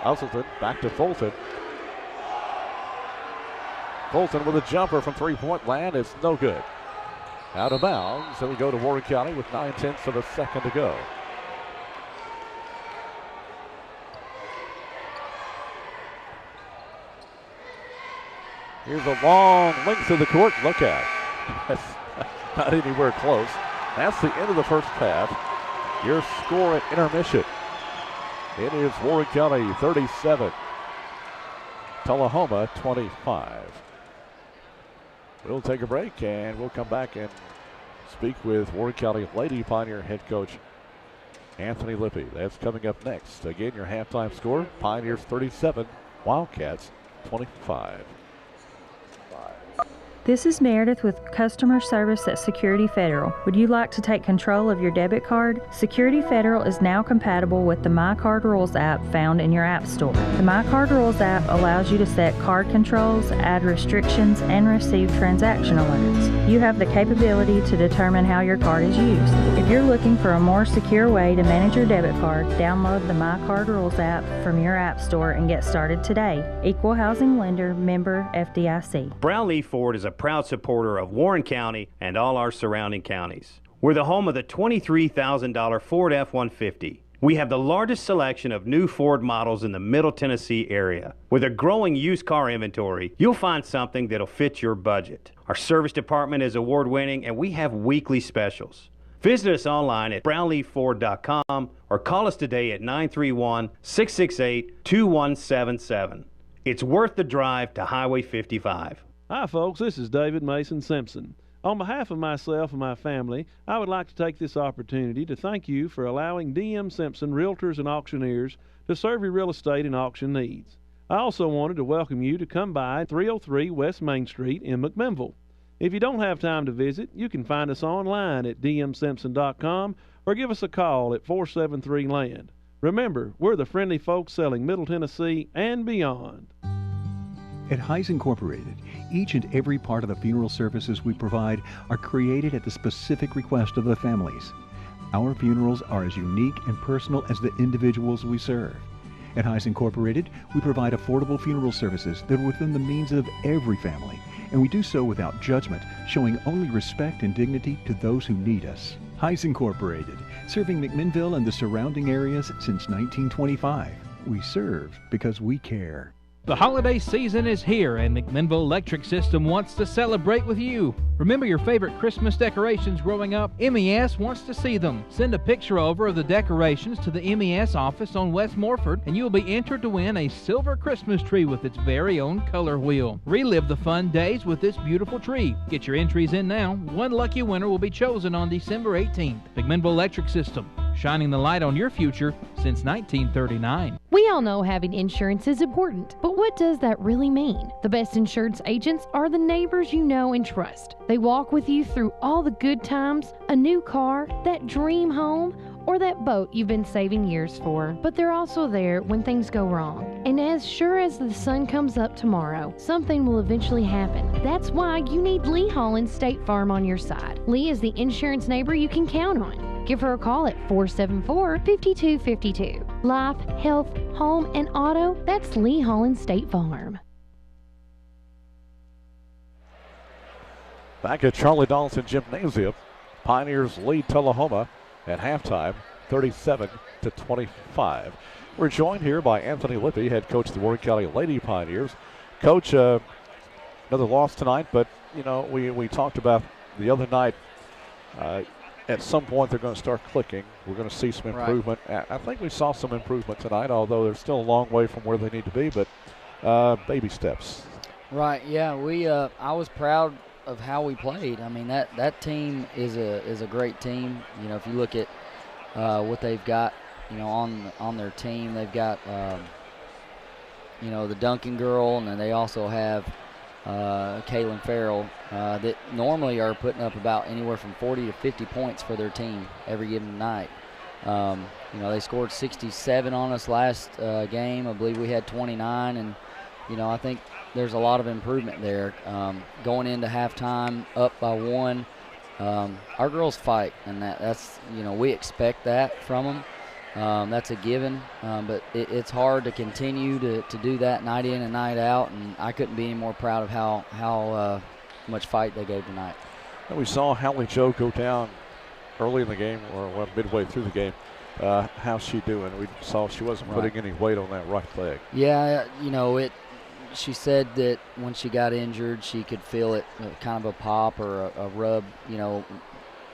Usselton back to Fulton. Fulton with a jumper from three-point land. It's no good. Out of bounds. So we go to Warren County with 9/10 of a second to go. Here's a long length of the court. Look at it. That's not anywhere close. That's the end of the first half. Your score at intermission. It is Warren County 37, Tullahoma 25. We'll take a break and we'll come back and speak with Warren County Lady Pioneer head coach Anthony Lippy. That's coming up next. Again, your halftime score, Pioneers 37, Wildcats 25. This is Meredith with customer service at Security Federal. Would you like to take control of your debit card? Security Federal is now compatible with the My Card Rules app found in your app store. The My Card Rules app allows you to set card controls, add restrictions, and receive transaction alerts. You have the capability to determine how your card is used. If you're looking for a more secure way to manage your debit card, download the My Card Rules app from your app store and get started today. Equal Housing Lender, member FDIC. Brownlee Ford is a proud supporter of Warren County and all our surrounding counties. We're the home of the $23,000 Ford F-150. We have the largest selection of new Ford models in the Middle Tennessee area. With a growing used car inventory, you'll find something that'll fit your budget. Our service department is award-winning and we have weekly specials. Visit us online at brownleafford.com or call us today at 931-668-2177. It's worth the drive to Highway 55. Hi, folks. This is David Mason Simpson. On behalf of myself and my family, I would like to take this opportunity to thank you for allowing DM Simpson Realtors and Auctioneers to serve your real estate and auction needs. I also wanted to welcome you to come by 303 West Main Street in McMinnville. If you don't have time to visit, you can find us online at dmsimpson.com or give us a call at 473-LAND. Remember, we're the friendly folks selling Middle Tennessee and beyond. At Heise Incorporated, each and every part of the funeral services we provide are created at the specific request of the families. Our funerals are as unique and personal as the individuals we serve. At Heise Incorporated, we provide affordable funeral services that are within the means of every family, and we do so without judgment, showing only respect and dignity to those who need us. Heise Incorporated, serving McMinnville and the surrounding areas since 1925. We serve because we care. The holiday season is here, and McMinnville Electric System wants to celebrate with you. Remember your favorite Christmas decorations growing up? MES wants to see them. Send a picture over of the decorations to the MES office on West Morford, and you will be entered to win a silver Christmas tree with its very own color wheel. Relive the fun days with this beautiful tree. Get your entries in now. One lucky winner will be chosen on December 18th. McMinnville Electric System, shining the light on your future since 1939. We all know having insurance is important, but what does that really mean? The best insurance agents are the neighbors you know and trust. They walk with you through all the good times, a new car, that dream home, or that boat you've been saving years for. But they're also there when things go wrong. And as sure as the sun comes up tomorrow, something will eventually happen. That's why you need Lee Holland State Farm on your side. Lee is the insurance neighbor you can count on. Give her a call at 474-5252. Life, health, home, and auto, that's Lee Holland State Farm. Back at Charlie Donaldson Gymnasium, Pioneers lead Tullahoma at halftime, 37-25. We're joined here by Anthony Lippy, head coach of the Warren County Lady Pioneers. Coach, another loss tonight, but, you know, we talked about the other night. At some point, they're going to start clicking. We're going to see some improvement. Right. I think we saw some improvement tonight, although they're still a long way from where they need to be, but baby steps. Right, yeah. I was proud of how we played. I mean, that team is a great team. You know, if you look at what they've got, you know, on their team, they've got, you know, the Duncan girl, and then they also have Kaylin Farrell, that normally are putting up about anywhere from 40 to 50 points for their team every given night. You know, they scored 67 on us last game. I believe we had 29, and, you know, I think there's a lot of improvement there. Going into halftime up by 1, our girls fight, and that's, you know, we expect that from them. That's a given, but it's hard to continue to do that night in and night out, and I couldn't be any more proud of how much fight they gave tonight. And we saw Hallie Joe go down early in the game, or midway through the game. How's she doing? We saw she wasn't putting any weight on that right leg. Yeah, you know, she said that when she got injured, she could feel it, kind of a pop or a rub, you know,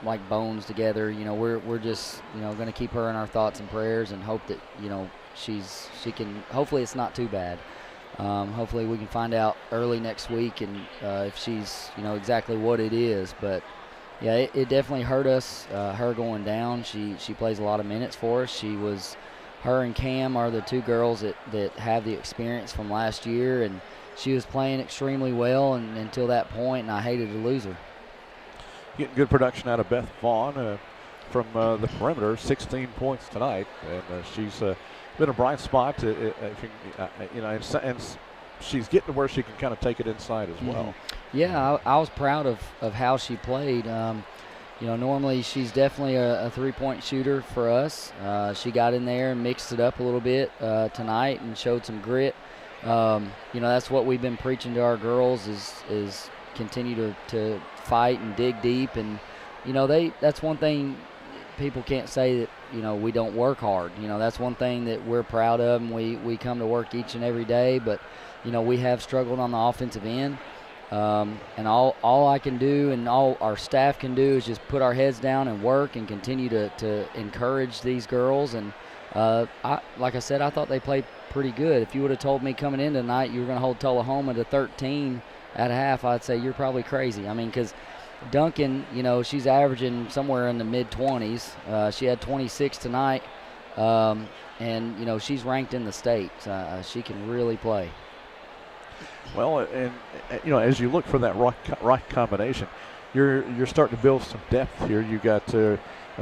like bones together. You know, we're just, you know, going to keep her in our thoughts and prayers and hope that, you know, she can, hopefully it's not too bad. Hopefully we can find out early next week, and if she's, you know, exactly what it is. But yeah, it definitely hurt us, her going down. She plays a lot of minutes for us. Her and Cam are the two girls that have the experience from last year, and she was playing extremely well until that point, and I hated to lose her. Getting good production out of Beth Vaughn from the perimeter, 16 points tonight, and she's been a bright spot. You know, and she's getting to where she can kind of take it inside as well. Yeah, I was proud of how she played. You know, normally she's definitely a three-point shooter for us. She got in there and mixed it up a little bit tonight and showed some grit. You know, that's what we've been preaching to our girls is continue to fight and dig deep. And, you know, that's one thing people can't say, that, you know, we don't work hard. You know, that's one thing that we're proud of, and we come to work each and every day. But, you know, we have struggled on the offensive end. And all I can do and all our staff can do is just put our heads down and work and continue to encourage these girls. And like I said, I thought they played pretty good. If you would have told me coming in tonight you were going to hold Tullahoma to 13 at half, I'd say you're probably crazy. I mean, because Duncan, she's averaging somewhere in the mid-20s. She had 26 tonight, and, she's ranked in the state. She can really play. Well, and as you look for that right combination, you're starting to build some depth here. You got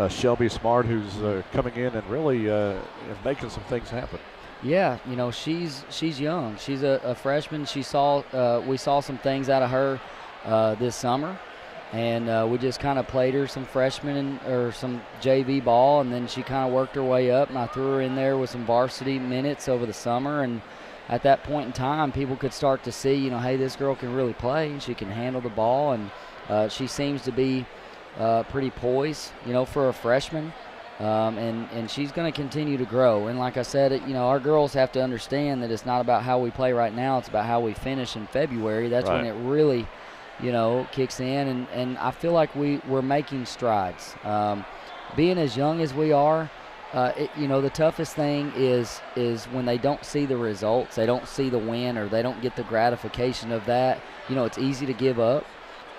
Shelby Smart, who's coming in and really making some things happen. Yeah, she's young. She's a freshman. We saw some things out of her this summer, and we just kind of played her some freshman or some JV ball, and then she kind of worked her way up, and I threw her in there with some varsity minutes over the summer. And at that point in time, people could start to see, hey, this girl can really play. She can handle the ball, and she seems to be pretty poised, for a freshman. And she's going to continue to grow. And like I said, our girls have to understand that it's not about how we play right now. It's about how we finish in February. That's when it really, kicks in. And I feel like we're making strides. Being as young as we are, the toughest thing is when they don't see the results, they don't see the win, or they don't get the gratification of that. It's easy to give up.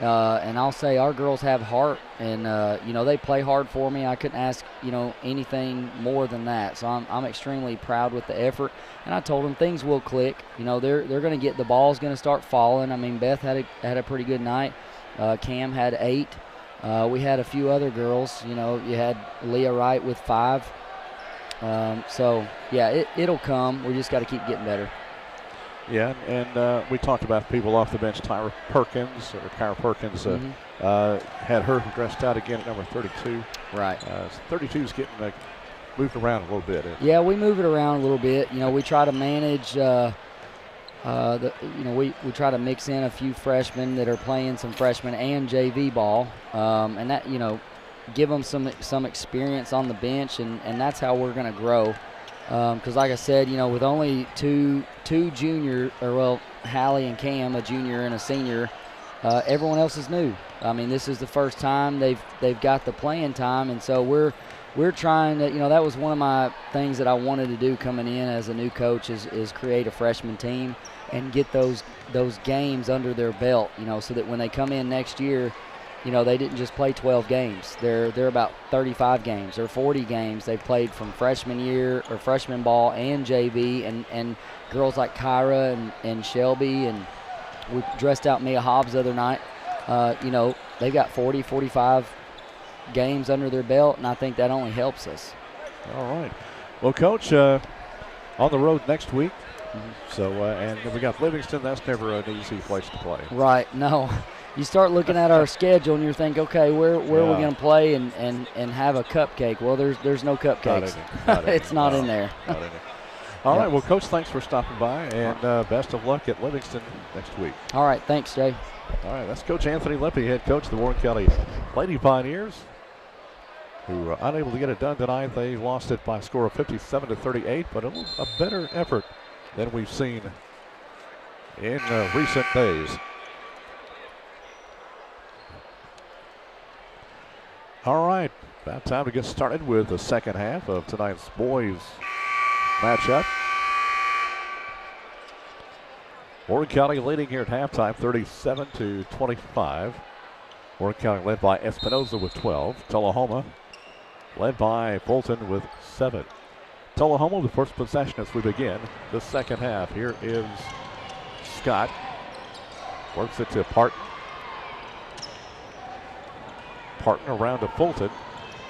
And I'll say our girls have heart, and they play hard for me. I couldn't ask anything more than that. So I'm extremely proud with the effort. And I told them things will click. They're going to get, the ball's going to start falling. I mean, Beth had a pretty good night. Cam had 8. We had a few other girls. You had Leah Wright with 5. So yeah, it'll come. We just got to keep getting better. Yeah, and we talked about people off the bench. Kyra Perkins had her dressed out again at number 32. Right. 32 is getting moved around a little bit. Yeah, we move it around a little bit. We try to manage. We try to mix in a few freshmen that are playing some freshman and JV ball, and that give them some experience on the bench, and that's how we're going to grow. Because like I said, with only two junior, Hallie and Cam, a junior and a senior, everyone else is new. I mean, this is the first time they've got the playing time, and so we're trying to, that was one of my things that I wanted to do coming in as a new coach is create a freshman team and get those games under their belt, so that when they come in next year, they didn't just play 12 games. They're about 35 games or 40 games they've played from freshman year or freshman ball and JV, and girls like Kyra and Shelby, and we dressed out Mia Hobbs the other night. They've got 40, 45 games under their belt, and I think that only helps us. All right. Well, Coach, on the road next week. So, and we got Livingston. That's never an easy place to play. Right. No. You start looking at our schedule and you think, okay, where are we going to play and have a cupcake? Well, there's no cupcakes. It's not in there. Not in there. All right. Well, Coach, thanks for stopping by, and best of luck at Livingston next week. All right. Thanks, Jay. All right. That's Coach Anthony Lippy, head coach of the Warren County Lady Pioneers, who were unable to get it done tonight. They lost it by a score of 57-38, but a better effort than we've seen in recent days. All right, about time to get started with the second half of tonight's boys matchup. Warren County leading here at halftime, 37-25. Warren County led by Espinoza with 12. Tullahoma led by Fulton with 7. Tullahoma, the first possession as we begin the second half. Here is Scott. Works it to Parton. Parton around to Fulton.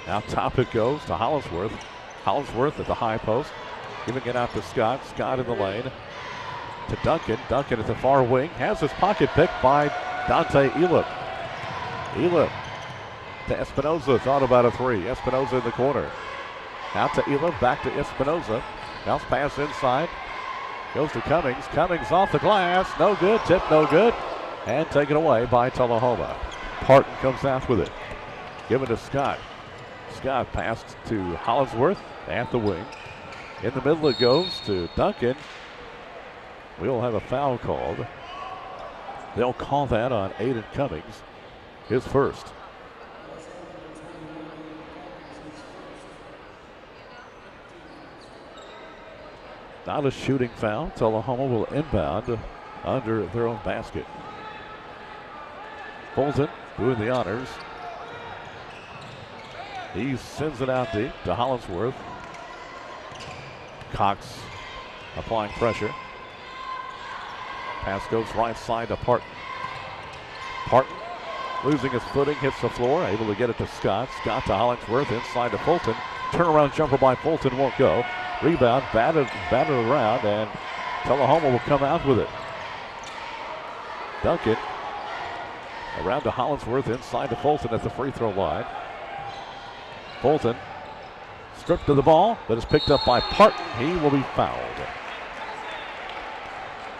Now top it goes to Hollingsworth. Hollingsworth at the high post. Giving it out to Scott. Scott in the lane. To Duncan. Duncan at the far wing. Has his pocket picked by Dante Elip. Elip to Espinoza. Thought about a 3. Espinoza in the corner. Out to Elip. Back to Espinoza. Bounce pass inside. Goes to Cummings. Cummings off the glass. No good. Tip no good. And taken away by Tullahoma. Parton comes out with it. Given to Scott. Scott passed to Hollingsworth at the wing. In the middle it goes to Duncan. We'll have a foul called. They'll call that on Aiden Cummings, his first. Not a shooting foul. Tullahoma will inbound under their own basket. Fulton doing the honors. He sends it out deep to Hollinsworth. Cox applying pressure. Pass goes right side to Parton. Parton losing his footing, hits the floor, able to get it to Scott. Scott to Hollingsworth, inside to Fulton. Turnaround jumper by Fulton won't go. Rebound, batted around, and Tullahoma will come out with it. Duncan around to Hollinsworth, inside to Fulton at the free throw line. Fulton stripped to the ball, but is picked up by Parton. He will be fouled.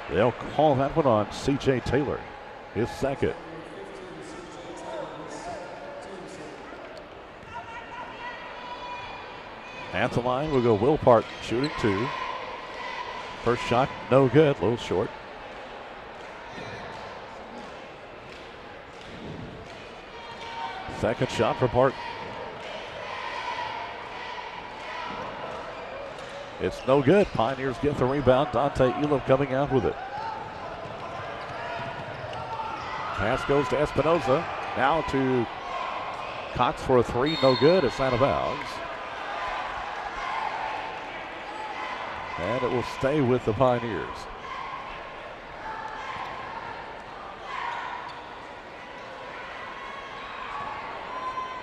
They'll call that one on C.J. Taylor, his second. At the line will go Will Parton, shooting 2. First shot, no good, a little short. Second shot for Parton. It's no good. Pioneers get the rebound. Dante Elam coming out with it. Pass goes to Espinoza. Now to Cox for a 3. No good. It's out of bounds. And it will stay with the Pioneers.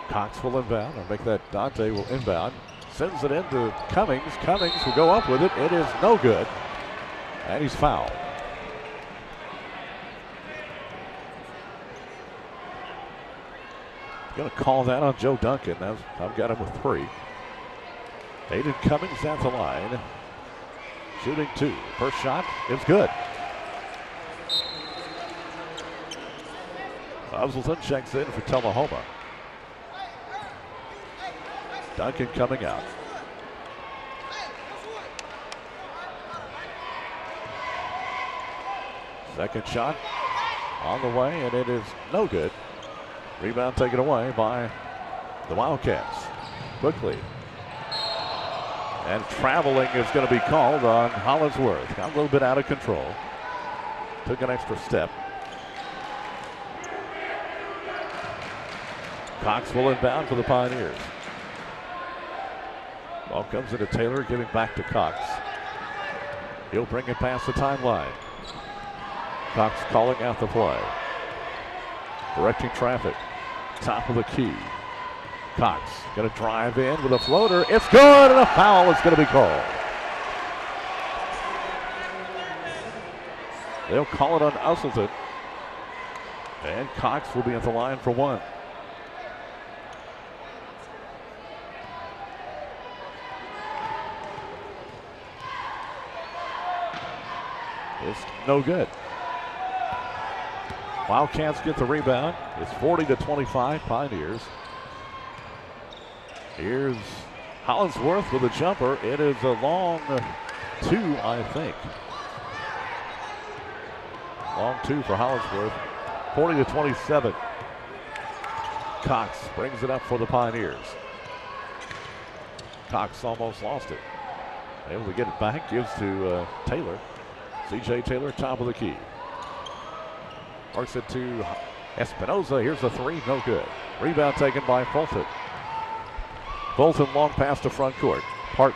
Cox will inbound, or make that Dante will inbound. Sends it into Cummings. Cummings will go up with it. It is no good. And he's fouled. Going to call that on Joe Duncan. I've got him with 3. Aiden Cummings at the line. Shooting 2. First shot is good. Usleton checks in for Tullahoma. Duncan coming out. Second shot on the way, and it is no good. Rebound taken away by the Wildcats. Quickly. And traveling is going to be called on Hollinsworth. Got a little bit out of control. Took an extra step. Cox will inbound for the Pioneers. Ball comes into Taylor, giving back to Cox. He'll bring it past the timeline. Cox calling out the play. Directing traffic. Top of the key. Cox going to drive in with a floater. It's good, and a foul is going to be called. They'll call it on Usleton. And Cox will be at the line for 1. It's no good. Wildcats get the rebound. It's 40-25 Pioneers. Here's Hollinsworth with a jumper. It is a long 2, I think. Long 2 for Hollinsworth. 40-27. Cox brings it up for the Pioneers. Cox almost lost it. Able to get it back. Gives to Taylor. C.J. Taylor, top of the key. Works it to Espinoza. Here's the 3. No good. Rebound taken by Fulton. Fulton long pass to front court. Parton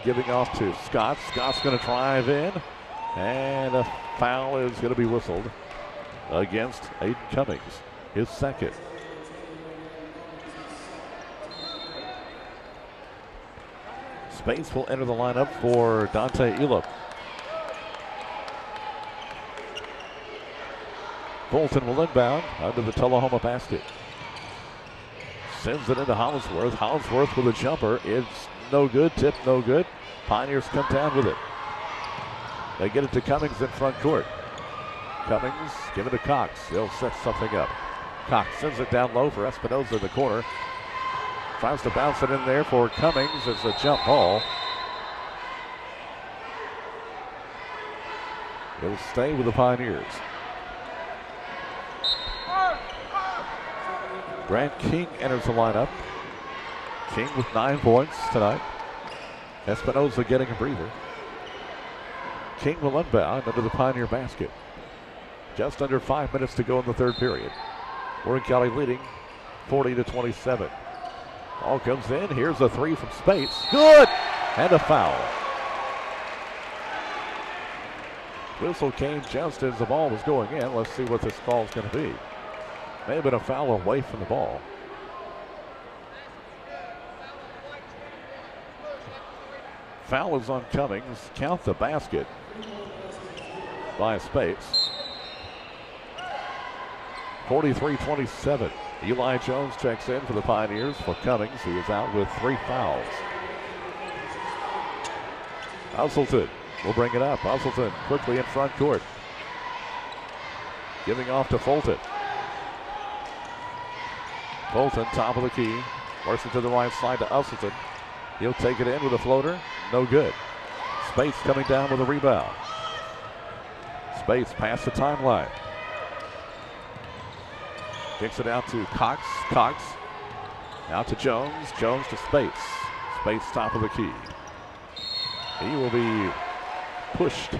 giving off to Scott. Scott's going to drive in. And a foul is going to be whistled against Aiden Cummings, his second. Space will enter the lineup for Dante Elam. Fulton will inbound under the Tullahoma basket. Sends it into Hollinsworth. Hollinsworth with a jumper. It's no good. Tip no good. Pioneers come down with it. They get it to Cummings in front court. Cummings give it to Cox. They'll set something up. Cox sends it down low for Espinoza in the corner. Tries to bounce it in there for Cummings. It's a jump ball. It'll stay with the Pioneers. Grant King enters the lineup. King with 9 points tonight. Espinoza getting a breather. King will unbound under the Pioneer basket. Just under 5 minutes to go in the third period. Warren County leading 40-27. Ball comes in. Here's a three from Spates. Good! And a foul. Whistle came just as the ball was going in. Let's see what this call is going to be. May have been a foul away from the ball. Foul is on Cummings. Count the basket by Spates. 43-27. Eli Jones checks in for the Pioneers for Cummings, who is out with 3 fouls. Usselton will bring it up. Usselton quickly in front court. Giving off to Fulton. Fulton, top of the key. Works it to the right side to Usselton. He'll take it in with a floater. No good. Spates coming down with a rebound. Spates past the timeline. Kicks it out to Cox. Cox out to Jones. Jones to Spates. Spates top of the key. He will be pushed.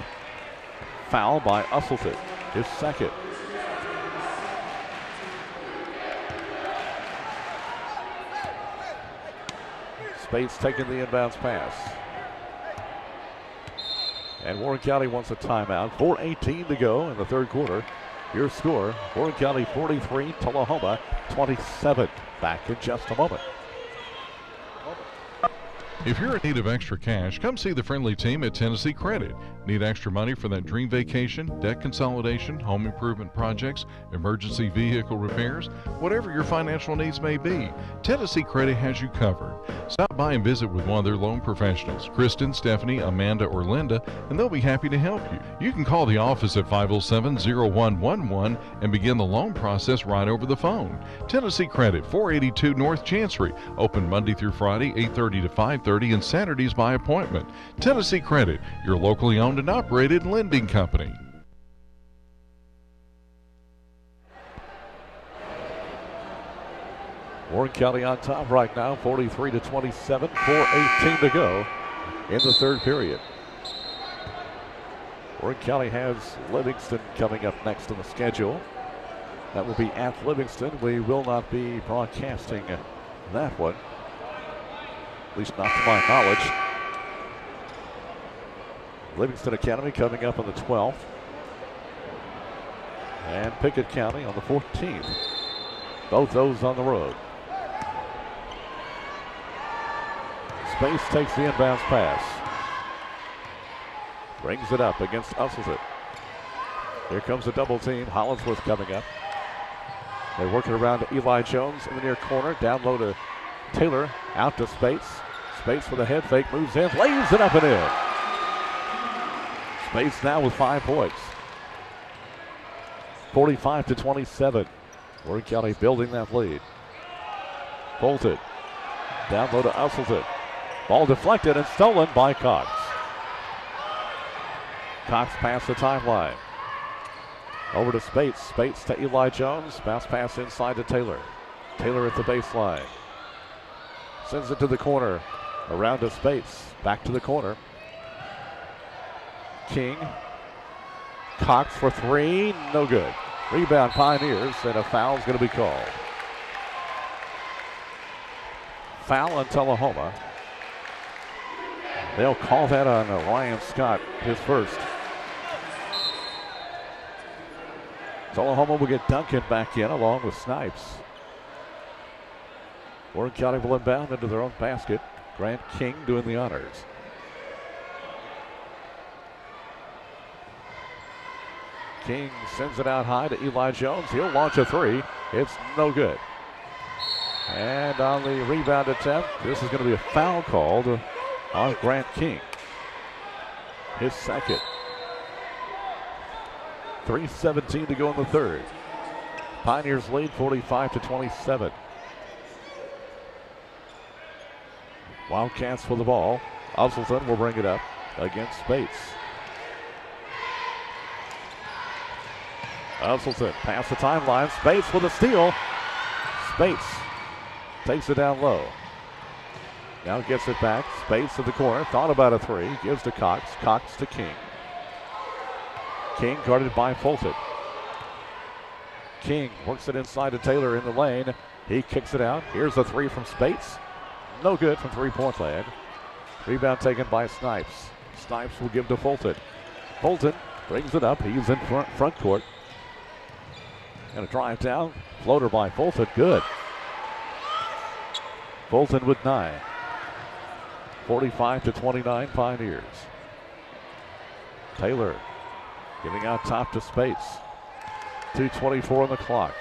Foul by Usselton. His second. Spates taking the inbounds pass. And Warren County wants a timeout. 4:18 to go in the third quarter. Your score, Warren County 43, Tullahoma 27. Back in just a moment. If you're in need of extra cash, come see the friendly team at Tennessee Credit. Need extra money for that dream vacation, debt consolidation, home improvement projects, emergency vehicle repairs, whatever your financial needs may be, Tennessee Credit has you covered. Stop by and visit with one of their loan professionals, Kristen, Stephanie, Amanda, or Linda, and they'll be happy to help you. You can call the office at 507-0111 and begin the loan process right over the phone. Tennessee Credit, 482 North Chancery, open Monday through Friday, 8:30 to 5:30. And Saturdays by appointment. Tennessee Credit, your locally owned and operated lending company. Warren County on top right now, 43-27, 4:18 to go in the third period. Warren County has Livingston coming up next on the schedule. That will be at Livingston. We will not be broadcasting that one. At least not to my knowledge. Livingston Academy coming up on the 12th. And Pickett County on the 14th. Both those on the road. Space takes the inbounds pass. Brings it up against Usselton. Here comes a double team. Hollinsworth coming up. They work it around to Eli Jones in the near corner. Down low to Taylor. Out to Spates. Spates with a head fake, moves in, lays it up and in. Spates now with 5 points. 45-27. Warren County building that lead. Bolted. Down low to Usselton. Ball deflected and stolen by Cox. Cox past the timeline. Over to Spates. Spates to Eli Jones. Bounce pass inside to Taylor. Taylor at the baseline. Sends it to the corner. Around to Spates. Back to the corner. King. Cox for 3. No good. Rebound Pioneers, and a foul is going to be called. Foul on Tullahoma. They'll call that on Ryan Scott, his first. Tullahoma will get Duncan back in along with Snipes. Warren County will inbound into their own basket. Grant King doing the honors. King sends it out high to Eli Jones. He'll launch a 3. It's no good. And on the rebound attempt, this is going to be a foul called on Grant King. His second. 3:17 to go in the third. Pioneers lead 45-27. Wildcats for the ball. Usselton will bring it up against Spates. Usselton past the timeline. Spates with a steal. Spates takes it down low. Now gets it back. Spates to the corner. Thought about a three. Gives to Cox. Cox to King. King guarded by Fulton. King works it inside to Taylor in the lane. He kicks it out. Here's a three from Spates. No good from three-point land. Rebound taken by Snipes. Snipes will give to Fulton. Fulton brings it up. He's in front court. Gonna drive down. Floater by Fulton. Good. Fulton with 9. 45-29 Pioneers. Taylor giving out top to Spates. 2:24 on the clock.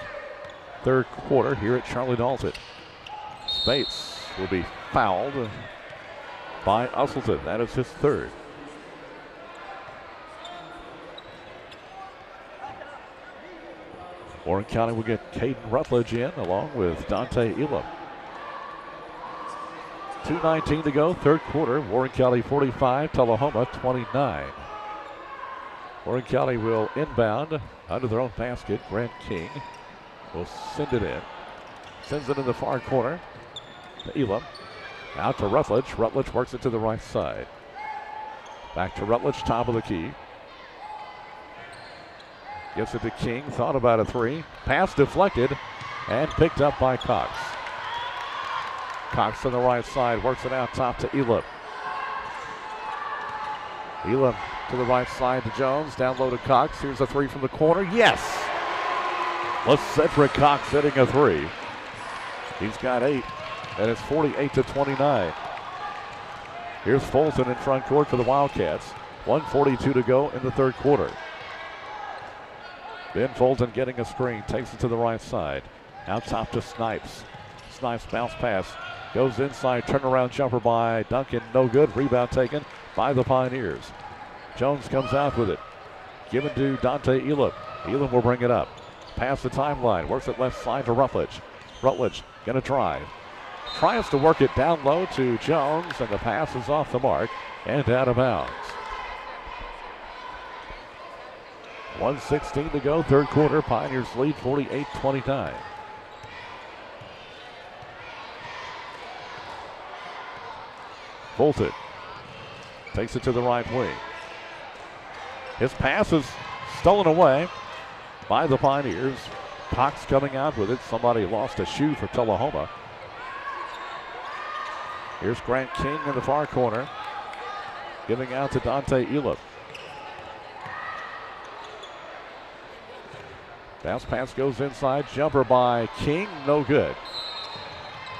Third quarter here at Charlie Dalton. Spates will be fouled by Usselton. That is his third. Warren County will get Caden Rutledge in along with Dante Elam. 2:19 to go, third quarter. Warren County 45, Tullahoma 29. Warren County will inbound under their own basket. Grant King will send it in. Sends it in the far corner to Elam. Out to Rutledge. Rutledge works it to the right side. Back to Rutledge, top of the key. Gives it to King. Thought about a three. Pass deflected and picked up by Cox. Cox on the right side. Works it out top to Elam. Elam to the right side to Jones. Down low to Cox. Here's a three from the corner. Yes! LaCedric Cox hitting a three. He's got 8. And it's 48-29. Here's Fulton in front court for the Wildcats. 1:42 to go in the third quarter. Ben Fulton getting a screen, takes it to the right side. Out top to Snipes. Snipes bounce pass. Goes inside, turnaround jumper by Duncan. No good. Rebound taken by the Pioneers. Jones comes out with it. Given to Dante Elam. Elam will bring it up. Past the timeline. Works it left side to Rutledge. Rutledge going to drive. Tries to work it down low to Jones, and the pass is off the mark and out of bounds. 1:16 to go, third quarter. Pioneers lead 48-29. Fulton takes it to the right wing. His pass is stolen away by the Pioneers. Cox coming out with it. Somebody lost a shoe for Tullahoma. Here's Grant King in the far corner, giving out to Dante Elam. Bounce pass goes inside. Jumper by King. No good.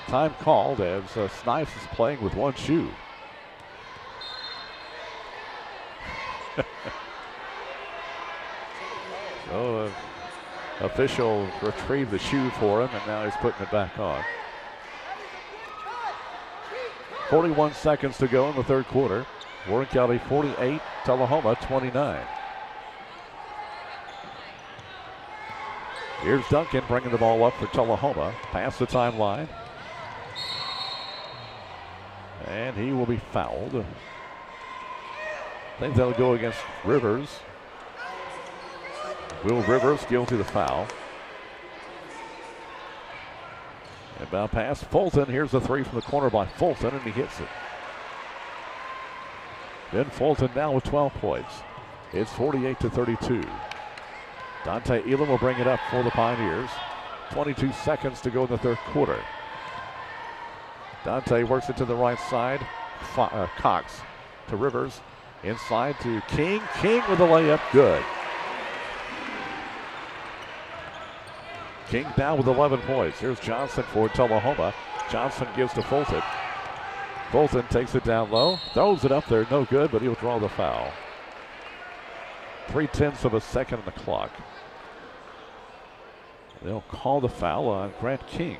Time called as Snipes is playing with one shoe. So official retrieved the shoe for him, and now he's putting it back on. 41 seconds to go in the third quarter. Warren County 48, Tullahoma 29. Here's Duncan bringing the ball up for Tullahoma. Past the timeline. And he will be fouled. I think that'll go against Rivers. Will Rivers guilty of the foul. Inbound pass, Fulton. Here's the three from the corner by Fulton, and he hits it. Then Fulton now with 12 points. It's 48-32. Dante Elam will bring it up for the Pioneers. 22 seconds to go in the third quarter. Dante works it to the right side. Cox to Rivers. Inside to King. King with a layup. Good. King down with 11 points. Here's Johnson for Tullahoma. Johnson gives to Fulton. Fulton takes it down low. Throws it up there. No good, but he'll draw the foul. 0.3 of a second on the clock. They'll call the foul on Grant King.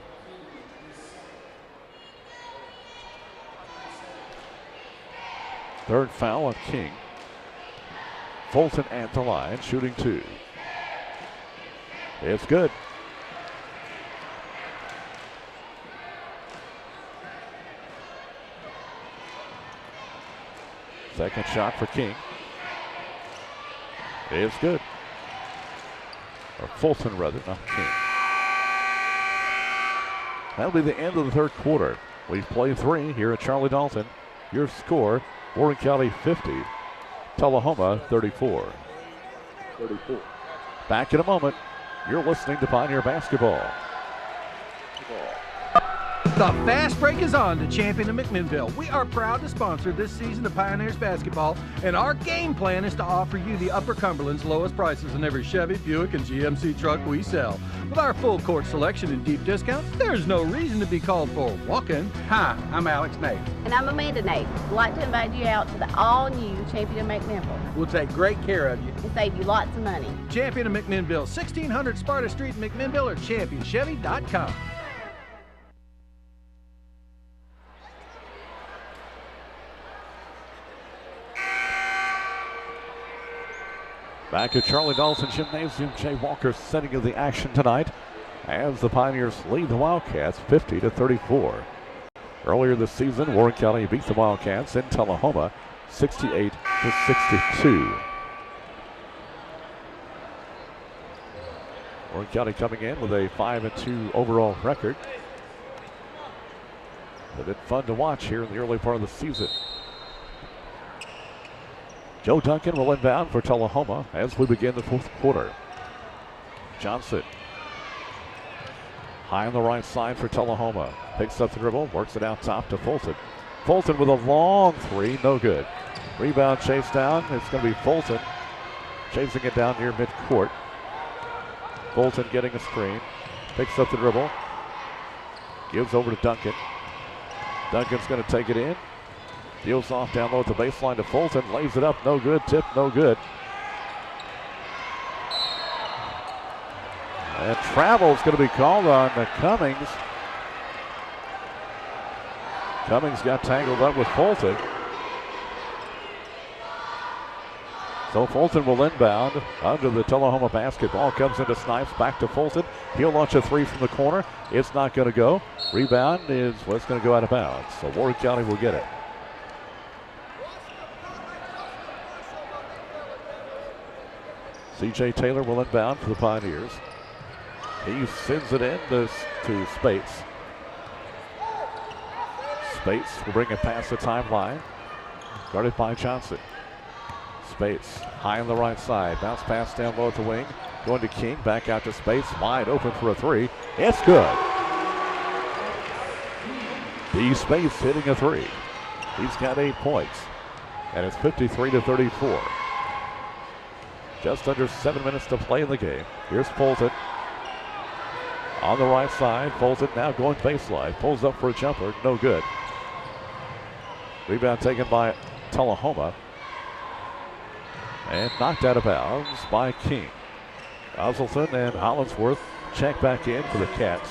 Third foul on King. Fulton at the line, shooting 2. It's good. Second shot for King. It's good. Or Fulton, rather, not King. That'll be the end of the third quarter. We've played 3 here at Charlie Dalton. Your score, Warren County 50, Tullahoma 34. Back in a moment. You're listening to Pioneer Basketball. The fast break is on to Champion of McMinnville. We are proud to sponsor this season of Pioneers basketball, and our game plan is to offer you the Upper Cumberland's lowest prices on every Chevy, Buick, and GMC truck we sell. With our full court selection and deep discounts, there's no reason to be called for walk-in. Hi, I'm Alex Nate. And I'm Amanda Nate. I'd like to invite you out to the all-new Champion of McMinnville. We'll take great care of you. And save you lots of money. Champion of McMinnville, 1600 Sparta Street in McMinnville, or championchevy.com. Back at Charlie Dalton Gymnasium, Jay Walker setting of the action tonight as the Pioneers lead the Wildcats 50-34. Earlier this season, Warren County beat the Wildcats in Tullahoma 68-62. Warren County coming in with a 5-2 overall record. It's been fun to watch here in the early part of the season. Joe Duncan will inbound for Tullahoma as we begin the fourth quarter. Johnson. High on the right side for Tullahoma. Picks up the dribble, works it out top to Fulton. Fulton with a long 3, no good. Rebound chase down. It's going to be Fulton chasing it down near midcourt. Fulton getting a screen. Picks up the dribble. Gives over to Duncan. Duncan's going to take it in. Deals off down low at the baseline to Fulton. Lays it up, no good. Tip, no good. And travel's going to be called on Cummings. Cummings got tangled up with Fulton. So Fulton will inbound under the Tullahoma basketball. Comes into Snipes, back to Fulton. He'll launch a 3 from the corner. It's not going to go. Rebound is what's going to go out of bounds. So Warren County will get it. C.J. Taylor will inbound for the Pioneers. He sends it in to Spates. Spates will bring it past the timeline. Guarded by Johnson. Spates high on the right side. Bounce pass down low at the wing. Going to King. Back out to Spates. Wide open for a 3. It's good. D. Spates hitting a 3. He's got 8 points. And it's 53-34. Just under 7 minutes to play in the game. Here's Fulton. On the right side, Fulton now going baseline. Pulls up for a jumper, no good. Rebound taken by Tullahoma. And knocked out of bounds by King. Osselton and Hollinsworth check back in for the Cats.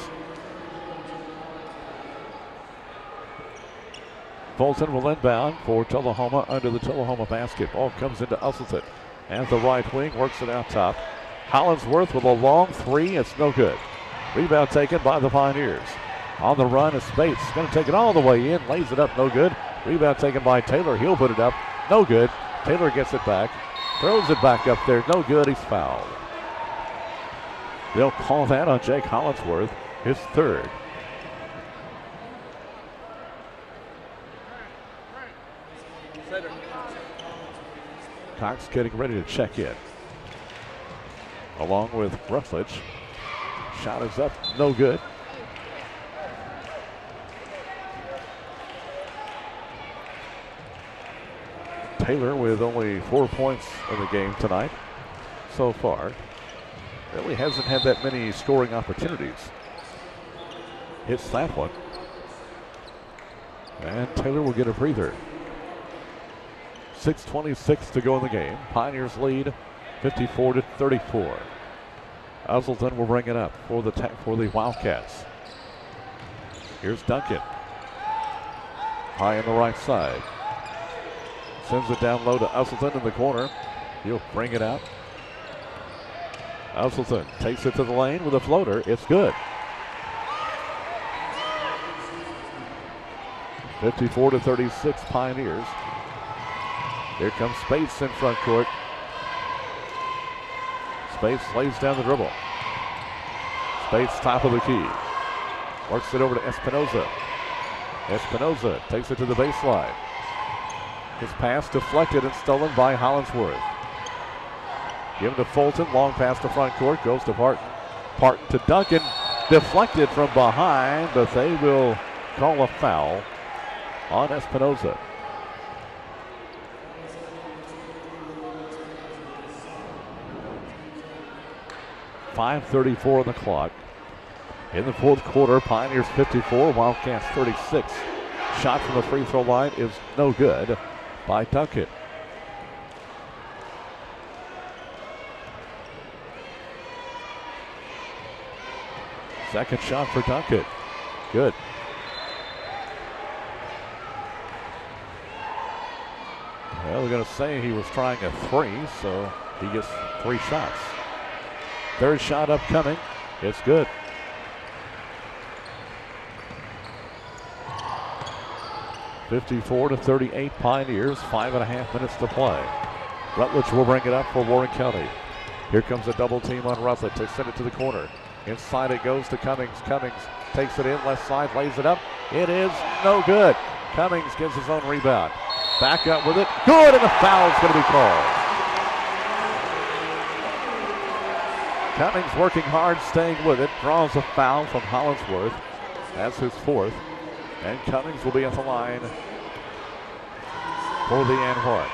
Fulton will inbound for Tullahoma under the Tullahoma basketball. Comes into Osselton. At the right wing, works it out top. Hollinsworth with a long 3, it's no good. Rebound taken by the Pioneers. On the run is Spates, going to take it all the way in, lays it up, no good. Rebound taken by Taylor, he'll put it up, no good. Taylor gets it back, throws it back up there, no good, he's fouled. They'll call that on Jake Hollinsworth, his 3rd. Cox getting ready to check in. Along with Ruffledge. Shot is up, no good. Taylor with only 4 points in the game tonight so far. Really hasn't had that many scoring opportunities. Hits that one. And Taylor will get a breather. 6:26 to go in the game. Pioneers lead 54-34. Osselton will bring it up for the Wildcats. Here's Duncan. High on the right side. Sends it down low to Osselton in the corner. He'll bring it out. Osselton takes it to the lane with a floater. It's good. 54-36 Pioneers. Here comes Spates in front court. Spates lays down the dribble. Spates top of the key. Works it over to Espinoza. Espinoza takes it to the baseline. His pass deflected and stolen by Hollingsworth. Given to Fulton, long pass to front court, goes to Parton. Parton to Duncan, deflected from behind, but they will call a foul on Espinoza. .5:34 on the clock. In the fourth quarter, Pioneers 54, Wildcats 36. Shot from the free throw line is no good by Duncan. Second shot for Duncan. Good. Well, they're going to say he was trying a three, so he gets 3 shots. Third shot upcoming. It's good. (54-38) Pioneers. 5.5 minutes to play. Rutledge will bring it up for Warren County. Here comes a double team on Rutledge. They send it to the corner. Inside it goes to Cummings. Cummings takes it in, left side, lays it up. It is no good. Cummings gets his own rebound. Back up with it. Good, and the foul is going to be called. Cummings working hard, staying with it. Draws a foul from Hollingsworth. That's his 4th. And Cummings will be at the line for the and one.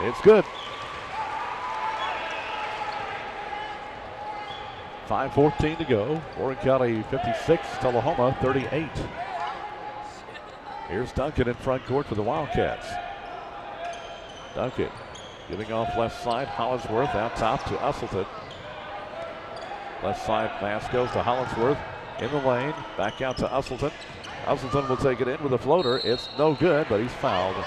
It's good. 5:14 to go. Warren County 56, Tullahoma 38. Here's Duncan in front court for the Wildcats. Duncan giving off left side. Hollingsworth out top to Usselton. Left side pass goes to Hollingsworth in the lane. Back out to Usselton. Usselton will take it in with a floater. It's no good, but he's fouled.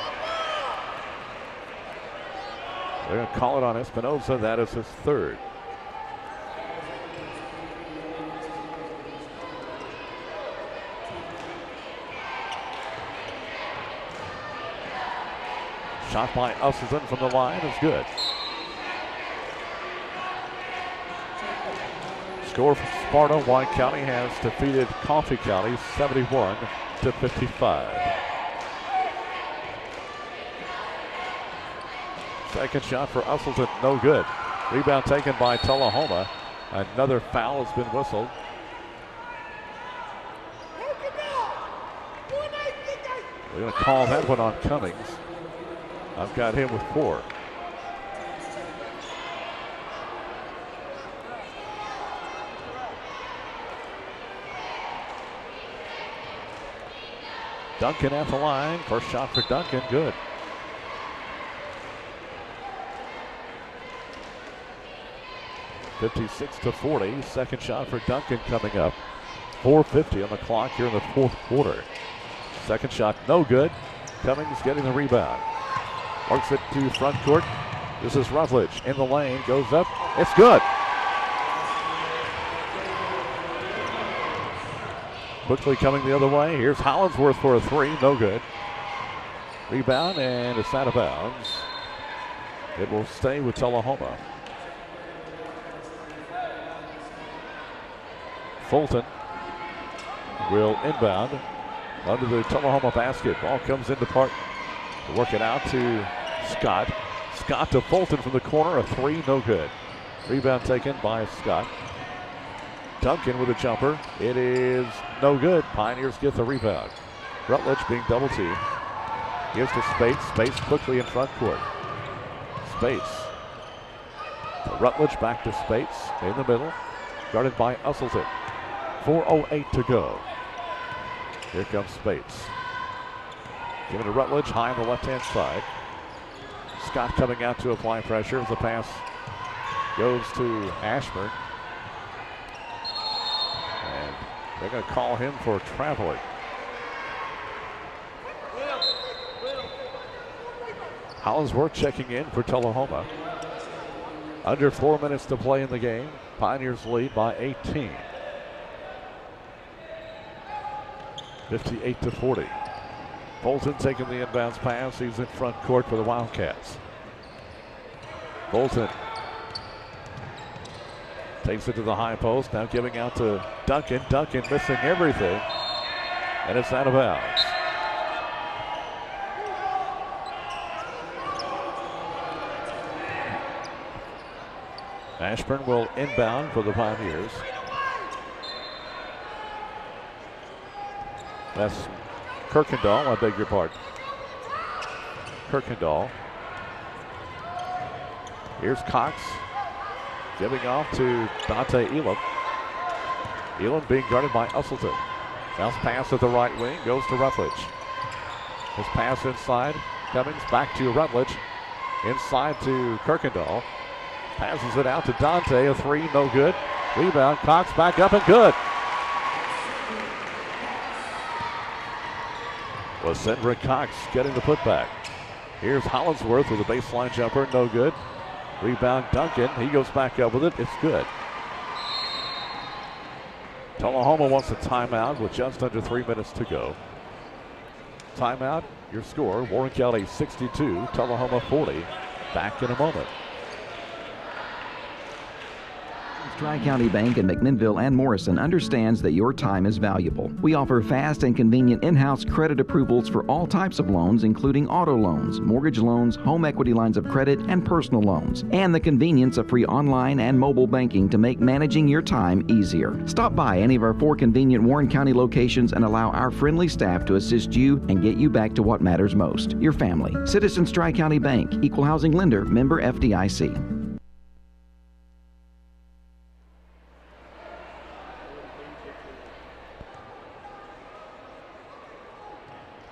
They're going to call it on Espinoza. That is his 3rd. Shot by Usselton from the line is good. Score for Sparta. White County has defeated Coffee County 71-55. Second shot for Usselton, no good. Rebound taken by Tullahoma. Another foul has been whistled. We're going to call that one on Cummings. I've got him with 4. Duncan at the line. First shot for Duncan, good. (56-40). Second shot for Duncan coming up. 4:50 on the clock here in the fourth quarter. Second shot, no good. Cummings getting the rebound. Works it to front court. This is Rutledge in the lane. Goes up. It's good. Quickly coming the other way. Here's Hollingsworth for a 3. No good. Rebound, and it's out of bounds. It will stay with Tullahoma. Fulton will inbound under the Tullahoma basket. Ball comes into Parton. Work it out to Scott. Scott to Fulton from the corner. A 3, no good. Rebound taken by Scott. Duncan with a jumper. It is no good. Pioneers get the rebound. Rutledge being double teamed. Gives to Spates. Spates quickly in front court. Spates. Rutledge back to Spates in the middle. Guarded by Usselton. 4:08 to go. Here comes Spates. Giving to Rutledge, high on the left-hand side. Scott coming out to apply pressure as the pass goes to Ashburn. And they're going to call him for traveling. Hollingsworth checking in for Tullahoma. Under 4 minutes to play in the game. Pioneers lead by 18. 58-40. Fulton taking the inbounds pass. He's in front court for the Wildcats. Bolton takes it to the high post, now giving out to Duncan. Duncan missing everything, and it's out of bounds. Ashburn will inbound for the Pioneers. That's Kirkendall, I beg your pardon. Kirkendall. Here's Cox giving off to Dante Elam. Elam being guarded by Usselton. Bounce pass at the right wing, goes to Rutledge. His pass inside, Cummings back to Rutledge. Inside to Kirkendall. Passes it out to Dante, a three, no good. Rebound, Cox back up and good. Was Cedric Cox getting the putback. Here's Hollinsworth with a baseline jumper, no good. Rebound Duncan, he goes back up with it, it's good. Tullahoma wants a timeout with just under 3 minutes to go. Timeout, your score, Warren County 62, Tullahoma 40. Back in a moment. Tri-County Bank in McMinnville and Morrison understands that your time is valuable. We offer fast and convenient in-house credit approvals for all types of loans, including auto loans, mortgage loans, home equity lines of credit, and personal loans, and the convenience of free online and mobile banking to make managing your time easier. Stop by any of our 4 convenient Warren County locations and allow our friendly staff to assist you and get you back to what matters most, your family. Citizens Tri-County Bank, Equal Housing Lender, member FDIC.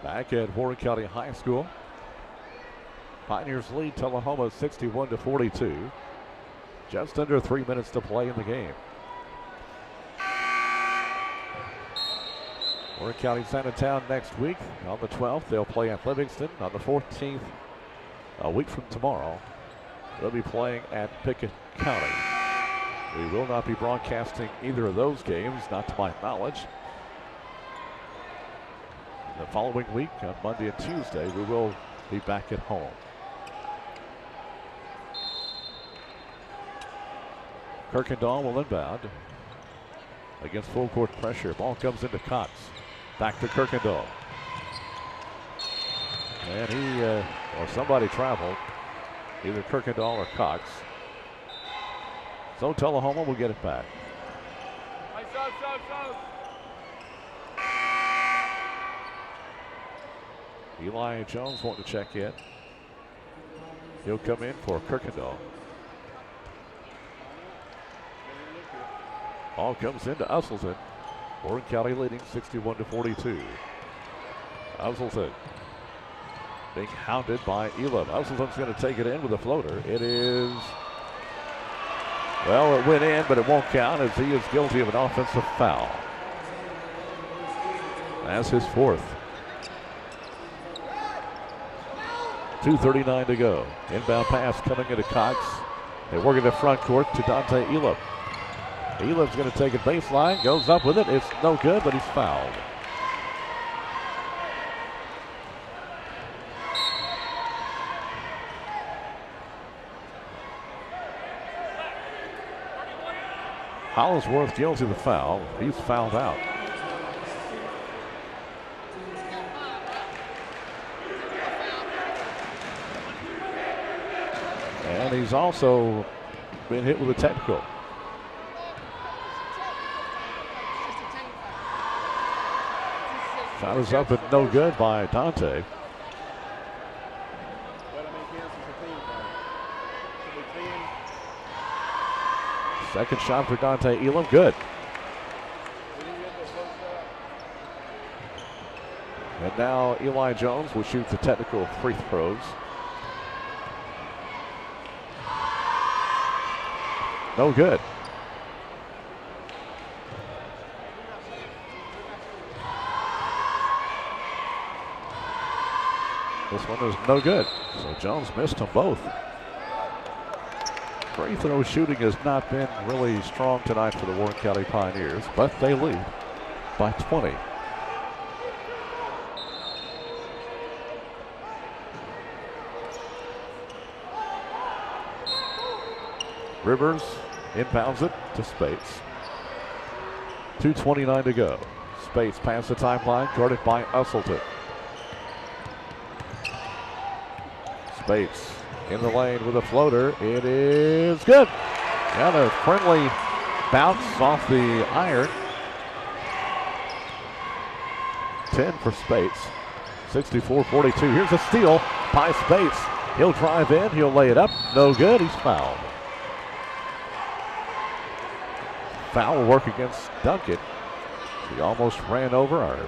Back at Warren County High School. Pioneers lead Tullahoma 61-42. Just under 3 minutes to play in the game. Warren County's out of town next week. On the 12th, they'll play at Livingston. On the 14th, a week from tomorrow, they'll be playing at Pickett County. We will not be broadcasting either of those games, not to my knowledge. The following week, on Monday and Tuesday, we will be back at home. Kirkendall will inbound against full court pressure. Ball comes into Cox. Back to Kirkendall. And he, or somebody traveled, either Kirkendall or Cox. So Tullahoma will get it back. Eli Jones wanting to check in. He'll come in for Kirkendall. Ball comes into Usselton. Warren County leading 61-42. Usselton being hounded by Elam. Usselton's going to take it in with a floater. It is, well, it went in, but it won't count as he is guilty of an offensive foul. That's his 4th. 2:39 to go. Inbound pass coming into Cox. They work in the front court to Dante Elam. Elam's going to take it baseline, goes up with it. It's no good, but he's fouled. Hollinsworth guilty of the foul. He's fouled out. And he's also been hit with a technical. Shot is up and no good by Dante. Second shot for Dante Elam, good. And now Eli Jones will shoot the technical free throws. No good. This one is no good. So Jones missed them both. Free throw shooting has not been really strong tonight for the Warren County Pioneers, but they lead by 20. Rivers inbounds it to Spates. 2:29 to go. Spates past the timeline, guarded by Usselton. Spates in the lane with a floater. It is good. Got a friendly bounce off the iron. 10 for Spates. 64-42. Here's a steal by Spates. He'll drive in. He'll lay it up. No good. He's fouled. Foul will work against Duncan. He almost ran over our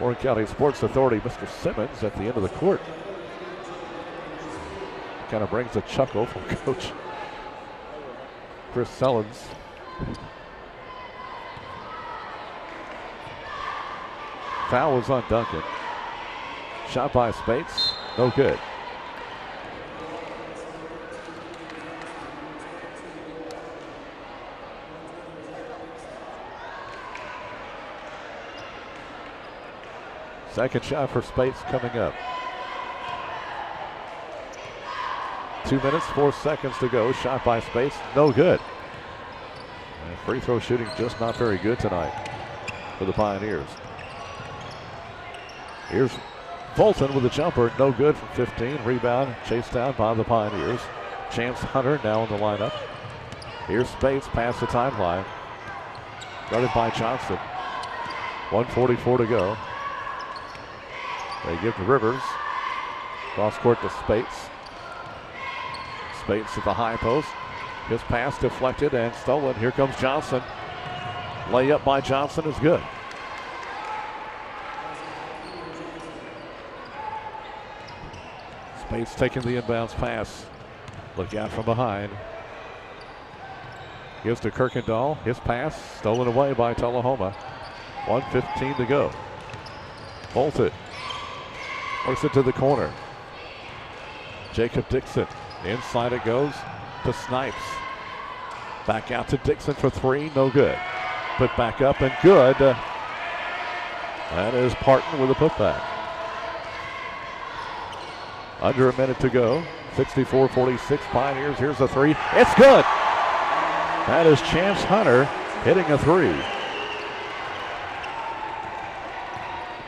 Warren County Sports Authority, Mr. Simmons, at the end of the court. Kind of brings a chuckle from Coach Chris Sellens. Foul was on Duncan. Shot by Spates, no good. Second shot for Spates coming up. 2 minutes, 4 seconds to go. Shot by Spates, no good. And free throw shooting just not very good tonight for the Pioneers. Here's Fulton with a jumper, no good from 15. Rebound chased down by the Pioneers. Chance Hunter now in the lineup. Here's Spates past the timeline. Guarded by Johnson. 1:44 to go. They give to Rivers. Cross court to Spates. Spates at the high post. His pass deflected and stolen. Here comes Johnson. Layup by Johnson is good. Spates taking the inbounds pass. Look out from behind. Gives to Kirkendall. His pass stolen away by Tullahoma. 1:15 to go. Bolted. Works it to the corner. Jacob Dixon. Inside it goes to Snipes. Back out to Dixon for three. No good. Put back up and good. That is Parton with a putback. Under a minute to go. 64-46 Pioneers. Here's a three. It's good. That is Chance Hunter hitting a three.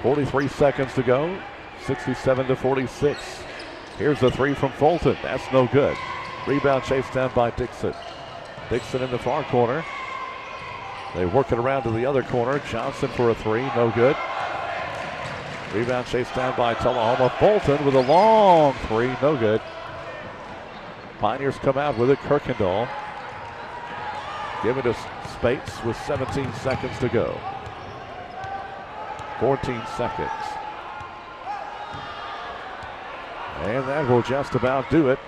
43 seconds to go. 67-46. Here's the three from Fulton. That's no good. Rebound chased down by Dixon. Dixon in the far corner. They work it around to the other corner. Johnson for a three. No good. Rebound chased down by Tullahoma. Fulton with a long three. No good. Pioneers come out with it. Kirkendall. Give it to Spates with 17 seconds to go. 14 seconds. And that will just about do it.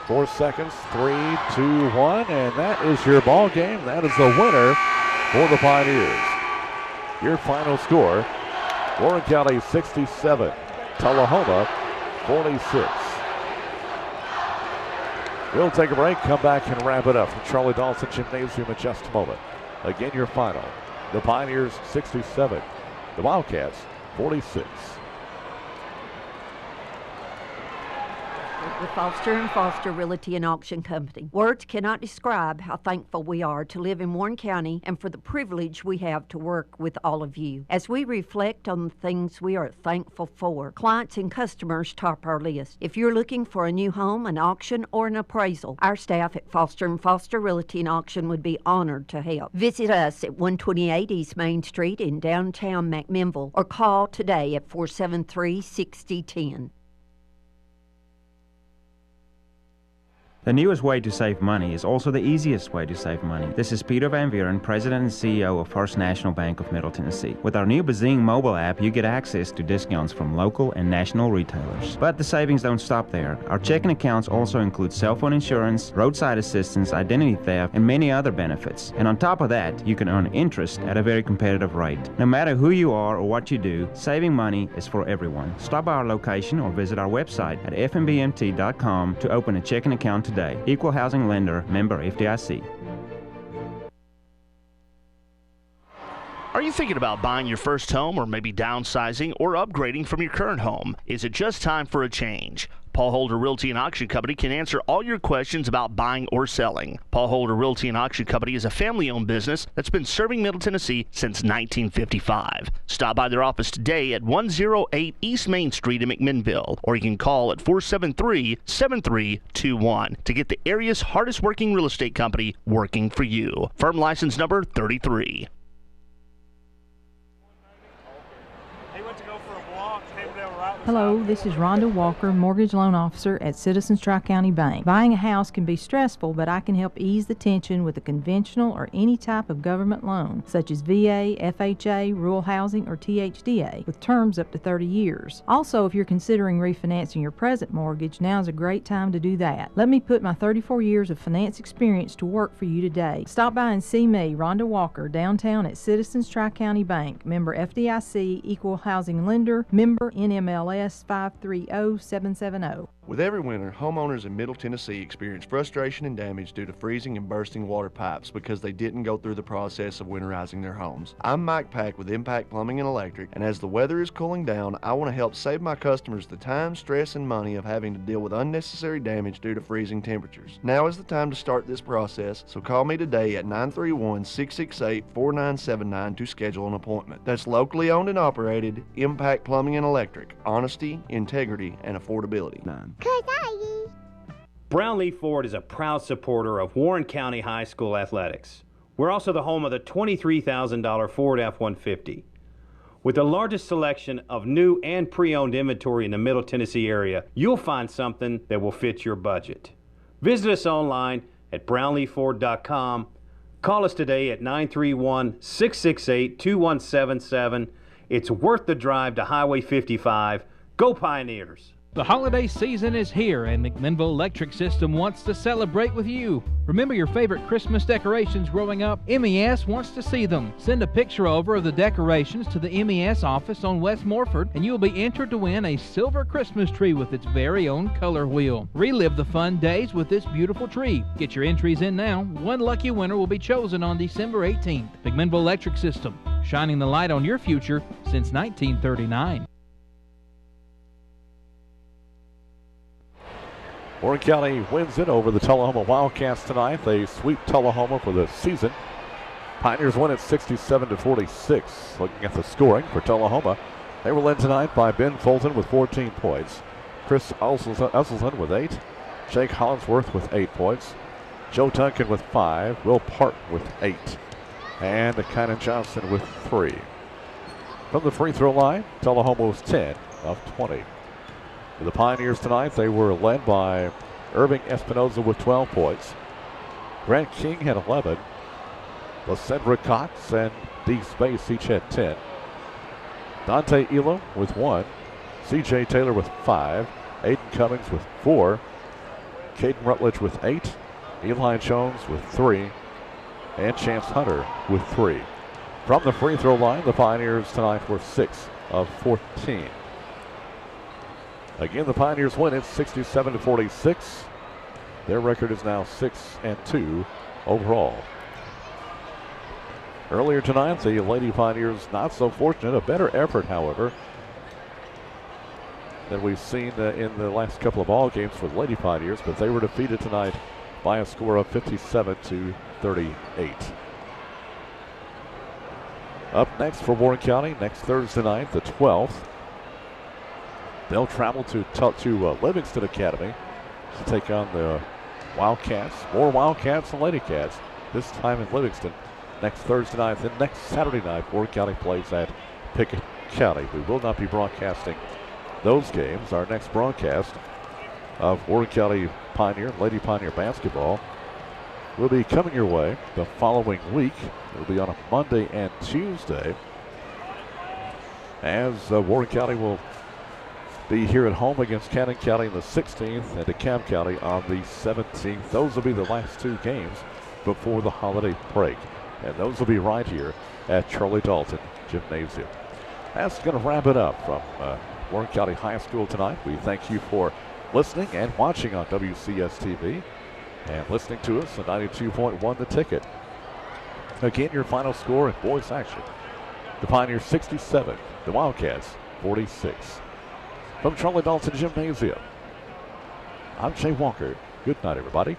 4 seconds, 3, 2, 1, and that is your ball game. That is the winner for the Pioneers. Your final score, Warren County 67, Tullahoma 46. We'll take a break, come back and wrap it up from Charlie Dawson Gymnasium in just a moment. Again, your final, the Pioneers 67, the Wildcats 46. With Foster & Foster Realty and Auction Company. Words cannot describe how thankful we are to live in Warren County and for the privilege we have to work with all of you. As we reflect on the things we are thankful for, clients and customers top our list. If you're looking for a new home, an auction, or an appraisal, our staff at Foster & Foster Realty and Auction would be honored to help. Visit us at 128 East Main Street in downtown McMinnville or call today at 473-6010. The newest way to save money is also the easiest way to save money. This is Peter Van Vieren, President and CEO of First National Bank of Middle Tennessee. With our new Bazing mobile app, you get access to discounts from local and national retailers. But the savings don't stop there. Our checking accounts also include cell phone insurance, roadside assistance, identity theft, and many other benefits. And on top of that, you can earn interest at a very competitive rate. No matter who you are or what you do, saving money is for everyone. Stop by our location or visit our website at fnbmt.com to open a checking account today. Equal housing lender, member FDIC. Are you thinking about buying your first home or maybe downsizing or upgrading from your current home? Is it just time for a change? Paul Holder Realty and Auction Company can answer all your questions about buying or selling. Paul Holder Realty and Auction Company is a family-owned business that's been serving Middle Tennessee since 1955. Stop by their office today at 108 East Main Street in McMinnville, or you can call at 473-7321 to get the area's hardest working real estate company working for you. Firm license number 33. Hello, this is Rhonda Walker, Mortgage Loan Officer at Citizens Tri-County Bank. Buying a house can be stressful, but I can help ease the tension with a conventional or any type of government loan, such as VA, FHA, rural housing, or THDA, with terms up to 30 years. Also, if you're considering refinancing your present mortgage, now's a great time to do that. Let me put my 34 years of finance experience to work for you today. Stop by and see me, Rhonda Walker, downtown at Citizens Tri-County Bank, member FDIC, equal housing lender, member NMLS 530770. With every winter, homeowners in Middle Tennessee experience frustration and damage due to freezing and bursting water pipes because they didn't go through the process of winterizing their homes. I'm Mike Pack with Impact Plumbing and Electric, and as the weather is cooling down, I want to help save my customers the time, stress, and money of having to deal with unnecessary damage due to freezing temperatures. Now is the time to start this process, so call me today at 931-668-4979 to schedule an appointment. That's locally owned and operated Impact Plumbing and Electric. Honesty, integrity, and affordability. Brownlee Ford is a proud supporter of Warren County High School athletics. We're also the home of the $23,000 Ford F-150. With the largest selection of new and pre-owned inventory in the Middle Tennessee area, you'll find something that will fit your budget. Visit us online at brownleeford.com. Call us today at 931-668-2177. It's worth the drive to Highway 55. Go Pioneers! The holiday season is here, and McMinnville Electric System wants to celebrate with you. Remember your favorite Christmas decorations growing up? MES wants to see them. Send a picture over of the decorations to the MES office on West Morford, and you'll be entered to win a silver Christmas tree with its very own color wheel. Relive the fun days with this beautiful tree. Get your entries in now. One lucky winner will be chosen on December 18th. McMinnville Electric System, shining the light on your future since 1939. Warren County wins it over the Tullahoma Wildcats tonight. They sweep Tullahoma for the season. Pioneers win at 67-46. Looking at the scoring for Tullahoma, they were led tonight by Ben Fulton with 14 points. Chris Usselson with 8. Jake Hollinsworth with 8 points. Joe Duncan with 5. Will Parton with 8. And Kynan Johnson with 3. From the free throw line, Tullahoma was 10 of 20. For the Pioneers tonight, they were led by Irving Espinoza with 12 points. Grant King had 11. Lacendra Cox and D. Space each had 10. Dante Elam with 1. C.J. Taylor with 5. Aiden Cummings with 4. Caden Rutledge with 8. Eli Jones with 3. And Chance Hunter with 3. From the free throw line, the Pioneers tonight were 6 of 14. Again, the Pioneers win it 67-46. Their record is now 6-2 overall. Earlier tonight, the Lady Pioneers not so fortunate. A better effort, however, than we've seen in the last couple of ball games for the Lady Pioneers, but they were defeated tonight by a score of 57-38. Up next for Warren County, next Thursday night, the 12th. They'll travel to Livingston Academy to take on the Wildcats. More Wildcats and Lady Cats, this time in Livingston next Thursday night. Then next Saturday night, Warren County plays at Pickett County. We will not be broadcasting those games. Our next broadcast of Warren County Lady Pioneer basketball will be coming your way the following week. It will be on a Monday and Tuesday, as Warren County will be here at home against Cannon County on the 16th and DeKalb County on the 17th. Those will be the last two games before the holiday break, and those will be right here at Charlie Dalton Gymnasium. That's going to wrap it up from Warren County High School tonight. We thank you for listening and watching on WCS TV and listening to us at 92.1 The Ticket. Again, your final score in boys action: the Pioneers 67, the Wildcats 46. From Charlie Dalton Gymnasium, I'm Jay Walker. Good night, everybody.